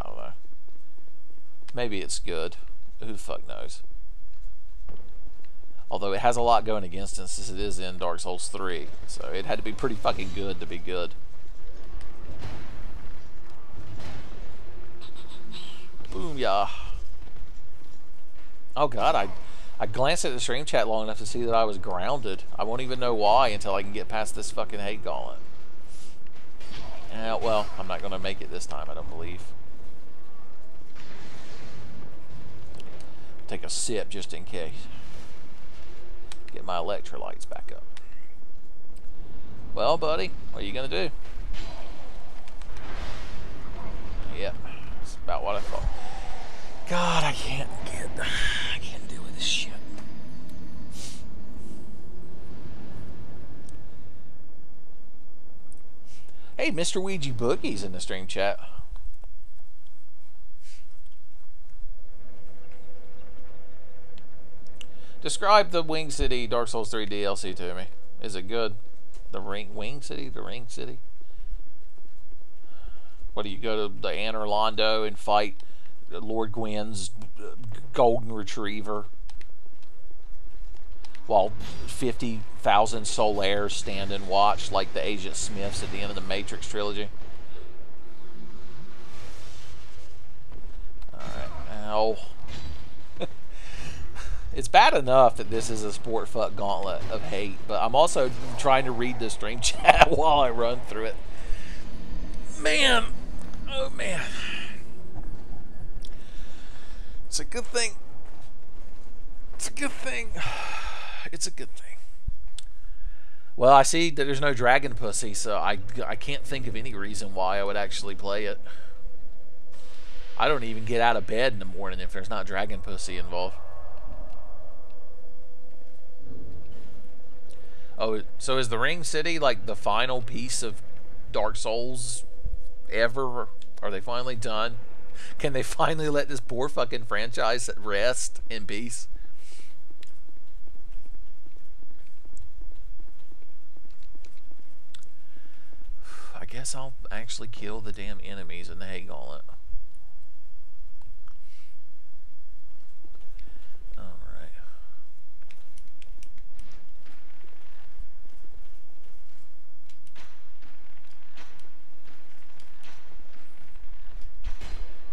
don't know. Maybe it's good. Who the fuck knows? Although it has a lot going against it since it is in Dark Souls 3. So it had to be pretty fucking good to be good. Boom, yeah. Oh god, I glanced at the stream chat long enough to see that I was grounded. I won't even know why until I can get past this fucking hate gauntlet. Well, I'm not going to make it this time, I don't believe. Take a sip just in case. Get my electrolytes back up. Well, buddy, what are you going to do? Yep, that's about what I thought. God, I can't deal with this shit. Hey, Mr. Ouija Boogie's in the stream chat. Describe the Wing City Dark Souls 3 DLC to me. Is it good? The Wing City? The Ring City? What do you go to the Anor Londo and fight Lord Gwyn's golden retriever while 50,000 Solaires stand and watch like the Agent Smiths at the end of the Matrix trilogy? Alright, ow. It's bad enough that this is a sport fuck gauntlet of hate, but I'm also trying to read the stream chat while I run through it. Man, oh man. It's a good thing. It's a good thing. It's a good thing. Well, I see that there's no dragon pussy, so I can't think of any reason why I would actually play it. I don't even get out of bed in the morning if there's not dragon pussy involved. Oh, so is the Ring City like the final piece of Dark Souls ever? Are they finally done? Can they finally let this poor fucking franchise rest in peace? I guess I'll actually kill the damn enemies in the hate gauntlet. Alright.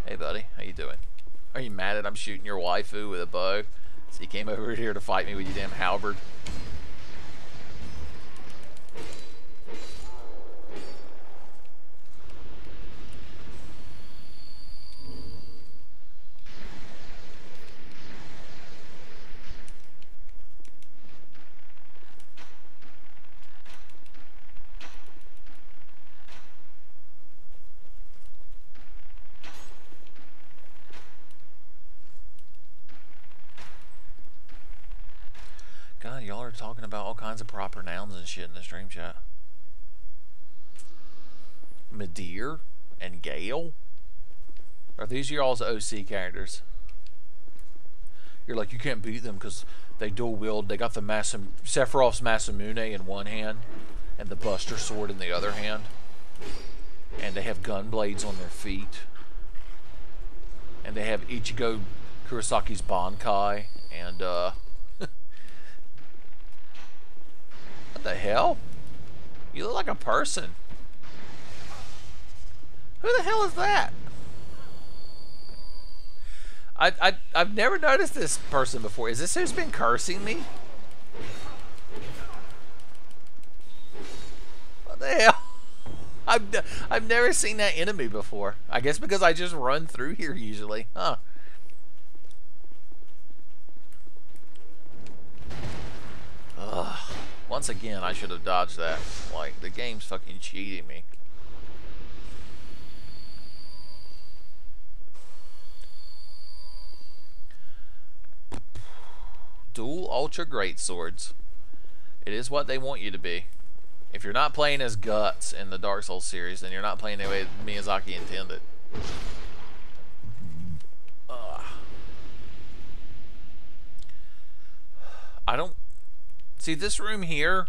Hey buddy, how you doing? Are you mad that I'm shooting your waifu with a bow? So you came over here to fight me with your damn halberd? God, y'all are talking about all kinds of proper nouns and shit in the stream chat. Midir and Gale? Are these y'all's OC characters? You're like, you can't beat them because they dual wield. They got the Sephiroth's Masamune in one hand and the Buster Sword in the other hand. And they have gun blades on their feet. And they have Ichigo Kurosaki's Bankai. And, what the hell? You look like a person. Who the hell is that? I've never noticed this person before. Is this who's been cursing me? What the hell? I've never seen that enemy before. I guess because I just run through here usually. Huh. Ugh. Once again, I should have dodged that. Like, the game's fucking cheating me. Dual Ultra Great Swords. It is what they want you to be. If you're not playing as Guts in the Dark Souls series, then you're not playing the way Miyazaki intended. I don't... See, this room here,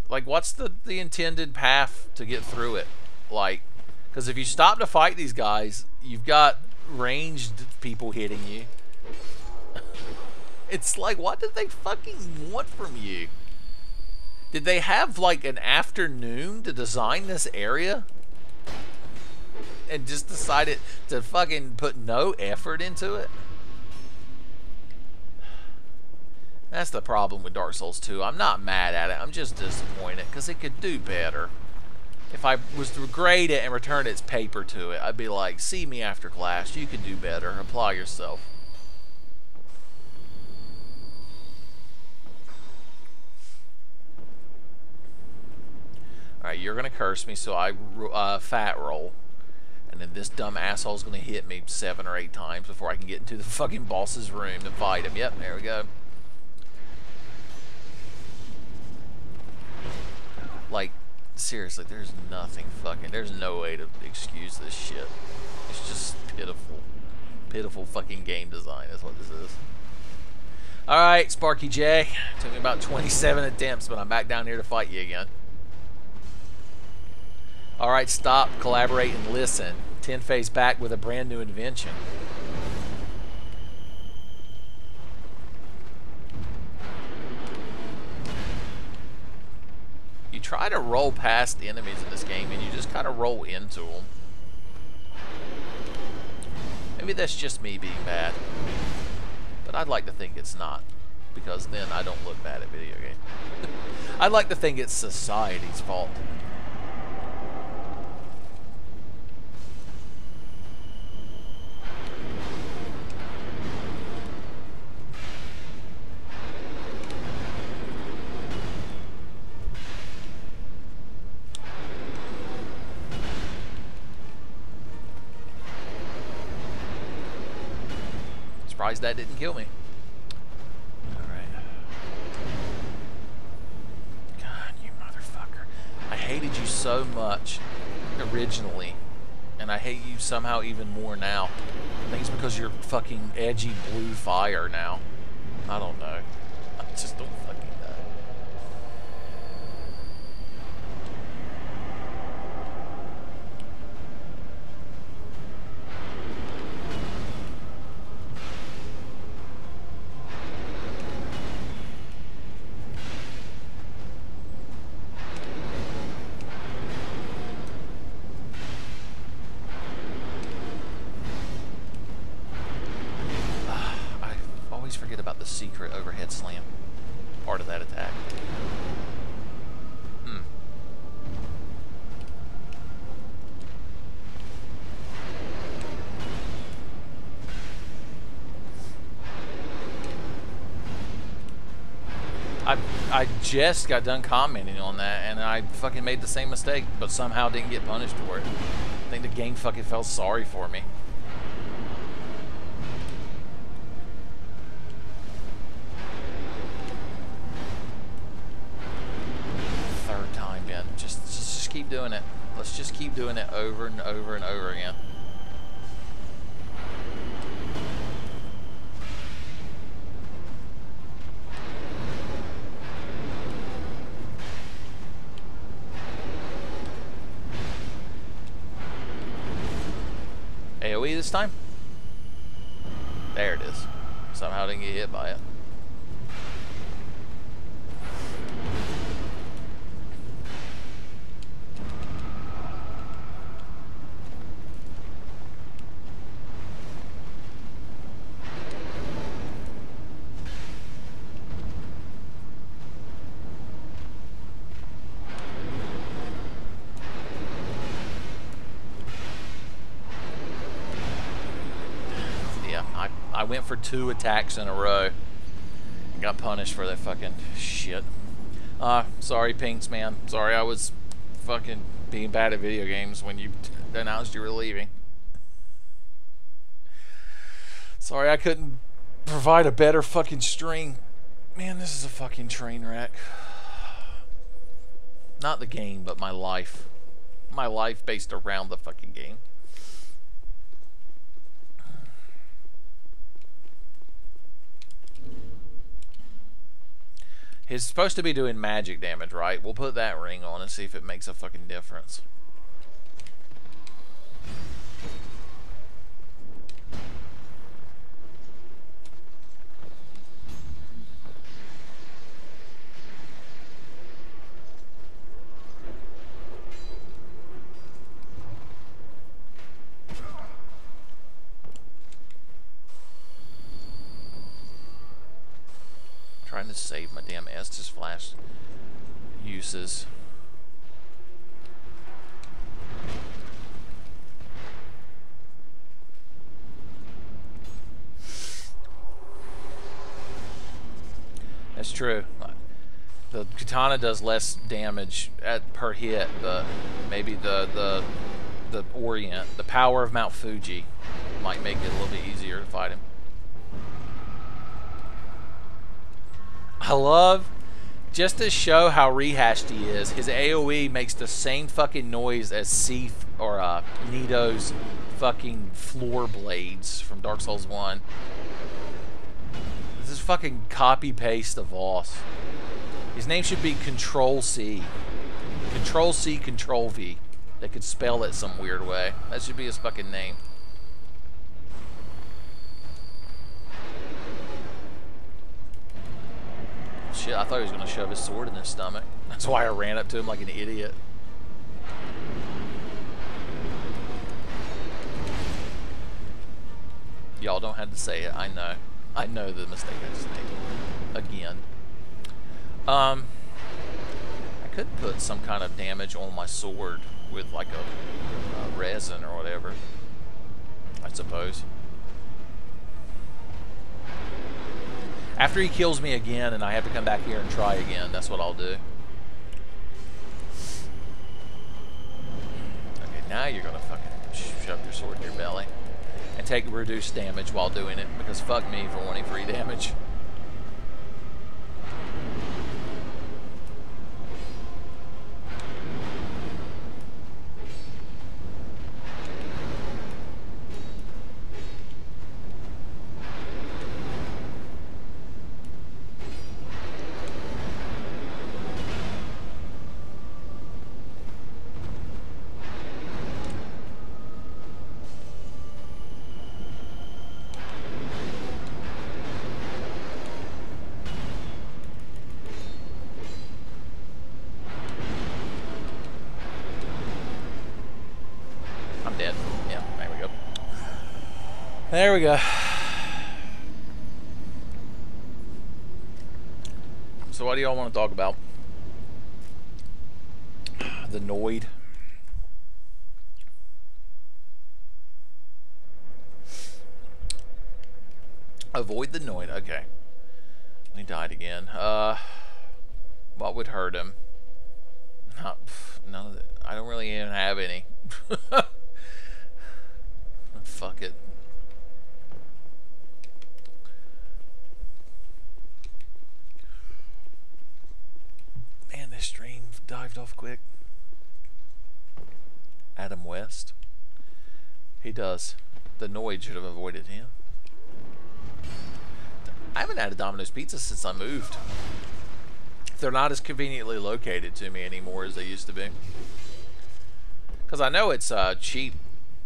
like, what's the intended path to get through it? Like, because if you stop to fight these guys, you've got ranged people hitting you. It's like, what did they fucking want from you? Did they have, like, an afternoon to design this area? and just decided to fucking put no effort into it. That's the problem with Dark Souls 2. I'm not mad at it. I'm just disappointed because it could do better. If I was to grade it and return its paper to it, I'd be like, see me after class. You can do better. Apply yourself. Alright, you're going to curse me, so I fat roll. And then this dumb asshole's going to hit me 7 or 8 times before I can get into the fucking boss's room to fight him. Yep, there we go. Like, seriously, there's nothing fucking... There's no way to excuse this shit. It's just pitiful. Pitiful fucking game design is what this is. Alright, Sparky J. Took me about 27 attempts, but I'm back down here to fight you again. Alright, stop, collaborate, and listen. Tenfey's back with a brand new invention. You try to roll past the enemies in this game, and you just kind of roll into them. Maybe that's just me being bad. But I'd like to think it's not, because then I don't look bad at video games. I'd like to think it's society's fault. Surprised that didn't kill me. Alright. God, you motherfucker. I hated you so much originally, and I hate you somehow even more now. I think it's because you're fucking edgy blue fire now. I don't know. I just don't fucking know. Forget about the secret overhead slam part of that attack. I just got done commenting on that, and I fucking made the same mistake, but somehow didn't get punished for it. I think the game fucking felt sorry for me. Just keep doing it. Let's just keep doing it over and over and over again. AoE this time? There it is. Somehow didn't get hit by it. I went for 2 attacks in a row and got punished for that fucking shit. Sorry, Pinks, man. Sorry I was fucking being bad at video games when you announced you were leaving. Sorry I couldn't provide a better fucking stream. Man, this is a fucking train wreck. Not the game, but my life. My life based around the fucking game. He's supposed to be doing magic damage, right? We'll put that ring on and see if it makes a fucking difference. trying to save my damn Estus flash uses. That's true. The katana does less damage per hit. Maybe the Orient, the power of Mount Fuji, might make it a little bit easier to fight him. I love, just to show how rehashed he is, his AoE makes the same fucking noise as Sif or Nito's fucking floor blades from Dark Souls 1. This is fucking copy paste of Voss. His name should be Control C. Control C, Control V. They could spell it some weird way. That should be his fucking name. Shit, I thought he was going to shove his sword in his stomach. That's why I ran up to him like an idiot. Y'all don't have to say it. I know. I know the mistake I just made. Again. I could put some kind of damage on my sword with like a resin or whatever, I suppose. After he kills me again and I have to come back here and try again, that's what I'll do. Okay, now you're gonna fucking shove your sword in your belly and take reduced damage while doing it, because fuck me for wanting free damage. There we go. So what do y'all want to talk about? The Noid. Avoid the Noid. Okay. He died again. What would hurt him? None of it. I don't really even have any. Fuck it. Man, this stream dived off quick. Adam West. He does. The Noid should have avoided him. I haven't had a Domino's Pizza since I moved. They're not as conveniently located to me anymore as they used to be. Because I know it's cheap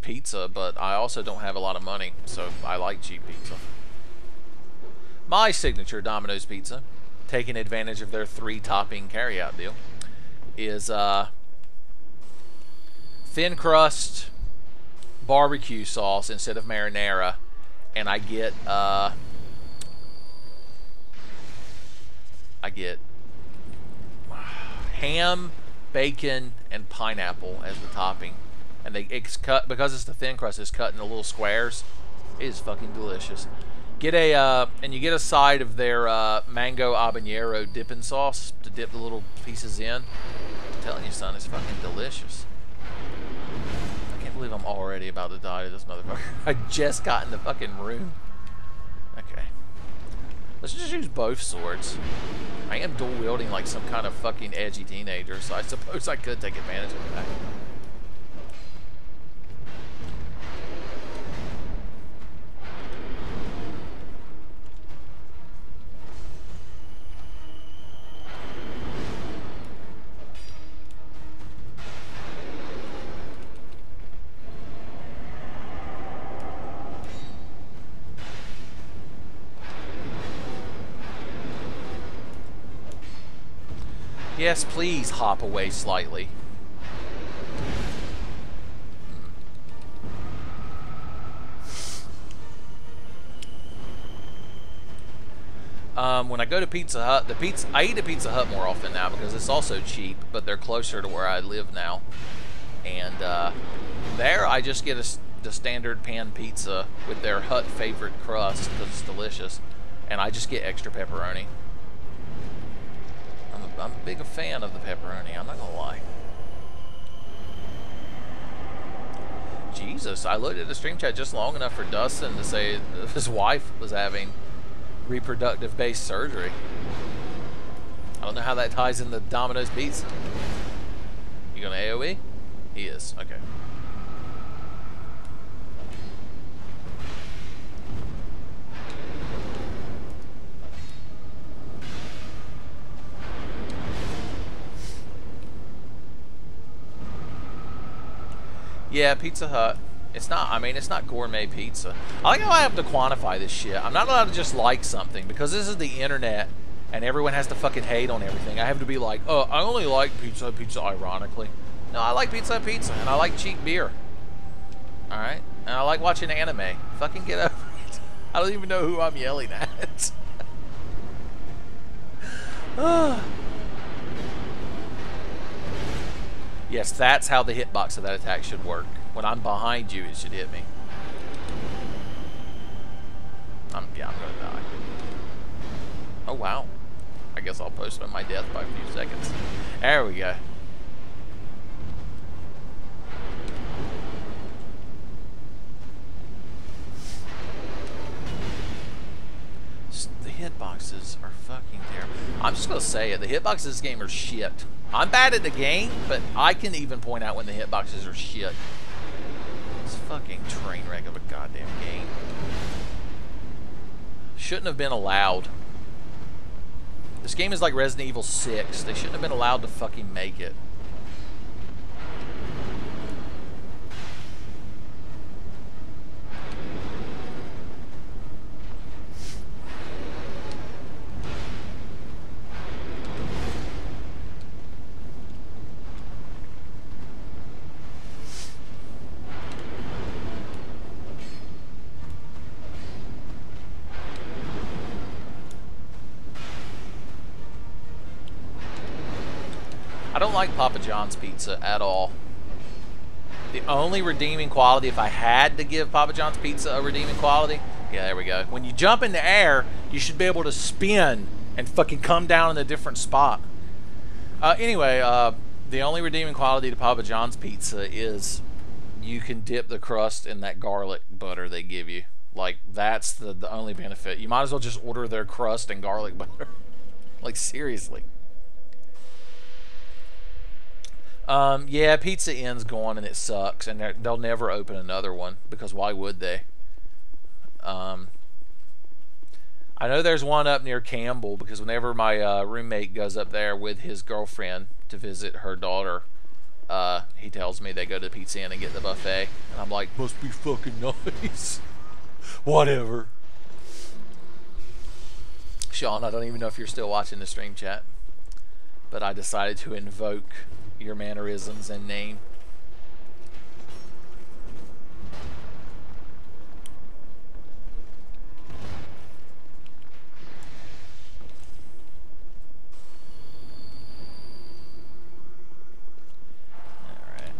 pizza, but I also don't have a lot of money, so I like cheap pizza. My signature Domino's Pizza, taking advantage of their 3-topping carryout deal, is thin crust barbecue sauce instead of marinara, and I get ham, bacon, and pineapple as the topping, and it's cut, because it's the thin crust, it's cut into little squares. It is fucking delicious. Get a and you get a side of their mango habanero dipping sauce to dip the little pieces in. I'm telling you, son, it's fucking delicious. I can't believe I'm already about to die to this motherfucker. I just got in the fucking room. Okay. Let's just use both swords. I am dual wielding like some kind of fucking edgy teenager, so I suppose I could take advantage of that. Yes, please hop away slightly. When I go to Pizza Hut, I eat at Pizza Hut more often now because it's also cheap, but they're closer to where I live now. And there I just get the standard pan pizza with their Hut favorite crust because it's delicious. And I just get extra pepperoni. I'm a big fan of the pepperoni, I'm not gonna lie. Jesus, I looked at the stream chat just long enough for Dustin to say that his wife was having reproductive-based surgery. I don't know how that ties into Domino's Pizza. You gonna AoE? He is, okay. Yeah, Pizza Hut. It's not, I mean, it's not gourmet pizza. I like how I have to quantify this shit. I'm not allowed to just like something because this is the internet and everyone has to fucking hate on everything. I have to be like, oh, I only like Pizza ironically. No, I like Pizza and I like cheap beer. Alright? And I like watching anime. Fucking get over it. I don't even know who I'm yelling at. Yes, that's how the hitbox of that attack should work. When I'm behind you, it should hit me. Yeah, I'm gonna die. Oh, wow. I guess I'll postpone my death by a few seconds. There we go. The hitboxes are fucking terrible. I'm just gonna say it. The hitboxes of this game are shit. I'm bad at the game, but I can even point out when the hitboxes are shit. It's a fucking train wreck of a goddamn game. Shouldn't have been allowed. This game is like Resident Evil 6. They shouldn't have been allowed to fucking make it. I don't like Papa John's pizza at all. The only redeeming quality, if I had to give Papa John's pizza a redeeming quality, yeah, there we go. When you jump in the air, you should be able to spin and fucking come down in a different spot. Anyway, the only redeeming quality to Papa John's pizza is you can dip the crust in that garlic butter they give you. Like, that's the only benefit. You might as well just order their crust and garlic butter. Like, seriously. Yeah, Pizza Inn's gone and it sucks, and they'll never open another one because why would they? I know there's one up near Campbell because whenever my roommate goes up there with his girlfriend to visit her daughter, he tells me they go to the Pizza Inn and get the buffet, and I'm like, must be fucking nice. Whatever. Sean, I don't even know if you're still watching the stream chat, but I decided to invoke your mannerisms and name. Alright.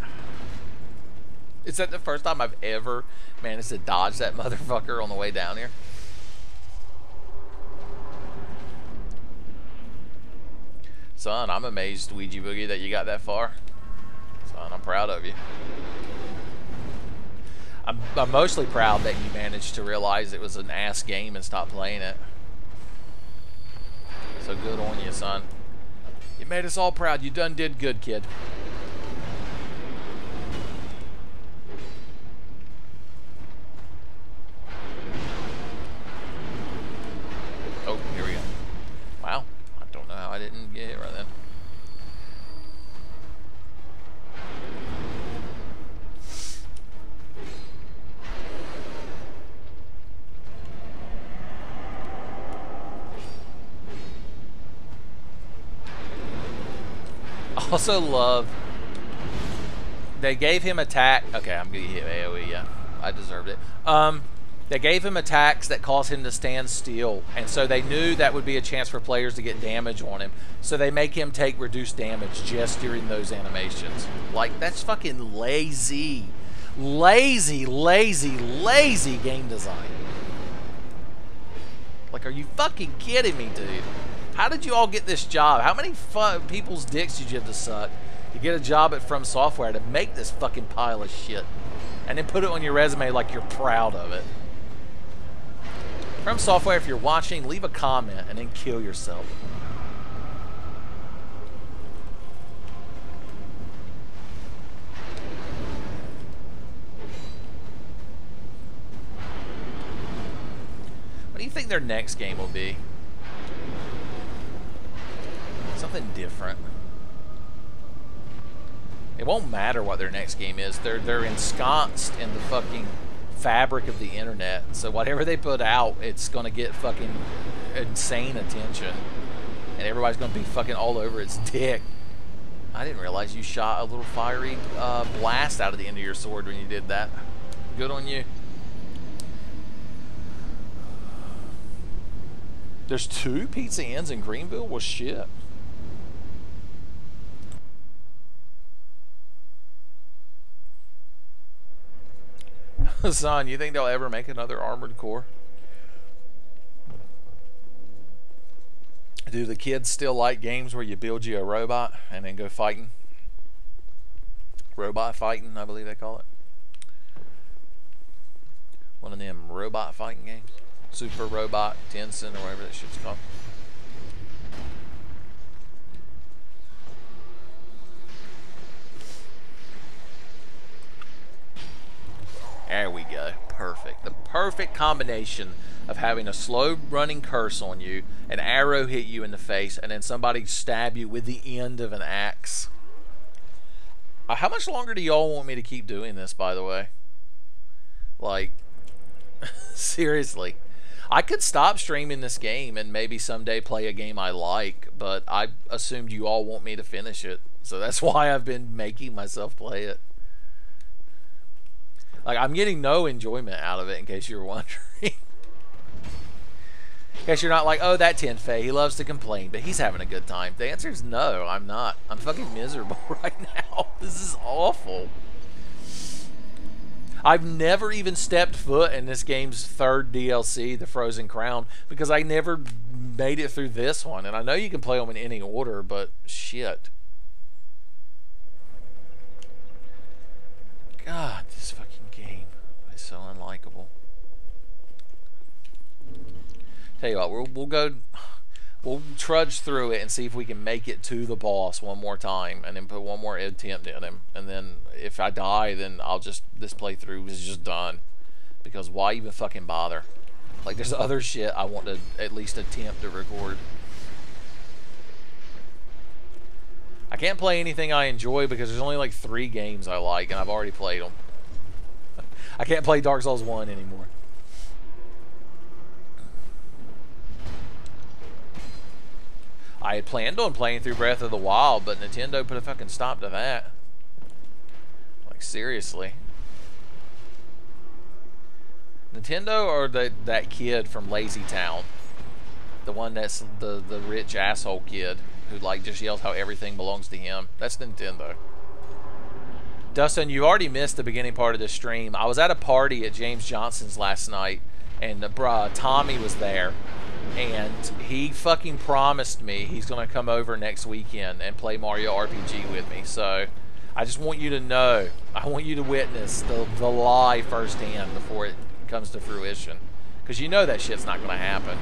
Is that the first time I've ever managed to dodge that motherfucker on the way down here? Son, I'm amazed, Ouija Boogie, that you got that far. Son, I'm proud of you. I'm mostly proud that you managed to realize it was an ass game and stop playing it. So good on you, son. You made us all proud. You done did good, kid. Oh, here we go. Wow. I don't know how I didn't get it right then. Also love they gave him attack. Okay, I'm gonna hit AoE. Yeah, I deserved it. They gave him attacks that caused him to stand still, and so they knew that would be a chance for players to get damage on him. So they make him take reduced damage just during those animations. Like, that's fucking lazy. Lazy, lazy, lazy game design. Like, are you fucking kidding me, dude? How did you all get this job? How many people's dicks did you have to suck to get a job at From Software to make this fucking pile of shit? And then put it on your resume like you're proud of it. From Software, if you're watching, leave a comment and then kill yourself. What do you think their next game will be? Something different. It won't matter what their next game is. They're ensconced in the fucking fabric of the internet. So whatever they put out, it's gonna get fucking insane attention, and everybody's gonna be fucking all over its dick. I didn't realize you shot a little fiery blast out of the end of your sword when you did that. Good on you. There's 2 Pizza Inns in Greenville? Well, shit. Son, you think they'll ever make another Armored Core? Do the kids still like games where you build you a robot and then go fighting? Robot fighting, I believe they call it. One of them robot fighting games. Super Robot Tensen or whatever that shit's called. There we go. Perfect. The perfect combination of having a slow running curse on you, an arrow hit you in the face, and then somebody stab you with the end of an axe. How much longer do y'all want me to keep doing this, by the way? Like, seriously. I could stop streaming this game and maybe someday play a game I like, but I assumed you all want me to finish it. So that's why I've been making myself play it. Like, I'm getting no enjoyment out of it, in case you're wondering. In case you're not like, oh, that Tenfey, he loves to complain, but he's having a good time. The answer is no, I'm not. I'm fucking miserable right now. This is awful. I've never even stepped foot in this game's 3rd DLC, The Frozen Crown, because I never made it through this one. And I know you can play them in any order, but shit. God, this fucking game is so unlikable. Tell you what, we'll trudge through it and see if we can make it to the boss one more time, and then put one more attempt in him. And then if I die, then this playthrough is just done, because why even fucking bother? Like, there's other shit I want to at least attempt to record. I can't play anything I enjoy because there's only like 3 games I like, and I've already played them. I can't play Dark Souls 1 anymore. I had planned on playing through Breath of the Wild, but Nintendo put a fucking stop to that. Like, seriously. Nintendo or that kid from Lazy Town? The one that's the rich asshole kid who like just yells how everything belongs to him. That's Nintendo. Dustin, you already missed the beginning part of the stream. I was at a party at James Johnson's last night, and Tommy was there, and he fucking promised me he's gonna come over next weekend and play Mario RPG with me. So I just want you to know, I want you to witness the lie firsthand before it comes to fruition, because you know that shit's not gonna happen.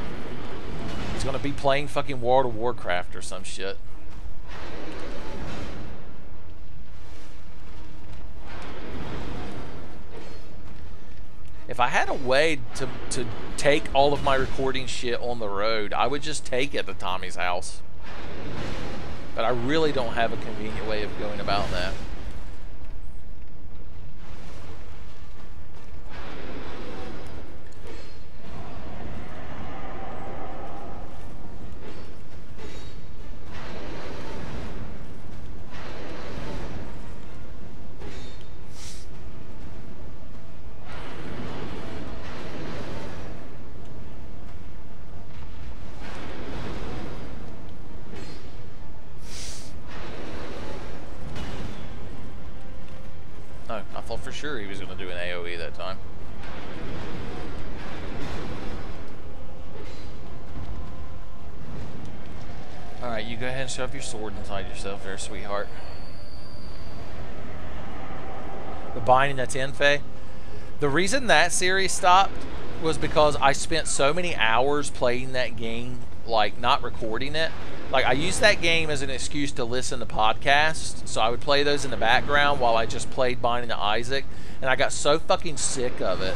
He's gonna be playing fucking World of Warcraft or some shit. If I had a way to take all of my recording shit on the road, I would just take it to Tommy's house. But I really don't have a convenient way of going about that. for sure he was going to do an AoE that time. Alright, you go ahead and shove your sword inside yourself there, sweetheart. The Binding of Tenfey. The reason that series stopped was because I spent so many hours playing that game, like, not recording it. Like, I used that game as an excuse to listen to podcasts, so I would play those in the background while I just played Binding of Isaac, and I got so fucking sick of it.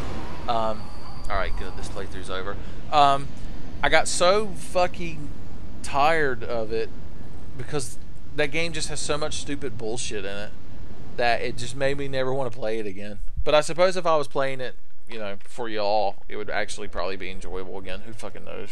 Alright, good, this playthrough's over. I got so fucking tired of it because that game just has so much stupid bullshit in it that it just made me never want to play it again. But I suppose if I was playing it, you know, for y'all, it would actually probably be enjoyable again. Who fucking knows?